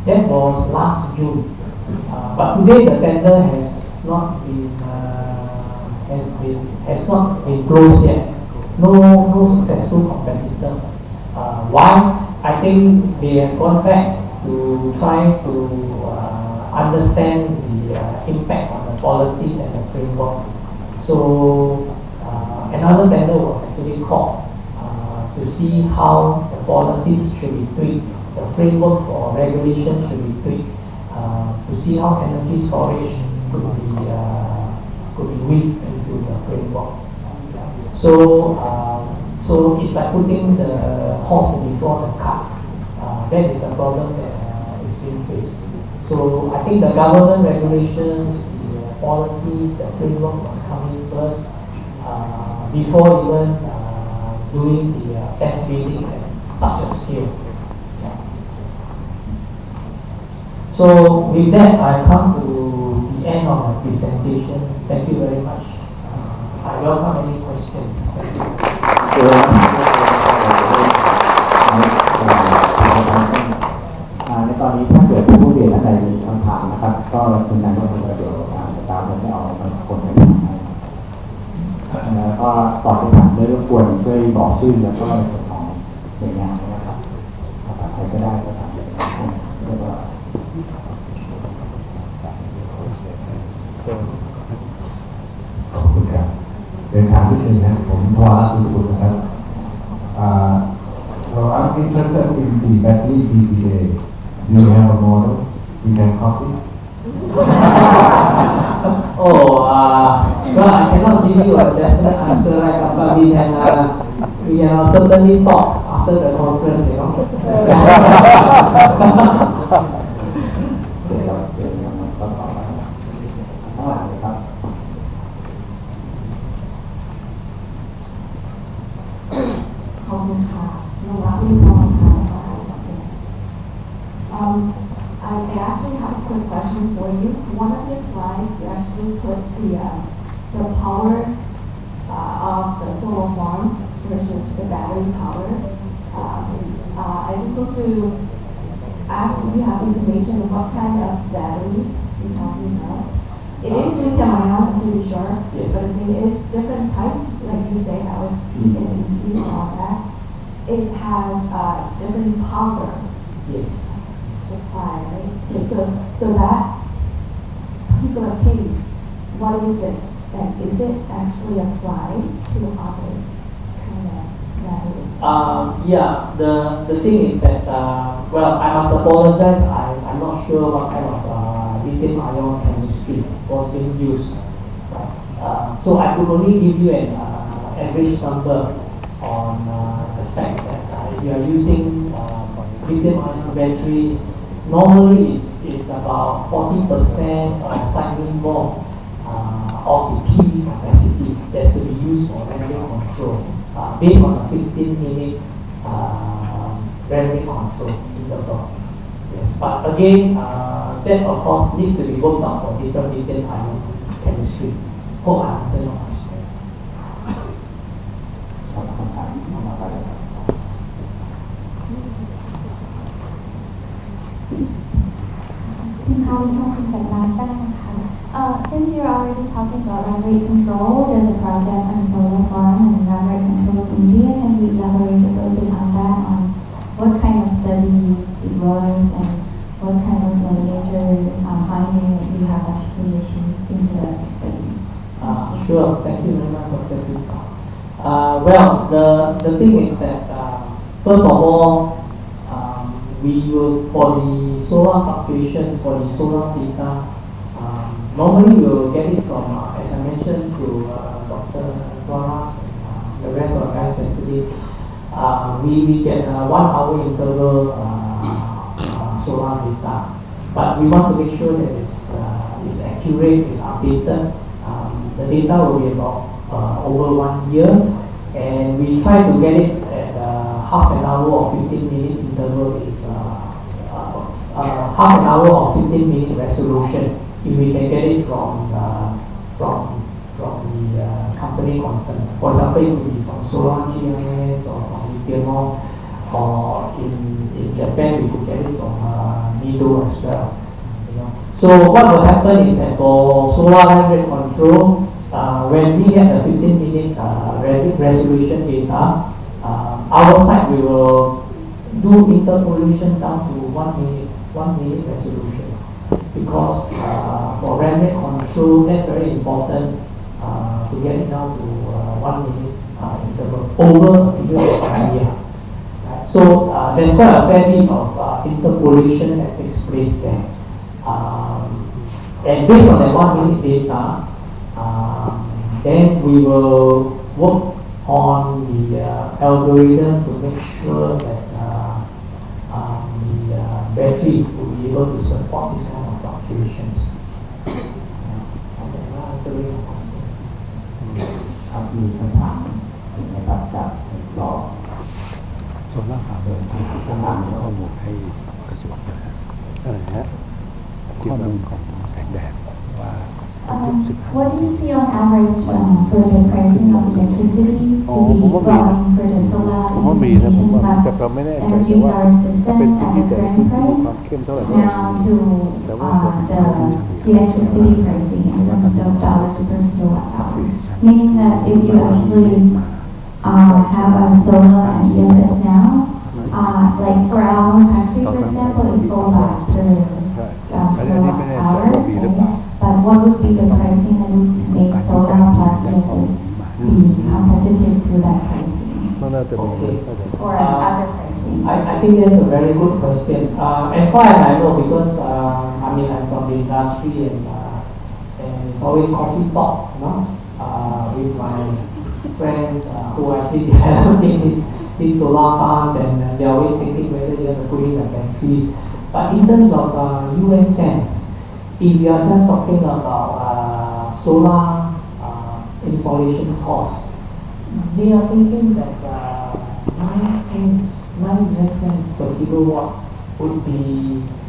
That was last June, but today the tender has not been closed yet. No successful competitor. Why? I think they have gone back to try to understand the impact on the policies and the framework. So another tender was actually called to see how the policies should be tweaked, the framework for regulation should be tweaked to to see how energy storage could be weaved into the framework. So it's like putting the horse before the cart. That is a problem that is being faced. So I think the government regulations, the policies, the framework must come in first before even doing the test bidding at such a scale. Yeah. So with that, I come to the end of my presentation. Thank you very much. I welcome any questions. Thank you. ในตอนนี้ถ้าเกิดผู้เรียนอะไรมีคำถามนะครับก็คุณนายกเดี๋ยวตามจะเอาคนไปถามให้แล้วก็ตอบคำถามด้วยรบกวนช่วยบอกชื่อแล้วก็ของหน่วยงานนะครับภาษาไทยก็ได้ภาษาอังกฤษแล้วก็ขอบคุณครับเดินทางนิดนึงนะผมทวารสุขุมนะครับI'm interested in the battery PPA. Do you have a model we can copy? Well, I cannot give you a definite answer right now, but we can certainly talk after the conference, you know. ขอบคุณค่ะน้องรักพี่น้องค่ะ I actually have a quick question for you. One of your slides, you actually put the power of the solar farm versus the battery power. I just want to ask if you have information on what kind of batteries you're talking about. It is lithium-ion, I'm pretty sure, yes. but it is different types, like you say, LFP and EC and all that. It has different power. Yes. Supply, right? Okay, so that particular case, what is it? And is it actually applied to other kind of batteries? Yeah, the thing is that, well, I must apologize, I'm not sure what kind of lithium-ion chemistry was being used. So I could only give you an average number on the fact that if you are using lithium-ion batteries, normally it's about 40% or slightly more of the PV capacity that's to be used for random control based on a 15-minute random control interval. Yes, but again, that of course needs to be worked out for different lithium-ion chemistry. Hope I answered your question. คุณพาวิทองคุณจัดร้านได้นะคะ Since you're already talking about run rate control, there's a project on solar farm and run rate control in India. Can you elaborate a little bit on that, on what kind of study it was and what kind of major finding that you have actually achieved in the study? Sure, thank you very much, Dr. Pita. Well, the thing is that first of all, we will, for the solar fluctuations, for the solar data, normally we will get it from, as I mentioned to Dr. Dora and the rest of the guys yesterday, we get 1 hour interval solar data, but we want to make sure that it's accurate, it's updated. The data will be about over 1 year, and we try to get it at half an hour or 15-minute interval if half an hour or 15-minute resolution if we can get it from the company concerned. For example, it could be from Solar GIS or from lithium, or in Japan we could get it from NIDO as well. You know. So what will happen is that for solar run rate control, when we get the 15-minute resolution data, our side we will do interpolation down to 1 minute resolution, because for run rate control that's very important to get it down to 1 minute interval over a period of 1 year. Right? So there's quite a fair bit of interpolation that takes place there. And based on that 1 minute data, then we will work on the algorithm to make sure that the battery will be able to support this kind of fluctuations. ครับมีคำถามนะครับจากรอ โซล่าร์ฟาร์มต้องมีข้อมูลให้กระทรวงนะฮะอะไรฮะข้อมูลของแสงแดดว่า What do you see on average for the pricing of electricity to be going for the solar irradiation plus energy storage system at the current price now to the electricity pricing in terms of dollars per kilowatt hour? Meaning that if you actually have a solar and ESS now, like for our country, for example, it's $4 per kilowatt hour. But what would be the pricing that would make solar plus ESS be competitive to that pricing? Or other pricing? I think that's a very good question. As far as I know, because I'm from the industry and it's always coffee talk, with my friends who are actually developing these solar farms, and they're always thinking whether they're going to put in the batteries. But in terms of US cents, if you are just talking about solar installation costs, they are thinking that 9 cents per kilowatt would be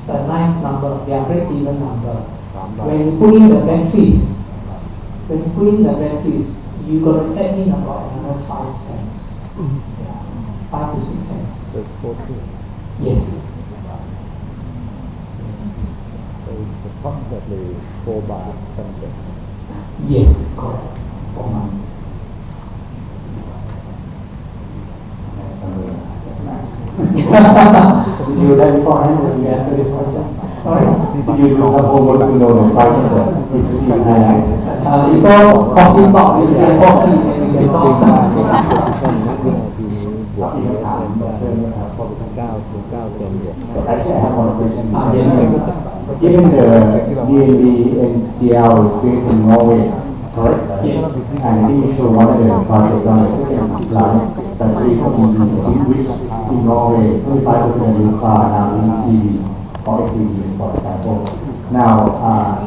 a nice number, their break-even number. When you put in the batteries, you got to add in about another 5 cents, 5 to 6 cents. Yes. Approximately $4 something. Yes, correct. For month. อยู่ได้พอให้หมดเงี้ยได้พอจ้ะอยู่ดูกับโอเวอร์คุณโดนไปที่ไหนที่ไหน It's all coffee talk. You can coffee and you can talk. อีกคำถามเพิ่มนะครับพอเป็น9 เซนบวก Actually I have one question. Given the DNV NGL is based in Norway, correct? Yes. And I think you should one of the projects on the second line, battery company, which in Norway, 25% of your car now in EV or XEV, for example. Now,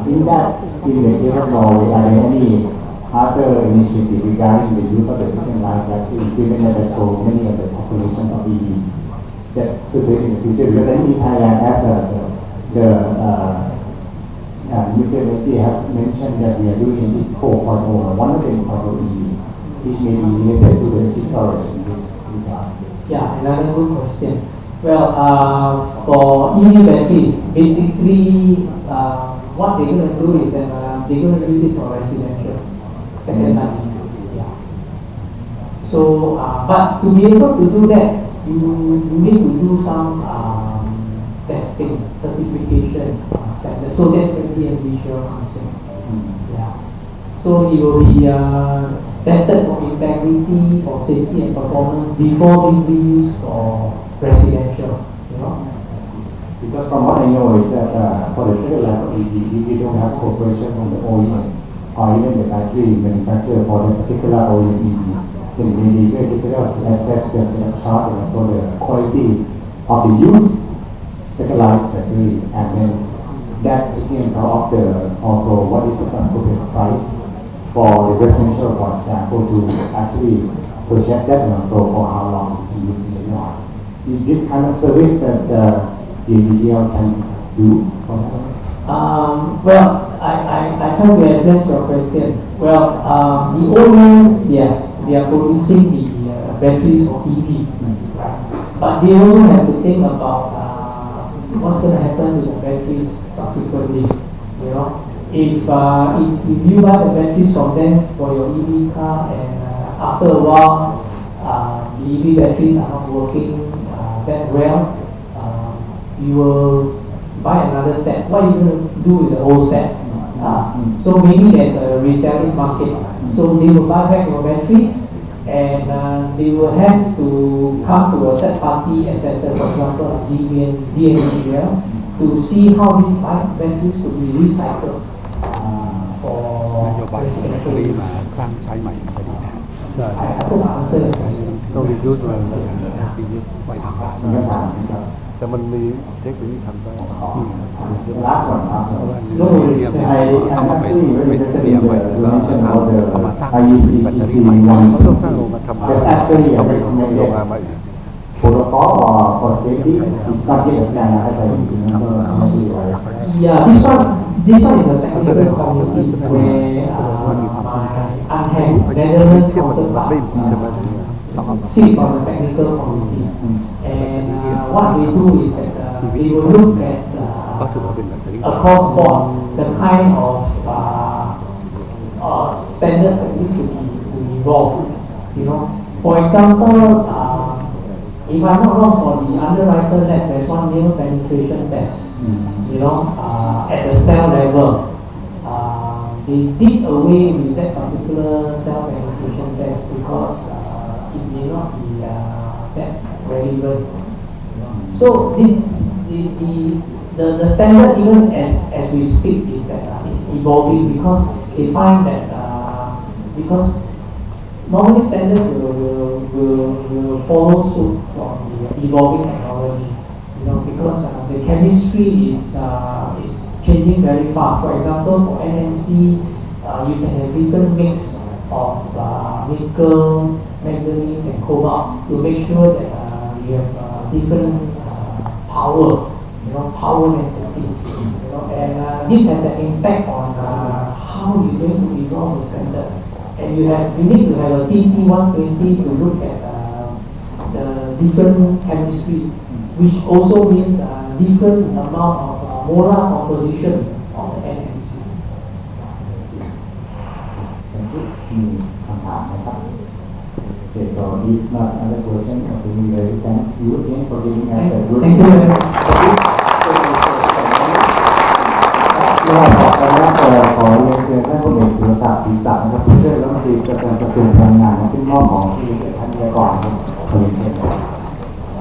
in the case of Norway, are there any other initiatives regarding the use of the second line battery, given that there's so many of the population of EV that could be in the future? Because I think Thailand has the nuclear energy has mentioned that we are doing it 4.0, one of them for EV, which may be related to the energy storage in this regard. Yeah, another good question. Well, for EV batteries, basically what they're going to do is that they're going to use it for residential, second line. Yeah. So, but to be able to do that, you need to do some testing, certification, standard. So that's going to be a visual concept. Yeah. So it will be tested for integrity, for safety and performance before being used for residential. Because from what I know is that for the second line of EV, we don't have cooperation from the OEM or even the battery manufacturer for the particular OEM EV. Then it may be very difficult to assess the charge and also the quality of the use second line battery, and then that taking account of the also what is the transportation price for the residential, for example, to actually project that and also for how long you use it. Is this kind of service that the VGL can do? Well, I try to address your question. Well, the OEM, yes, they are producing the batteries for EV, right? But they also have to think about what's going to happen to the batteries subsequently. If you buy the batteries from them for your EV car, and after a while the EV batteries are not working that well, you will buy another set. What are you going to do with the old set? So maybe there's a reselling market. So they will buy back your batteries, and they will have to come to a third party assessor, for example, DNV, to see how these batteries could be recycled นโยบายแบตเตอรี่มาสร้างใช้ใหม่ก็ดีนะ I hope I answered ต้องรียูสมันรียูส ไว้ทำได้ มีคำถามนะครับ แต่มันมีเทคโนโลยีทำได้ ลาก่อนครับ เราเรียกเอามาเป็นเตรียมไว้แล้วก็เอามาสร้างแบตเตอรี่ใหม่ เขาต้องสร้างโรงงานทำงานต้องไปโรงงานมาอีก protocol for safety is not yet standard as I remember. Yeah, this one is a technical community where my unhand Netherlands counterpart sits on the technical community. And what they do is that they will look at across board the kind of standards that need to be involved. You know, for example, if I'm not wrong, for the underwriter net, there's one new penetration test. You know, at the cell level, they did away with that particular cell penetration test because it may not be that relevant. So this the standard even as we speak is that it's evolving because they find that because normally standards will follow suit from the evolving technology, you know, because the chemistry is changing very fast. For example, for NMC, you can have different mix of nickel, manganese, and cobalt to make sure that you have different power, you know, power density, you know, and this has an impact on how you're going to evolve the standard. And you need to have a TC120 to look at the different chemistry, which also means different amount of molar composition of the NMC. Thank you. Okay, so if not another question, I think very thank you again for giving us a good. Thank you very much. ก็ขอเรียนเชิญท่านผู้บริหารจากปีศักดิ์นะครับผู้ช่วยรัฐมนตรีกระทรวงพลังงานขึ้นมอบของที่ท่านเรียนก่อนครับขอเรียนเชิญครับ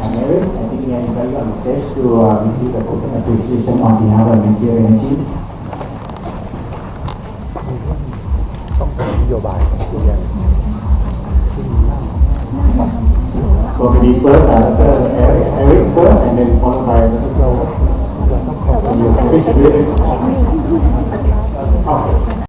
And Eric, I think we are invited on stage to receive a token appreciation on behalf of Ministry of Energy. ต้องเป็นนโยบายของตัวอย่าง So maybe first, Eric first, and then followed by theเราต้องขอบคุณ Okay.